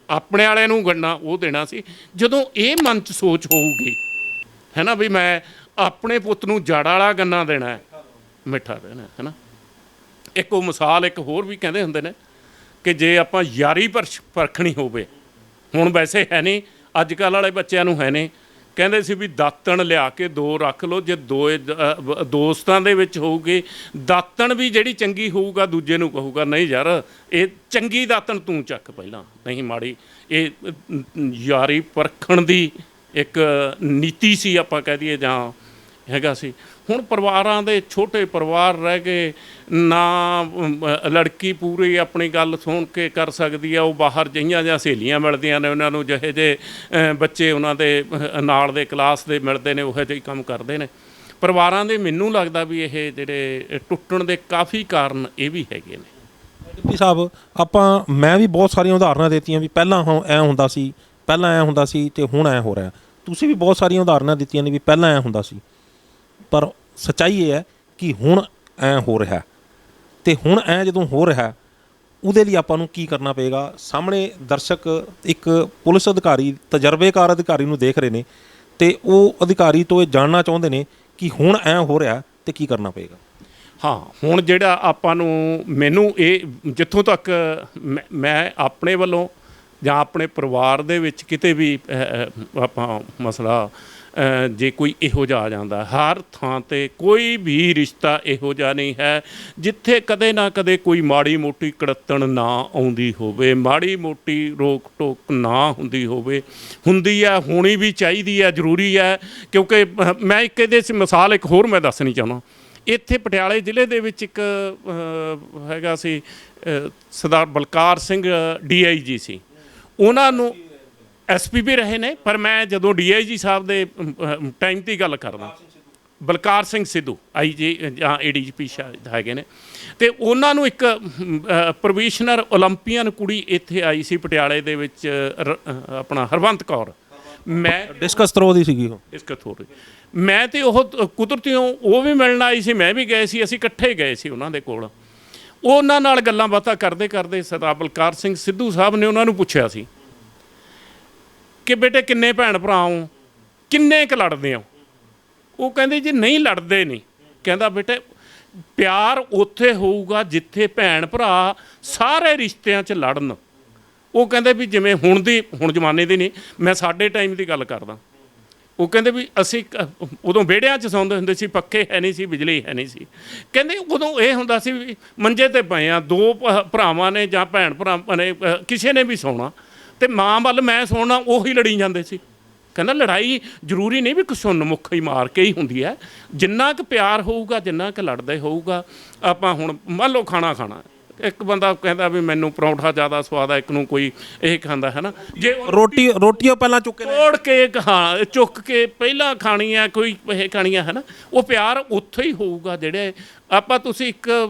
Speaker 2: ਆਪਣੇ ਵਾਲੇ ਨੂੰ ਗੰਨਾ ਉਹ ਦੇਣਾ ਸੀ। ਜਦੋਂ ਇਹ ਮਨ 'ਚ ਸੋਚ ਹੋਊਗੀ ਹੈ ਨਾ ਵੀ ਮੈਂ ਆਪਣੇ ਪੁੱਤ ਨੂੰ ਜੜ ਵਾਲਾ ਗੰਨਾ ਦੇਣਾ ਹੈ, ਮਿੱਠਾ ਦੇਣਾ ਹੈ ਨਾ। ਇੱਕ ਉਹ ਮਿਸਾਲ ਇੱਕ ਹੋਰ ਵੀ ਕਹਿੰਦੇ ਹੁੰਦੇ ਨੇ ਕਿ ਜੇ ਆਪਾਂ ਯਾਰੀ ਪਰਖਣੀ ਹੋਵੇ, ਹੁਣ ਵੈਸੇ ਹੈ ਨਹੀਂ, ਅੱਜ ਕੱਲ੍ਹ ਵਾਲੇ ਬੱਚਿਆਂ ਨੂੰ ਹੈ ਨਹੀਂ, ਕਹਿੰਦੇ ਸੀ ਵੀ ਦਾਤਣ ਲਿਆ ਕੇ 2 ਰੱਖ ਲਓ, ਜੇ 2 ਦੋਸਤਾਂ ਦੇ ਵਿੱਚ ਹੋਊਗੇ, ਦਾਤਣ ਵੀ ਜਿਹੜੀ ਚੰਗੀ ਹੋਊਗਾ ਦੂਜੇ ਨੂੰ ਕਹੂਗਾ ਨਹੀਂ ਯਾਰ ਇਹ ਚੰਗੀ ਦਾਤਣ ਤੂੰ ਚੱਕ ਪਹਿਲਾਂ, ਨਹੀਂ ਮਾੜੀ। ਇਹ ਯਾਰੀ ਪਰਖਣ ਦੀ ਇੱਕ ਨੀਤੀ ਸੀ ਆਪਾਂ ਕਹਿ ਦਈਏ ਜਾਂ ਹੈਗਾ ਸੀ। ਹੁਣ ਪਰਿਵਾਰਾਂ ਦੇ ਛੋਟੇ ਪਰਿਵਾਰ ਰਹਿ ਗਏ ਨਾ, ਲੜਕੀ ਪੂਰੀ ਆਪਣੀ ਗੱਲ ਸੁਣ ਕੇ ਕਰ ਸਕਦੀ ਆ, ਉਹ ਬਾਹਰ ਜਿਹੀਆਂ ਜਾਂ ਸਹੇਲੀਆਂ ਮਿਲਦੀਆਂ ਨੇ ਉਹਨਾਂ ਨੂੰ, ਜਿਹੇ ਜਿਹੇ ਬੱਚੇ ਉਹਨਾਂ ਦੇ ਨਾਲ ਦੇ ਕਲਾਸ ਦੇ ਮਿਲਦੇ ਨੇ ਉਹੋ ਜਿਹੇ ਕੰਮ ਕਰਦੇ ਨੇ ਪਰਿਵਾਰਾਂ ਦੇ। ਮੈਨੂੰ ਲੱਗਦਾ ਵੀ ਇਹ ਜਿਹੜੇ ਟੁੱਟਣ ਦੇ ਕਾਫੀ ਕਾਰਨ ਇਹ ਵੀ ਹੈਗੇ ਨੇ।
Speaker 1: ਡਿਪਟੀ ਸਾਹਿਬ, ਮੈਂ ਵੀ ਬਹੁਤ ਸਾਰੀਆਂ ਉਦਾਹਰਨਾਂ ਦਿੱਤੀਆਂ ਵੀ ਪਹਿਲਾਂ ਐ ਹੁੰਦਾ ਸੀ, ਪਹਿਲਾਂ ਐ ਹੁੰਦਾ ਸੀ ਤੇ ਹੁਣ ਐ ਹੋ ਰਿਹਾ। ਤੁਸੀਂ ਵੀ ਬਹੁਤ ਸਾਰੀਆਂ ਉਦਾਹਰਨਾਂ ਦਿੱਤੀਆਂ ਨੇ ਵੀ ਪਹਿਲਾਂ ਐ ਹੁੰਦਾ ਸੀ, ਪਰ ਸੱਚਾਈ ਇਹ ਹੈ ਕਿ ਹੁਣ ਐ ਹੋ ਰਿਹਾ। ਤੇ ਹੁਣ ਐ ਜਦੋਂ ਹੋ ਰਿਹਾ ਉਹਦੇ ਲਈ ਆਪਾਂ ਨੂੰ ਕੀ ਕਰਨਾ ਪਏਗਾ? ਸਾਹਮਣੇ ਦਰਸ਼ਕ ਇੱਕ ਪੁਲਿਸ ਅਧਿਕਾਰੀ, ਤਜਰਬੇਕਾਰ ਅਧਿਕਾਰੀ ਨੂੰ ਦੇਖ ਰਹੇ ਨੇ ਤੇ ਉਹ ਅਧਿਕਾਰੀ ਤੋਂ ਇਹ ਜਾਣਨਾ ਚਾਹੁੰਦੇ ਨੇ ਕਿ ਹੁਣ ਐ ਹੋ ਰਿਹਾ ਤੇ ਕੀ ਕਰਨਾ ਪਏਗਾ।
Speaker 2: ਹਾਂ, ਹੁਣ ਜਿਹੜਾ ਆਪਾਂ ਨੂੰ, ਮੈਨੂੰ ਇਹ ਜਿੱਥੋਂ ਤੱਕ ਮੈਂ ਆਪਣੇ ਵੱਲੋਂ ਜਾਂ ਆਪਣੇ ਪਰਿਵਾਰ ਦੇ ਵਿੱਚ ਕਿਤੇ ਵੀ ਆਪਾਂ ਮਸਲਾ ਜੇ ਕੋਈ ਇਹੋ ਜਿਹਾ ਆ ਜਾਂਦਾ, ਹਰ ਥਾਂ 'ਤੇ ਕੋਈ ਵੀ ਰਿਸ਼ਤਾ ਇਹੋ ਜਿਹਾ ਨਹੀਂ ਹੈ ਜਿੱਥੇ ਕਦੇ ਨਾ ਕਦੇ ਕੋਈ ਮਾੜੀ ਮੋਟੀ ਕੜੱਤਣ ਨਾ ਆਉਂਦੀ ਹੋਵੇ, ਮਾੜੀ ਮੋਟੀ ਰੋਕ ਟੋਕ ਨਾ ਹੁੰਦੀ ਹੋਵੇ। ਹੁੰਦੀ ਹੈ, ਹੋਣੀ ਵੀ ਚਾਹੀਦੀ ਹੈ, ਜ਼ਰੂਰੀ ਹੈ। ਕਿਉਂਕਿ ਮੈਂ ਇੱਕ ਇਹਦੇ ਮਿਸਾਲ ਇੱਕ ਹੋਰ ਮੈਂ ਦੱਸਣੀ ਚਾਹੁੰਦਾ। ਇੱਥੇ ਪਟਿਆਲੇ ਜ਼ਿਲ੍ਹੇ ਦੇ ਵਿੱਚ ਇੱਕ ਹੈਗਾ ਸੀ ਸਰਦਾਰ ਬਲਕਾਰ ਸਿੰਘ DIG ਸੀ, ਉਹਨਾਂ ਨੂੰ SP ਵੀ ਰਹੇ ਨੇ, ਪਰ ਮੈਂ ਜਦੋਂ DIG ਸਾਹਿਬ ਦੇ ਟਾਈਮ ਦੀ ਗੱਲ ਕਰਦਾ, ਬਲਕਾਰ ਸਿੰਘ ਸਿੱਧੂ IG ਜਾਂ ADGP ਸ਼ਾਇਦ ਹੈਗੇ ਨੇ, ਤੇ ਉਹਨਾਂ ਨੂੰ ਇੱਕ ਪ੍ਰੋਬੇਸ਼ਨਰ ਓਲੰਪੀਅਨ ਕੁੜੀ ਇੱਥੇ ਆਈ ਸੀ ਪਟਿਆਲੇ ਦੇ ਵਿੱਚ, ਆਪਣਾ ਹਰਵੰਤ ਕੌਰ। ਮੈਂ
Speaker 1: ਡਿਸਕਸ ਥਰੋ ਦੀ ਸੀਗੀ ਉਹ,
Speaker 2: ਡਿਸਕਸ ਥਰੋ ਦੀ। ਮੈਂ ਤੇ ਉਹ ਕੁਦਰਤੀਓਂ ਉਹ ਵੀ ਮਿਲਣ ਆਈ ਸੀ, ਮੈਂ ਵੀ ਗਏ ਸੀ, ਅਸੀਂ ਇਕੱਠੇ ਗਏ ਸੀ ਉਹਨਾਂ ਦੇ ਕੋਲ। ਉਹਨਾਂ ਨਾਲ ਗੱਲਾਂ ਬਾਤਾਂ ਕਰਦੇ ਕਰਦੇ ਸਰਦਾਰ ਬਲਕਾਰ ਸਿੰਘ ਸਿੱਧੂ ਸਾਹਿਬ ਨੇ ਉਹਨਾਂ ਨੂੰ ਪੁੱਛਿਆ ਸੀ ਕਿ ਬੇਟੇ ਕਿੰਨੇ ਭੈਣ ਭਰਾ ਹੋ, ਕਿੰਨੇ ਕੁ ਲੜਦੇ ਹੋ? ਉਹ ਕਹਿੰਦੇ ਜੀ ਨਹੀਂ ਲੜਦੇ ਨਹੀਂ। ਕਹਿੰਦਾ ਬੇਟੇ ਪਿਆਰ ਉੱਥੇ ਹੋਊਗਾ ਜਿੱਥੇ ਭੈਣ ਭਰਾ ਸਾਰੇ ਰਿਸ਼ਤਿਆਂ 'ਚ ਲੜਨ। ਉਹ ਕਹਿੰਦੇ ਵੀ ਜਿਵੇਂ ਹੁਣ ਜ਼ਮਾਨੇ ਦੀ ਨਹੀਂ, ਮੈਂ ਸਾਡੇ ਟਾਈਮ ਦੀ ਗੱਲ ਕਰਦਾ। ਉਹ ਕਹਿੰਦੇ ਵੀ ਅਸੀਂ ਉਦੋਂ ਵਿਹੜਿਆਂ 'ਚ ਸੌਂਦੇ ਹੁੰਦੇ ਸੀ, ਪੱਖੇ ਹੈ ਨਹੀਂ ਸੀ, ਬਿਜਲੀ ਹੈ ਨਹੀਂ ਸੀ। ਕਹਿੰਦੇ ਉਦੋਂ ਇਹ ਹੁੰਦਾ ਸੀ ਵੀ ਮੰਜੇ 'ਤੇ ਪਏ ਆ, ਦੋ ਭਰਾਵਾਂ ਨੇ ਜਾਂ ਭੈਣ ਭਰਾਵਾਂ ਨੇ ਕਿਸੇ ਨੇ ਵੀ ਸੌਣਾ, ਤੇ ਮਾਂ ਵੱਲ ਮੈਂ ਸੌਣਾ, ਉਹੀ ਲੜੀ ਜਾਂਦੇ ਸੀ। ਕਹਿੰਦਾ ਲੜਾਈ ਜ਼ਰੂਰੀ ਨਹੀਂ ਵੀ ਸੁੰਨ ਮੁੱਖ ਹੀ ਮਾਰ ਕੇ ਹੀ ਹੁੰਦੀ ਹੈ, ਜਿੰਨਾ ਕੁ ਪਿਆਰ ਹੋਊਗਾ, ਜਿੰਨਾ ਕੁ ਲੜਦੇ ਹੋਊਗਾ। ਆਪਾਂ ਹੁਣ ਮੰਨ ਲਓ ਖਾਣਾ ਖਾਣਾ, ਇੱਕ ਬੰਦਾ ਕਹਿੰਦਾ ਵੀ ਮੈਨੂੰ ਪਰੌਂਠਾ ਜ਼ਿਆਦਾ ਸਵਾਦ ਆ, ਇੱਕ ਨੂੰ ਕੋਈ ਇਹ ਖਾਂਦਾ ਹੈ ਨਾ, ਜੇ
Speaker 1: ਰੋਟੀਆਂ ਪਹਿਲਾਂ ਤੋੜ
Speaker 2: ਕੇ ਹਾਂ ਚੁੱਕ ਕੇ ਪਹਿਲਾਂ ਖਾਣੀ ਆ, ਕੋਈ ਇਹ ਖਾਣੀ ਆ ਹੈ ਨਾ, ਉਹ ਪਿਆਰ ਉੱਥੇ ਹੀ ਹੋਊਗਾ। ਜਿਹੜੇ ਆਪਾਂ ਤੁਸੀਂ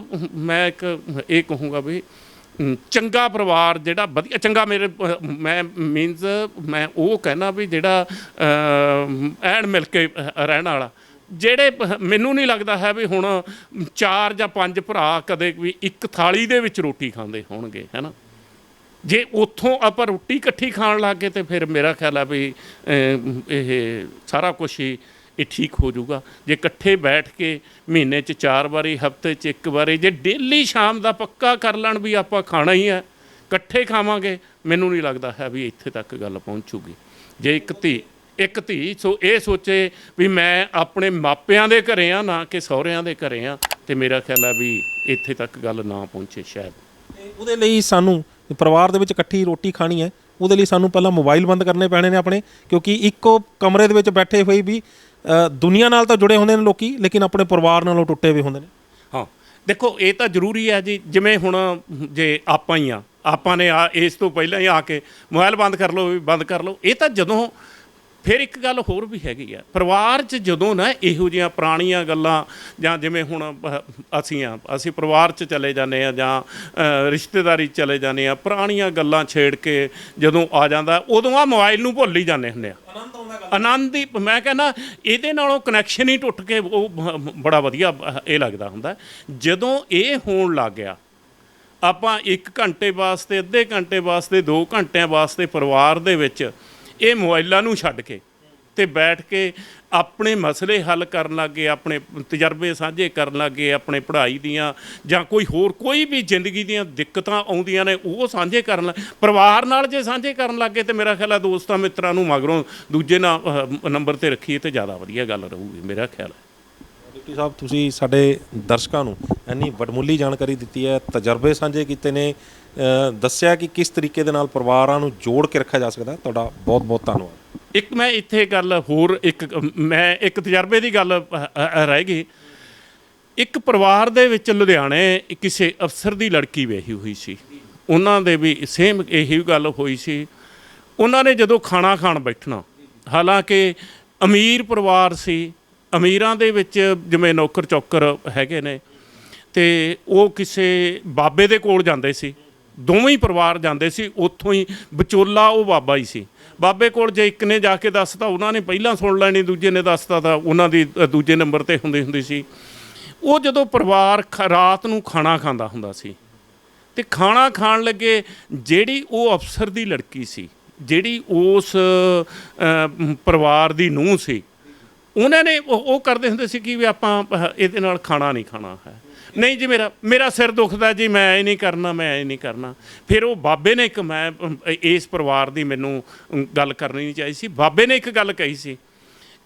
Speaker 2: ਮੈਂ ਇਹ ਕਹੂੰਗਾ ਵੀ ਚੰਗਾ ਪਰਿਵਾਰ ਜਿਹੜਾ ਵਧੀਆ ਚੰਗਾ ਮੈਂ ਉਹ ਕਹਿਣਾ ਵੀ ਜਿਹੜਾ ਐਨ ਮਿਲ ਕੇ ਰਹਿਣ ਵਾਲਾ। ਜਿਹੜੇ ਮੈਨੂੰ ਨਹੀਂ ਲੱਗਦਾ ਹੈ ਵੀ ਹੁਣ 4 ਜਾਂ 5 ਭਰਾ ਕਦੇ ਵੀ ਇੱਕ ਥਾਲੀ ਦੇ ਵਿੱਚ ਰੋਟੀ ਖਾਂਦੇ ਹੋਣਗੇ, ਹੈ ਨਾ। ਜੇ ਉੱਥੋਂ ਆਪਾਂ ਰੋਟੀ ਇਕੱਠੀ ਖਾਣ ਲੱਗ ਗਏ ਤੇ ਫਿਰ ਮੇਰਾ ਖਿਆਲ ਹੈ ਵੀ ਇਹ ਸਾਰਾ ਕੁਛ ਹੀ ਇਹ ਠੀਕ ਹੋ ਜਾਊਗਾ। ਜੇ ਇਕੱਠੇ ਬੈਠ ਕੇ ਮਹੀਨੇ 'ਚ 4 ਵਾਰੀ, ਹਫ਼ਤੇ 'ਚ 1 ਵਾਰੀ, ਜੇ ਡੇਲੀ ਸ਼ਾਮ ਦਾ ਪੱਕਾ ਕਰ ਲੈਣ ਵੀ ਆਪਾਂ ਖਾਣਾ ਹੀ ਹੈ, ਇਕੱਠੇ ਖਾਵਾਂਗੇ, ਮੈਨੂੰ ਨਹੀਂ ਲੱਗਦਾ ਹੈ ਵੀ ਇੱਥੇ ਤੱਕ ਗੱਲ ਪਹੁੰਚੂਗੀ। ਜੇ ਇੱਕ ਧੀ ਇਹ ਸੋਚੇ ਵੀ ਮੈਂ ਆਪਣੇ ਮਾਪਿਆਂ ਦੇ ਘਰੇ ਆ ਨਾ ਕਿ ਸਹੁਰਿਆਂ ਦੇ ਘਰੇ ਆ, ਤੇ ਮੇਰਾ ਖਿਆਲ ਹੈ ਵੀ ਇੱਥੇ ਤੱਕ ਗੱਲ ਨਾ ਪਹੁੰਚੇ ਸ਼ਾਇਦ।
Speaker 1: ਉਹਦੇ ਲਈ ਸਾਨੂੰ ਪਰਿਵਾਰ ਦੇ ਵਿੱਚ ਇਕੱਠੀ ਰੋਟੀ ਖਾਣੀ ਹੈ, ਉਹਦੇ ਲਈ ਸਾਨੂੰ ਪਹਿਲਾਂ ਮੋਬਾਈਲ ਬੰਦ ਕਰਨੇ ਪੈਣੇ ਨੇ ਆਪਣੇ, ਕਿਉਂਕਿ ਇੱਕੋ ਕਮਰੇ ਦੇ ਵਿੱਚ ਬੈਠੇ ਹੋਏ ਵੀ ਦੁਨੀਆ ਨਾਲ ਤਾਂ ਜੁੜੇ ਹੁੰਦੇ ਨੇ ਲੋਕੀ, ਲੇਕਿਨ ਆਪਣੇ ਪਰਿਵਾਰ ਨਾਲੋਂ ਟੁੱਟੇ ਹੋਏ ਹੁੰਦੇ ਨੇ।
Speaker 2: ਹਾਂ ਦੇਖੋ, ਇਹ ਤਾਂ ਜ਼ਰੂਰੀ ਹੈ ਜੀ। ਜਿਵੇਂ ਹੁਣ ਜੇ ਆਪਾਂ ਹੀ ਆਪਾਂ ਨੇ ਇਸ ਤੋਂ ਪਹਿਲਾਂ ਹੀ ਆ ਕੇ ਮੋਬਾਈਲ ਬੰਦ ਕਰ ਲਓ, ਇਹ ਤਾਂ ਜਦੋਂ ਫਿਰ ਇੱਕ ਗੱਲ ਹੋਰ ਵੀ ਹੈਗੀ ਆ ਪਰਿਵਾਰ 'ਚ, ਜਦੋਂ ਨਾ ਇਹੋ ਜਿਹੀਆਂ ਪੁਰਾਣੀਆਂ ਗੱਲਾਂ, ਜਾਂ ਜਿਵੇਂ ਹੁਣ ਅਸੀਂ ਪਰਿਵਾਰ 'ਚ ਚਲੇ ਜਾਂਦੇ ਹਾਂ ਜਾਂ ਰਿਸ਼ਤੇਦਾਰੀ ਚਲੇ ਜਾਂਦੇ ਹਾਂ, ਪੁਰਾਣੀਆਂ ਗੱਲਾਂ ਛੇੜ ਕੇ ਜਦੋਂ ਆ ਜਾਂਦਾ, ਉਦੋਂ ਆ ਮੋਬਾਈਲ ਨੂੰ ਭੁੱਲ ਹੀ ਜਾਂਦੇ ਹੁੰਦੇ ਆ। ਆਨੰਦ ਹੀ, ਮੈਂ ਕਹਿੰਦਾ ਇਹਦੇ ਨਾਲੋਂ ਕਨੈਕਸ਼ਨ ਹੀ ਟੁੱਟ ਕੇ ਉਹ ਬੜਾ ਵਧੀਆ ਇਹ ਲੱਗਦਾ ਹੁੰਦਾ। ਜਦੋਂ ਇਹ ਹੋਣ ਲੱਗ ਗਿਆ, ਆਪਾਂ 1 ਘੰਟੇ ਵਾਸਤੇ, ਅੱਧੇ ਘੰਟੇ ਵਾਸਤੇ, 2 ਘੰਟਿਆਂ ਵਾਸਤੇ ਪਰਿਵਾਰ ਦੇ ਵਿੱਚ ਇਹ ਮੋਬਾਈਲਾਂ ਨੂੰ ਛੱਡ ਕੇ ਤੇ ਬੈਠ ਕੇ ਆਪਣੇ ਮਸਲੇ ਹੱਲ ਕਰਨ ਲੱਗੇ, ਆਪਣੇ ਤਜਰਬੇ ਸਾਂਝੇ ਕਰਨ ਲੱਗੇ, ਆਪਣੇ ਪੜ੍ਹਾਈ ਦੀਆਂ ਜਾਂ ਕੋਈ ਵੀ ਜ਼ਿੰਦਗੀ ਦੀਆਂ ਦਿੱਕਤਾਂ ਆਉਂਦੀਆਂ ਨੇ ਉਹ ਸਾਂਝੇ ਕਰਨ ਪਰਿਵਾਰ ਨਾਲ ਜੇ ਸਾਂਝੇ ਕਰਨ ਲੱਗੇ, ਤੇ ਮੇਰਾ ਖਿਆਲ ਹੈ ਦੋਸਤਾਂ ਮਿੱਤਰਾਂ ਨੂੰ ਮਗਰੋਂ ਦੂਜੇ ਨੰਬਰ 'ਤੇ ਰੱਖੀਏ ਤੇ ਜ਼ਿਆਦਾ ਵਧੀਆ ਗੱਲ ਰਹੂਗੀ, ਮੇਰਾ ਖਿਆਲ ਹੈ।
Speaker 1: ਡਿਪਟੀ ਸਾਹਿਬ, ਤੁਸੀਂ ਸਾਡੇ ਦਰਸ਼ਕਾਂ ਨੂੰ ਇੰਨੀ ਵਡਮੁੱਲੀ ਜਾਣਕਾਰੀ ਦਿੱਤੀ ਹੈ, ਤਜਰਬੇ ਸਾਂਝੇ ਕੀਤੇ ਨੇ, ਦੱਸਿਆ ਕਿ ਕਿਸ ਤਰੀਕੇ ਦੇ ਨਾਲ ਪਰਿਵਾਰਾਂ ਨੂੰ ਜੋੜ ਕੇ ਰੱਖਿਆ ਜਾ ਸਕਦਾ। ਤੁਹਾਡਾ ਬਹੁਤ ਬਹੁਤ ਧੰਨਵਾਦ।
Speaker 2: ਇੱਕ ਮੈਂ ਇੱਥੇ ਗੱਲ ਹੋਰ ਮੈਂ ਇੱਕ ਤਜਰਬੇ ਦੀ ਗੱਲ ਰਹਿ ਗਈ। ਇੱਕ ਪਰਿਵਾਰ ਦੇ ਵਿੱਚ ਲੁਧਿਆਣੇ ਕਿਸੇ ਅਫਸਰ ਦੀ ਲੜਕੀ ਵਿਆਹੀ ਹੋਈ ਸੀ। ਉਹਨਾਂ ਦੇ ਵੀ ਸੇਮ ਇਹੀ ਗੱਲ ਹੋਈ ਸੀ। ਉਹਨਾਂ ਨੇ ਜਦੋਂ ਖਾਣਾ ਖਾਣ ਬੈਠਣਾ, ਹਾਲਾਂਕਿ ਅਮੀਰ ਪਰਿਵਾਰ ਸੀ, ਅਮੀਰਾਂ ਦੇ ਵਿੱਚ ਜਿਵੇਂ ਨੌਕਰ ਚੌਕਰ ਹੈਗੇ ਨੇ, ਅਤੇ ਉਹ ਕਿਸੇ ਬਾਬੇ ਦੇ ਕੋਲ ਜਾਂਦੇ ਸੀ, ਦੋਵੇਂ ਹੀ ਪਰਿਵਾਰ ਜਾਂਦੇ ਸੀ। ਉੱਥੋਂ ਹੀ ਵਿਚੋਲਾ ਉਹ ਬਾਬਾ ਹੀ ਸੀ। ਬਾਬੇ ਕੋਲ ਜੇ ਇੱਕ ਨੇ ਜਾ ਕੇ ਦੱਸਤਾ, ਉਹਨਾਂ ਨੇ ਪਹਿਲਾਂ ਸੁਣ ਲੈਣੀ, ਦੂਜੇ ਨੇ ਦੱਸਤਾ ਤਾਂ ਉਹਨਾਂ ਦੀ ਦੂਜੇ ਨੰਬਰ 'ਤੇ ਹੁੰਦੀ ਸੀ। ਉਹ ਜਦੋਂ ਪਰਿਵਾਰ ਰਾਤ ਨੂੰ ਖਾਣਾ ਖਾਂਦਾ ਹੁੰਦਾ ਸੀ, ਅਤੇ ਖਾਣਾ ਖਾਣ ਲੱਗੇ ਜਿਹੜੀ ਉਹ ਅਫਸਰ ਦੀ ਲੜਕੀ ਸੀ, ਜਿਹੜੀ ਉਸ ਪਰਿਵਾਰ ਦੀ ਨੂੰਹ ਸੀ, ਉਹਨਾਂ ਨੇ ਉਹ ਕਰਦੇ ਹੁੰਦੇ ਸੀ ਕਿ ਵੀ ਆਪਾਂ ਇਹਦੇ ਨਾਲ ਖਾਣਾ ਨਹੀਂ ਖਾਣਾ ਹੈ, ਨਹੀਂ ਜੀ ਮੇਰਾ ਸਿਰ ਦੁਖਦਾ ਜੀ, ਮੈਂ ਇਹ ਨਹੀਂ ਕਰਨਾ, ਮੈਂ ਇਹ ਨਹੀਂ ਕਰਨਾ। ਫਿਰ ਉਹ ਬਾਬੇ ਨੇ ਮੈਂ ਇਸ ਪਰਿਵਾਰ ਦੀ ਮੈਨੂੰ ਗੱਲ ਕਰਨੀ ਨਹੀਂ ਚਾਹੀਦੀ ਸੀ। ਬਾਬੇ ਨੇ ਇੱਕ ਗੱਲ ਕਹੀ ਸੀ,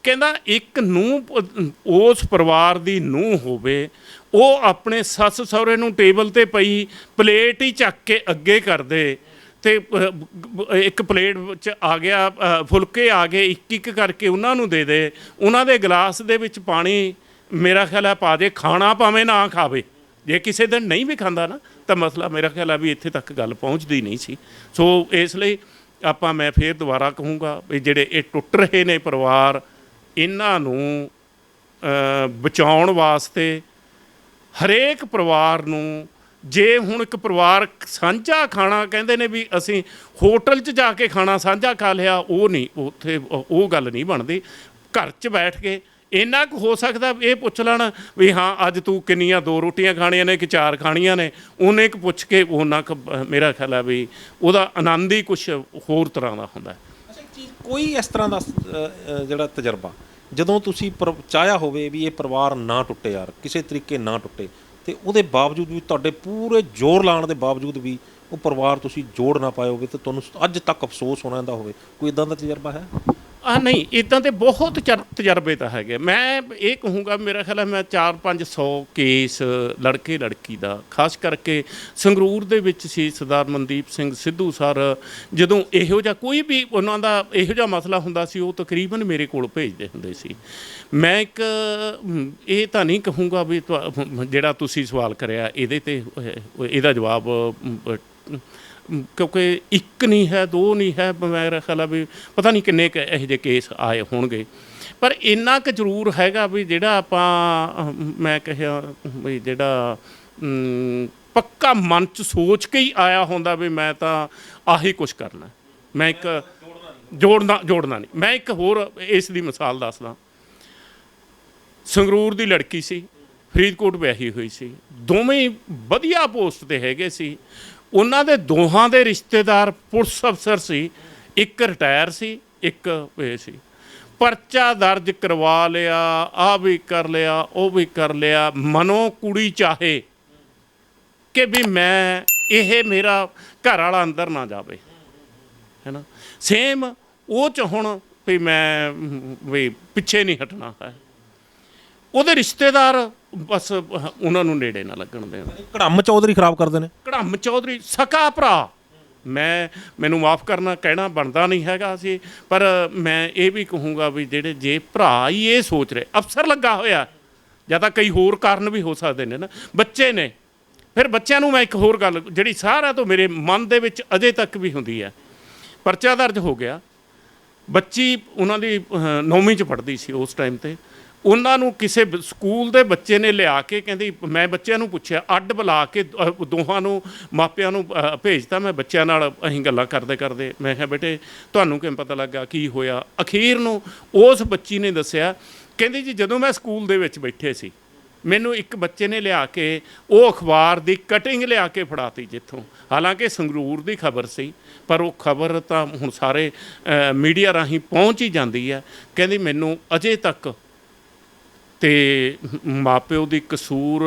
Speaker 2: ਕਹਿੰਦਾ ਇੱਕ ਨੂੰਹ ਉਸ ਪਰਿਵਾਰ ਦੀ ਨੂੰਹ ਹੋਵੇ, ਉਹ ਆਪਣੇ ਸੱਸ ਸਹੁਰੇ ਨੂੰ ਟੇਬਲ 'ਤੇ ਪਈ ਪਲੇਟ ਹੀ ਚੱਕ ਕੇ ਅੱਗੇ ਕਰ ਦੇ, ਅਤੇ ਇੱਕ ਪਲੇਟ 'ਚ ਆ ਗਿਆ ਫੁਲਕੇ ਆ ਗਏ, ਇੱਕ ਇੱਕ ਕਰਕੇ ਉਹਨਾਂ ਨੂੰ ਦੇ ਦੇ, ਉਹਨਾਂ ਦੇ ਗਲਾਸ ਦੇ ਵਿੱਚ ਪਾਣੀ ਮੇਰਾ ਖਿਆਲ ਹੈ ਪਾ ਦੇ, ਖਾਣਾ ਭਾਵੇਂ ਨਾ ਖਾਵੇ। ਜੇ ਕਿਸੇ ਦਿਨ ਨਹੀਂ ਵੀ ਖਾਂਦਾ ਨਾ, ਤਾਂ ਮਸਲਾ ਮੇਰਾ ਖਿਆਲ ਹੈ ਵੀ ਇੱਥੇ ਤੱਕ ਗੱਲ ਪਹੁੰਚਦੀ ਨਹੀਂ ਸੀ। ਸੋ ਇਸ ਲਈ ਮੈਂ ਫੇਰ ਦੁਬਾਰਾ ਕਹੂੰਗਾ ਵੀ ਜਿਹੜੇ ਇਹ ਟੁੱਟ ਰਹੇ ਨੇ ਪਰਿਵਾਰ, ਇਹਨਾਂ ਨੂੰ ਬਚਾਉਣ ਵਾਸਤੇ ਹਰੇਕ ਪਰਿਵਾਰ ਨੂੰ, ਜੇ ਹੁਣ ਇੱਕ ਪਰਿਵਾਰ ਸਾਂਝਾ ਖਾਣਾ ਕਹਿੰਦੇ ਨੇ ਵੀ ਅਸੀਂ ਹੋਟਲ 'ਚ ਜਾ ਕੇ ਖਾਣਾ ਸਾਂਝਾ ਖਾ ਲਿਆ, ਉਹ ਨਹੀਂ, ਉੱਥੇ ਉਹ ਗੱਲ ਨਹੀਂ ਬਣਦੀ। ਘਰ 'ਚ ਬੈਠ ਕੇ ਇੰਨਾ ਕੁ ਹੋ ਸਕਦਾ ਇਹ ਪੁੱਛ ਲੈਣਾ ਵੀ ਹਾਂ ਅੱਜ ਤੂੰ ਕਿੰਨੀਆਂ 2 ਰੋਟੀਆਂ ਖਾਣੀਆਂ ਨੇ ਕਿ 4 ਖਾਣੀਆਂ ਨੇ, ਉਹਨੇ ਕੁ ਪੁੱਛ ਕੇ ਉਹਨਾਂ ਕੁ ਮੇਰਾ ਖਿਆਲ ਹੈ ਵੀ ਉਹਦਾ ਆਨੰਦ ਹੀ ਕੁਛ ਹੋਰ ਤਰ੍ਹਾਂ ਦਾ ਹੁੰਦਾ।
Speaker 1: ਅੱਛਾ, ਇੱਕ ਚੀਜ਼ ਕੋਈ ਇਸ ਤਰ੍ਹਾਂ ਦਾ ਜਿਹੜਾ ਤਜਰਬਾ ਜਦੋਂ ਤੁਸੀਂ ਚਾਹਿਆ ਹੋਵੇ ਵੀ ਇਹ ਪਰਿਵਾਰ ਨਾ ਟੁੱਟੇ ਯਾਰ, ਕਿਸੇ ਤਰੀਕੇ ਨਾ ਟੁੱਟੇ, ਅਤੇ ਉਹਦੇ ਬਾਵਜੂਦ ਵੀ ਤੁਹਾਡੇ ਪੂਰੇ ਜ਼ੋਰ ਲਾਉਣ ਦੇ ਬਾਵਜੂਦ ਵੀ ਉਹ ਪਰਿਵਾਰ ਤੁਸੀਂ ਜੋੜ ਨਾ ਪਾਏ ਹੋਵੇ, ਅਤੇ ਤੁਹਾਨੂੰ ਅੱਜ ਤੱਕ ਅਫਸੋਸ ਹੋਣਾ ਦਾ ਹੋਵੇ, ਕੋਈ ਇੱਦਾਂ ਦਾ ਤਜਰਬਾ ਹੈ?
Speaker 2: ਨਹੀਂ, ਇੱਦਾਂ ਦੇ ਬਹੁਤ ਤਜਰਬੇ ਤਾਂ ਹੈਗੇ। ਮੈਂ ਇਹ ਕਹੂੰਗਾ, ਮੇਰਾ ਖਿਆਲ ਹੈ ਮੈਂ 400-500 ਕੇਸ ਲੜਕੇ ਲੜਕੀ ਦਾ, ਖਾਸ ਕਰਕੇ ਸੰਗਰੂਰ ਦੇ ਵਿੱਚ ਸੀ ਸਰਦਾਰ ਮਨਦੀਪ ਸਿੰਘ ਸਿੱਧੂ ਸਰ, ਜਦੋਂ ਇਹੋ ਜਿਹਾ ਕੋਈ ਵੀ ਉਹਨਾਂ ਦਾ ਇਹੋ ਜਿਹਾ ਮਸਲਾ ਹੁੰਦਾ ਸੀ, ਉਹ ਤਕਰੀਬਨ ਮੇਰੇ ਕੋਲ ਭੇਜਦੇ ਹੁੰਦੇ ਸੀ। ਮੈਂ ਇੱਕ ਇਹ ਤਾਂ ਨਹੀਂ ਕਹੂੰਗਾ ਵੀ ਜਿਹੜਾ ਤੁਸੀਂ ਸਵਾਲ ਕਰਿਆ ਇਹਦੇ 'ਤੇ ਇਹਦਾ ਜਵਾਬ, ਕਿਉਂਕਿ ਇੱਕ ਨਹੀਂ ਹੈ, 2 ਨਹੀਂ ਹੈ, ਮੇਰਾ ਖਿਆਲ ਆ ਵੀ ਪਤਾ ਨਹੀਂ ਕਿੰਨੇ ਕੁ ਇਹੋ ਜਿਹੇ ਕੇਸ ਆਏ ਹੋਣਗੇ। ਪਰ ਇੰਨਾ ਕੁ ਜ਼ਰੂਰ ਹੈਗਾ ਵੀ ਜਿਹੜਾ ਆਪਾਂ ਮੈਂ ਕਿਹਾ ਵੀ ਜਿਹੜਾ ਪੱਕਾ ਮਨ 'ਚ ਸੋਚ ਕੇ ਹੀ ਆਇਆ ਹੁੰਦਾ ਵੀ ਮੈਂ ਤਾਂ ਆਹੀ ਕੁਛ ਕਰਨਾ, ਮੈਂ ਇੱਕ ਜੋੜਨਾ ਨਹੀਂ। ਮੈਂ ਇੱਕ ਹੋਰ ਇਸ ਦੀ ਮਿਸਾਲ ਦੱਸਦਾ। ਸੰਗਰੂਰ ਦੀ ਲੜਕੀ ਸੀ, ਫਰੀਦਕੋਟ ਵਿਆਹੀ ਹੋਈ ਸੀ, ਦੋਵੇਂ ਵਧੀਆ ਪੋਸਟ 'ਤੇ ਹੈਗੇ ਸੀ। ਉਹਨਾਂ ਦੇ ਦੋਹਾਂ ਦੇ ਰਿਸ਼ਤੇਦਾਰ ਪੁਲਿਸ ਅਫਸਰ ਸੀ, ਇੱਕ ਰਿਟਾਇਰ ਸੀ, ਇੱਕ ਇਹ ਸੀ। ਪਰਚਾ ਦਰਜ ਕਰਵਾ ਲਿਆ, ਆਹ ਵੀ ਕਰ ਲਿਆ, ਉਹ ਵੀ ਕਰ ਲਿਆ। ਮਨੋਂ ਕੁੜੀ ਚਾਹੇ ਕਿ ਵੀ ਮੈਂ ਇਹ ਮੇਰਾ ਘਰ ਵਾਲਾ ਅੰਦਰ ਨਾ ਜਾਵੇ, ਹੈ ਨਾ। ਸੇਮ ਉਹ 'ਚ ਹੁਣ ਵੀ ਮੈਂ ਵੀ ਪਿੱਛੇ ਨਹੀਂ ਹਟਣਾ ਹੈ। ਉਹਦੇ ਰਿਸ਼ਤੇਦਾਰ ਬਸ ਉਹਨਾਂ ਨੂੰ ਨੇੜੇ ਨਾ ਲੱਗਣ ਦੇਣ।
Speaker 1: ਕੜਮ ਚੌਧਰੀ ਖਰਾਬ ਕਰਦੇ ਨੇ।
Speaker 2: ਕੜਮ ਚੌਧਰੀ ਸਕਾ ਭਰਾ, ਮੈਨੂੰ ਮਾਫ ਕਰਨਾ, ਕਹਿਣਾ ਬਣਦਾ ਨਹੀਂ ਹੈਗਾ ਸੀ, ਪਰ ਮੈਂ ਇਹ ਵੀ ਕਹੂੰਗਾ ਵੀ ਜਿਹੜੇ ਜੇ ਭਰਾ ਹੀ ਇਹ ਸੋਚ ਰਹੇ, ਅਫਸਰ ਲੱਗਾ ਹੋਇਆ, ਜਾਂ ਤਾਂ ਕਈ ਹੋਰ ਕਾਰਨ ਵੀ ਹੋ ਸਕਦੇ ਨੇ ਨਾ, ਬੱਚੇ ਨੇ। ਫਿਰ ਬੱਚਿਆਂ ਨੂੰ ਮੈਂ ਇੱਕ ਹੋਰ ਗੱਲ ਜਿਹੜੀ ਸਾਰਿਆਂ ਤੋਂ ਮੇਰੇ ਮਨ ਦੇ ਵਿੱਚ ਅਜੇ ਤੱਕ ਵੀ ਹੁੰਦੀ ਹੈ, ਪਰਚਾ ਦਰਜ ਹੋ ਗਿਆ, ਬੱਚੀ ਉਹਨਾਂ ਦੀ 9ਵੀਂ 'ਚ ਪੜ੍ਹਦੀ ਸੀ ਉਸ ਟਾਈਮ 'ਤੇ। ਉਹਨਾਂ ਨੂੰ ਕਿਸੇ ਸਕੂਲ ਦੇ ਬੱਚੇ ਨੇ ਲਿਆ ਕੇ, ਕਹਿੰਦੀ, ਮੈਂ ਬੱਚਿਆਂ ਨੂੰ ਪੁੱਛਿਆ, ਅੱਡ ਬੁਲਾ ਕੇ ਦੋਹਾਂ ਨੂੰ ਮਾਪਿਆਂ ਨੂੰ ਭੇਜਤਾ। ਮੈਂ ਬੱਚਿਆਂ ਨਾਲ ਅਸੀਂ ਗੱਲਾਂ ਕਰਦੇ ਮੈਂ ਕਿਹਾ ਬੇਟੇ ਤੁਹਾਨੂੰ ਕਿਵੇਂ ਪਤਾ ਲੱਗਾ, ਕੀ ਹੋਇਆ? ਅਖੀਰ ਨੂੰ ਉਸ ਬੱਚੀ ਨੇ ਦੱਸਿਆ, ਕਹਿੰਦੀ ਜੀ ਜਦੋਂ ਮੈਂ ਸਕੂਲ ਦੇ ਵਿੱਚ ਬੈਠੇ ਸੀ, ਮੈਨੂੰ ਇੱਕ ਬੱਚੇ ਨੇ ਲਿਆ ਕੇ ਉਹ ਅਖਬਾਰ ਦੀ ਕਟਿੰਗ ਲਿਆ ਕੇ ਫੜਾਤੀ, ਜਿੱਥੋਂ ਹਾਲਾਂਕਿ ਸੰਗਰੂਰ ਦੀ ਖਬਰ ਸੀ, ਪਰ ਉਹ ਖਬਰ ਤਾਂ ਹੁਣ ਸਾਰੇ ਮੀਡੀਆ ਰਾਹੀਂ ਪਹੁੰਚ ਹੀ ਜਾਂਦੀ ਹੈ। ਕਹਿੰਦੀ ਮੈਨੂੰ ਅਜੇ ਤੱਕ ਅਤੇ ਮਾਪਿਓ ਦੀ ਕਸੂਰ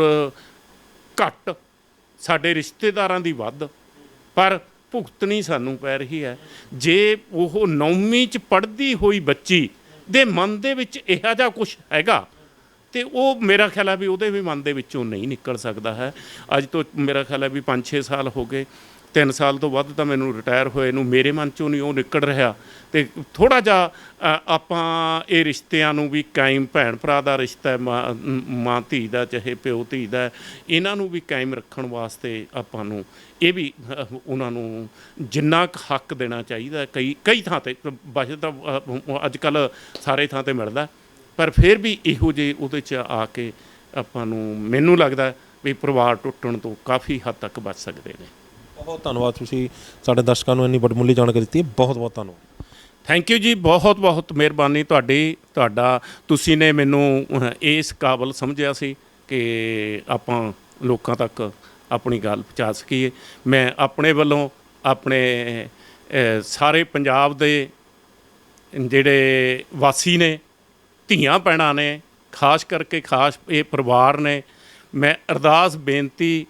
Speaker 2: ਘੱਟ, ਸਾਡੇ ਰਿਸ਼ਤੇਦਾਰਾਂ ਦੀ ਵੱਧ, ਪਰ ਭੁਗਤਣੀ ਸਾਨੂੰ ਪੈ ਰਹੀ ਹੈ। ਜੇ ਉਹ 9ਵੀਂ 'ਚ ਪੜ੍ਹਦੀ ਹੋਈ ਬੱਚੀ ਦੇ ਮਨ ਦੇ ਵਿੱਚ ਇਹੋ ਜਿਹਾ ਕੁਛ ਹੈਗਾ, ਅਤੇ ਉਹ ਮੇਰਾ ਖਿਆਲ ਹੈ ਵੀ ਉਹਦੇ ਵੀ ਮਨ ਦੇ ਵਿੱਚੋਂ ਨਹੀਂ ਨਿਕਲ ਸਕਦਾ ਹੈ। ਅੱਜ ਤੋਂ ਮੇਰਾ ਖਿਆਲ ਹੈ ਵੀ 5-6 ਸਾਲ ਹੋ ਗਏ। 3 ਸਾਲ ਤੋਂ ਵੱਧ ਤਾਂ ਮੈਨੂੰ ਰਿਟਾਇਰ ਹੋਏ ਨੂੰ ਮੇਰੇ ਮਨ 'ਚੋਂ ਨਹੀਂ ਉਹ ਨਿਕਲ ਰਿਹਾ। ਤੇ ਥੋੜ੍ਹਾ ਜਿਹਾ ਆਪਾਂ ਇਹ ਰਿਸ਼ਤਿਆਂ ਨੂੰ ਵੀ ਕਾਇਮ, ਭੈਣ ਭਰਾ ਦਾ ਰਿਸ਼ਤਾ ਹੈ, ਮਾਂ ਧੀ ਦਾ, ਚਾਹੇ ਪਿਓ ਧੀ ਦਾ, ਇਹਨਾਂ ਨੂੰ ਵੀ ਕਾਇਮ ਰੱਖਣ ਵਾਸਤੇ ਆਪਾਂ ਨੂੰ ਇਹ ਵੀ ਉਹਨਾਂ ਨੂੰ ਜਿੰਨਾ ਕੁ ਹੱਕ ਦੇਣਾ ਚਾਹੀਦਾ। ਕਈ ਥਾਂ 'ਤੇ ਵੈਸੇ ਤਾਂ ਅੱਜ ਕੱਲ੍ਹ ਸਾਰੇ ਥਾਂ 'ਤੇ ਮਿਲਦਾ, ਪਰ ਫਿਰ ਵੀ ਇਹੋ ਜਿਹੇ ਉਹਦੇ 'ਚ ਆ ਕੇ ਆਪਾਂ ਨੂੰ, ਮੈਨੂੰ ਲੱਗਦਾ ਵੀ ਪਰਿਵਾਰ ਟੁੱਟਣ ਤੋਂ ਕਾਫੀ ਹੱਦ ਤੱਕ ਬਚ ਸਕਦੇ ਨੇ।
Speaker 1: ਬਹੁਤ ਧੰਨਵਾਦ, ਤੁਸੀਂ ਸਾਡੇ ਦਰਸ਼ਕਾਂ ਨੂੰ ਇੰਨੀ ਵੱਡਮੁੱਲੀ ਜਾਣਕਾਰੀ ਦਿੱਤੀ ਹੈ। ਬਹੁਤ ਬਹੁਤ ਧੰਨਵਾਦ।
Speaker 2: ਥੈਂਕ ਯੂ ਜੀ, ਬਹੁਤ ਬਹੁਤ ਮਿਹਰਬਾਨੀ ਤੁਹਾਡਾ। ਤੁਸੀਂ ਨੇ ਮੈਨੂੰ ਇਸ ਕਾਬਲ ਸਮਝਿਆ ਸੀ ਕਿ ਆਪਾਂ ਲੋਕਾਂ ਤੱਕ ਆਪਣੀ ਗੱਲ ਪਹੁੰਚਾ ਸਕੀਏ। ਮੈਂ ਆਪਣੇ ਵੱਲੋਂ ਆਪਣੇ ਸਾਰੇ ਪੰਜਾਬ ਦੇ ਜਿਹੜੇ ਵਾਸੀ ਨੇ, ਧੀਆਂ ਭੈਣਾਂ ਨੇ, ਖਾਸ ਕਰਕੇ ਇਹ ਪਰਿਵਾਰ ਨੇ, ਮੈਂ ਅਰਦਾਸ ਬੇਨਤੀ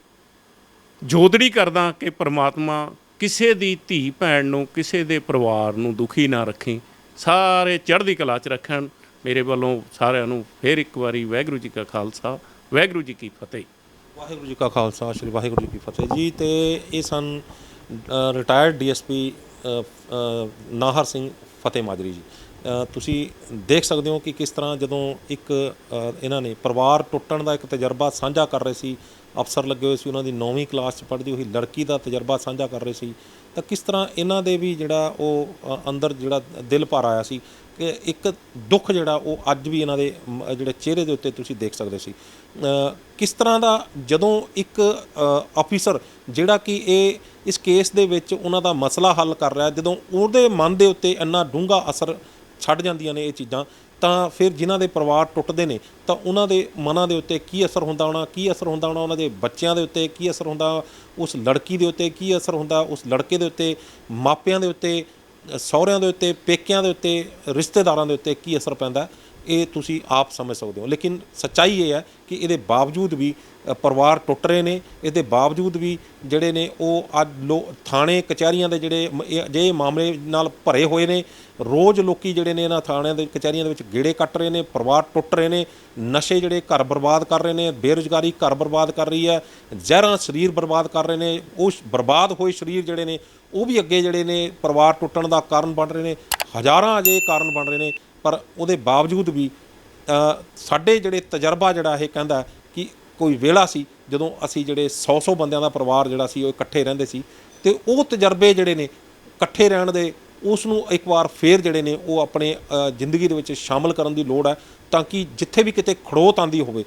Speaker 2: ਜੋਦੜੀ ਕਰਦਾ ਕਿ ਪ੍ਰਮਾਤਮਾ ਕਿਸੇ ਦੀ ਧੀ ਭੈਣ ਨੂੰ, ਕਿਸੇ ਦੇ ਪਰਿਵਾਰ ਨੂੰ ਦੁਖੀ ਨਾ ਰੱਖੀ, ਸਾਰੇ ਚੜ੍ਹਦੀ ਕਲਾ 'ਚ ਰੱਖਣ। ਮੇਰੇ ਵੱਲੋਂ ਸਾਰਿਆਂ ਨੂੰ ਫਿਰ ਇੱਕ ਵਾਰੀ ਵਾਹਿਗੁਰੂ ਜੀ ਕਾ ਖਾਲਸਾ, ਵਾਹਿਗੁਰੂ ਜੀ ਕੀ ਫਤਿਹ।
Speaker 1: ਵਾਹਿਗੁਰੂ ਜੀ ਕਾ ਖਾਲਸਾ, ਸ਼੍ਰੀ ਵਾਹਿਗੁਰੂ ਜੀ ਕੀ ਫਤਿਹ ਜੀ। ਤੇ ਇਹ ਸਨ ਰਿਟਾਇਰਡ ਡੀਐਸਪੀ ਨਾਹਰ ਸਿੰਘ ਫਤਿਹ ਮਾਜਰੀ ਜੀ। ਤੁਸੀਂ ਦੇਖ ਸਕਦੇ ਹੋ ਕਿ ਕਿਸ ਤਰ੍ਹਾਂ ਜਦੋਂ ਇੱਕ ਇਹਨਾਂ ਨੇ ਪਰਿਵਾਰ ਟੁੱਟਣ ਦਾ ਇੱਕ ਤਜਰਬਾ ਸਾਂਝਾ ਕਰ ਰਹੇ ਸੀ, ਅਫਸਰ ਲੱਗੇ ਹੋਏ ਸੀ, ਉਹਨਾਂ ਦੀ 9ਵੀਂ ਕਲਾਸ 'ਚ ਪੜ੍ਹਦੀ ਹੋਈ ਲੜਕੀ ਦਾ ਤਜਰਬਾ ਸਾਂਝਾ ਕਰ ਰਹੇ ਸੀ, ਤਾਂ ਕਿਸ ਤਰ੍ਹਾਂ ਇਹਨਾਂ ਦੇ ਵੀ ਜਿਹੜਾ ਉਹ ਅੰਦਰ ਜਿਹੜਾ ਦਿਲ ਭਰ ਆਇਆ ਸੀ ਕਿ ਇੱਕ ਦੁੱਖ ਜਿਹੜਾ ਉਹ ਅੱਜ ਵੀ ਇਹਨਾਂ ਦੇ ਜਿਹੜੇ ਚਿਹਰੇ ਦੇ ਉੱਤੇ ਤੁਸੀਂ ਦੇਖ ਸਕਦੇ ਸੀ। ਕਿਸ ਤਰ੍ਹਾਂ ਦਾ ਜਦੋਂ ਇੱਕ ਆਫੀਸਰ ਜਿਹੜਾ ਕਿ ਇਸ ਕੇਸ ਦੇ ਵਿੱਚ ਉਹਨਾਂ ਦਾ ਮਸਲਾ ਹੱਲ ਕਰ ਰਿਹਾ, ਜਦੋਂ ਉਹਦੇ ਮਨ ਦੇ ਉੱਤੇ ਇੰਨਾ ਡੂੰਘਾ ਅਸਰ ਛੱਡ ਜਾਂਦੀਆਂ ਨੇ ਇਹ ਚੀਜ਼ਾਂ, ਤਾਂ ਫਿਰ ਜਿਨ੍ਹਾਂ ਦੇ ਪਰਿਵਾਰ ਟੁੱਟਦੇ ਨੇ ਤਾਂ ਉਹਨਾਂ ਦੇ ਮਨਾਂ ਦੇ ਉੱਤੇ ਕੀ ਅਸਰ ਹੁੰਦਾ ਹੋਣਾ, ਕੀ ਅਸਰ ਹੁੰਦਾ ਹੋਣਾ ਉਹਨਾਂ ਦੇ ਬੱਚਿਆਂ ਦੇ ਉੱਤੇ, ਕੀ ਅਸਰ ਹੁੰਦਾ ਉਸ ਲੜਕੀ ਦੇ ਉੱਤੇ, ਕੀ ਅਸਰ ਹੁੰਦਾ ਉਸ ਲੜਕੇ ਦੇ ਉੱਤੇ, ਮਾਪਿਆਂ ਦੇ ਉੱਤੇ, ਸਹੁਰਿਆਂ ਦੇ ਉੱਤੇ, ਪੇਕਿਆਂ ਦੇ ਉੱਤੇ, ਰਿਸ਼ਤੇਦਾਰਾਂ ਦੇ ਉੱਤੇ ਕੀ ਅਸਰ ਪੈਂਦਾ, ਇਹ ਤੁਸੀਂ ਆਪ ਸਮਝ ਸਕਦੇ ਹੋ। ਲੇਕਿਨ ਸੱਚਾਈ ਇਹ ਹੈ ਕਿ ਇਹਦੇ ਬਾਵਜੂਦ ਵੀ ਪਰਿਵਾਰ ਟੁੱਟ ਰਹੇ ਨੇ, ਇਹਦੇ ਬਾਵਜੂਦ ਵੀ ਜਿਹੜੇ ਨੇ ਉਹ ਅੱਜ ਥਾਣੇ ਕਚਹਿਰੀਆਂ ਦੇ ਜਿਹੜੇ ਅਜਿਹੇ ਮਾਮਲੇ ਨਾਲ ਭਰੇ ਹੋਏ ਨੇ। ਰੋਜ਼ ਲੋਕੀ ਜਿਹੜੇ ਨੇ ਇਹਨਾਂ ਥਾਣਿਆਂ ਦੇ ਕਚਹਿਰੀਆਂ ਦੇ ਵਿੱਚ ਗੇੜੇ ਕੱਟ ਰਹੇ ਨੇ, ਪਰਿਵਾਰ ਟੁੱਟ ਰਹੇ ਨੇ, ਨਸ਼ੇ ਜਿਹੜੇ ਘਰ ਬਰਬਾਦ ਕਰ ਰਹੇ ਨੇ, ਬੇਰੁਜ਼ਗਾਰੀ ਘਰ ਬਰਬਾਦ ਕਰ ਰਹੀ ਹੈ, ਜ਼ਹਿਰਾਂ ਸਰੀਰ ਬਰਬਾਦ ਕਰ ਰਹੇ ਨੇ। ਉਹ ਬਰਬਾਦ ਹੋਏ ਸਰੀਰ ਜਿਹੜੇ ਨੇ ਉਹ ਵੀ ਅੱਗੇ ਜਿਹੜੇ ਨੇ ਪਰਿਵਾਰ ਟੁੱਟਣ ਦਾ ਕਾਰਨ ਬਣ ਰਹੇ ਨੇ। ਹਜ਼ਾਰਾਂ ਅਜਿਹੇ ਕਾਰਨ ਬਣ ਰਹੇ ਨੇ, ਪਰ ਉਹਦੇ ਬਾਵਜੂਦ ਵੀ ਸਾਡੇ ਜਿਹੜੇ ਤਜਰਬਾ ਜਿਹੜਾ ਇਹ ਕਹਿੰਦਾ ਕਿ ਕੋਈ ਵੇਲਾ ਸੀ ਜਦੋਂ ਅਸੀਂ ਜਿਹੜੇ 100 ਬੰਦਿਆਂ ਦਾ ਪਰਿਵਾਰ ਜਿਹੜਾ ਸੀ ਉਹ ਇਕੱਠੇ ਰਹਿੰਦੇ ਸੀ, ਅਤੇ ਉਹ ਤਜਰਬੇ ਜਿਹੜੇ ਨੇ ਇਕੱਠੇ ਰਹਿਣ ਦੇ, ਉਸ ਨੂੰ ਇੱਕ ਵਾਰ ਫੇਰ ਜਿਹੜੇ ਨੇ ਉਹ ਆਪਣੇ ਜ਼ਿੰਦਗੀ ਦੇ ਵਿੱਚ ਸ਼ਾਮਲ ਕਰਨ ਦੀ ਲੋੜ ਹੈ, ਤਾਂ ਕਿ ਜਿੱਥੇ ਵੀ ਕਿਤੇ ਖੜੋਤ ਆਉਂਦੀ ਹੋਵੇ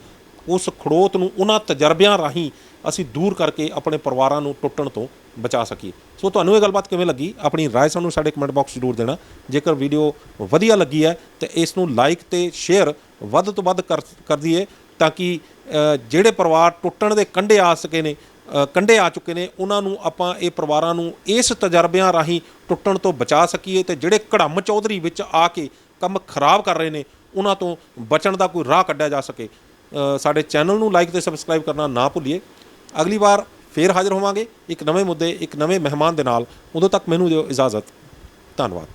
Speaker 1: ਉਸ ਖੜੋਤ ਨੂੰ ਉਹਨਾਂ ਤਜਰਬਿਆਂ ਰਾਹੀਂ ਅਸੀਂ ਦੂਰ ਕਰਕੇ ਆਪਣੇ ਪਰਿਵਾਰਾਂ ਨੂੰ ਟੁੱਟਣ ਤੋਂ ਬਚਾ ਸਕੀਏ। ਸੋ ਤੁਹਾਨੂੰ ਇਹ ਗੱਲਬਾਤ ਕਿਵੇਂ ਲੱਗੀ, ਆਪਣੀ ਰਾਏ ਸਾਨੂੰ ਸਾਡੇ ਕਮੈਂਟ ਬਾਕਸ ਜ਼ਰੂਰ ਦੇਣਾ। ਜੇਕਰ ਵੀਡੀਓ ਵਧੀਆ ਲੱਗੀ ਹੈ ਤਾਂ ਇਸ ਨੂੰ ਲਾਈਕ ਅਤੇ ਸ਼ੇਅਰ ਵੱਧ ਤੋਂ ਵੱਧ ਕਰ ਦਈਏ, ਤਾਂ ਕਿ ਜਿਹੜੇ ਪਰਿਵਾਰ ਟੁੱਟਣ ਦੇ ਕੰਢੇ ਆ ਚੁੱਕੇ ਨੇ ਉਹਨਾਂ ਨੂੰ ਆਪਾਂ ਇਹ ਪਰਿਵਾਰਾਂ ਨੂੰ ਇਸ ਤਜਰਬਿਆਂ ਰਾਹੀਂ ਟੁੱਟਣ ਤੋਂ ਬਚਾ ਸਕੀਏ, ਅਤੇ ਜਿਹੜੇ ਘੜਮ ਚੌਧਰੀ ਵਿੱਚ ਆ ਕੇ ਕੰਮ ਖਰਾਬ ਕਰ ਰਹੇ ਨੇ ਉਹਨਾਂ ਤੋਂ ਬਚਣ ਦਾ ਕੋਈ ਰਾਹ ਕੱਢਿਆ ਜਾ ਸਕੇ। ਸਾਡੇ ਚੈਨਲ ਨੂੰ ਲਾਈਕ ਅਤੇ ਸਬਸਕ੍ਰਾਈਬ ਕਰਨਾ ਨਾ ਭੁੱਲੀਏ। ਅਗਲੀ ਵਾਰ ਫੇਰ ਹਾਜ਼ਰ ਹੋਵਾਂਗੇ ਇੱਕ ਨਵੇਂ ਮੁੱਦੇ, ਇੱਕ ਨਵੇਂ ਮਹਿਮਾਨ ਦੇ ਨਾਲ। ਉਦੋਂ ਤੱਕ ਮੈਨੂੰ ਦਿਓ ਇਜਾਜ਼ਤ। ਧੰਨਵਾਦ।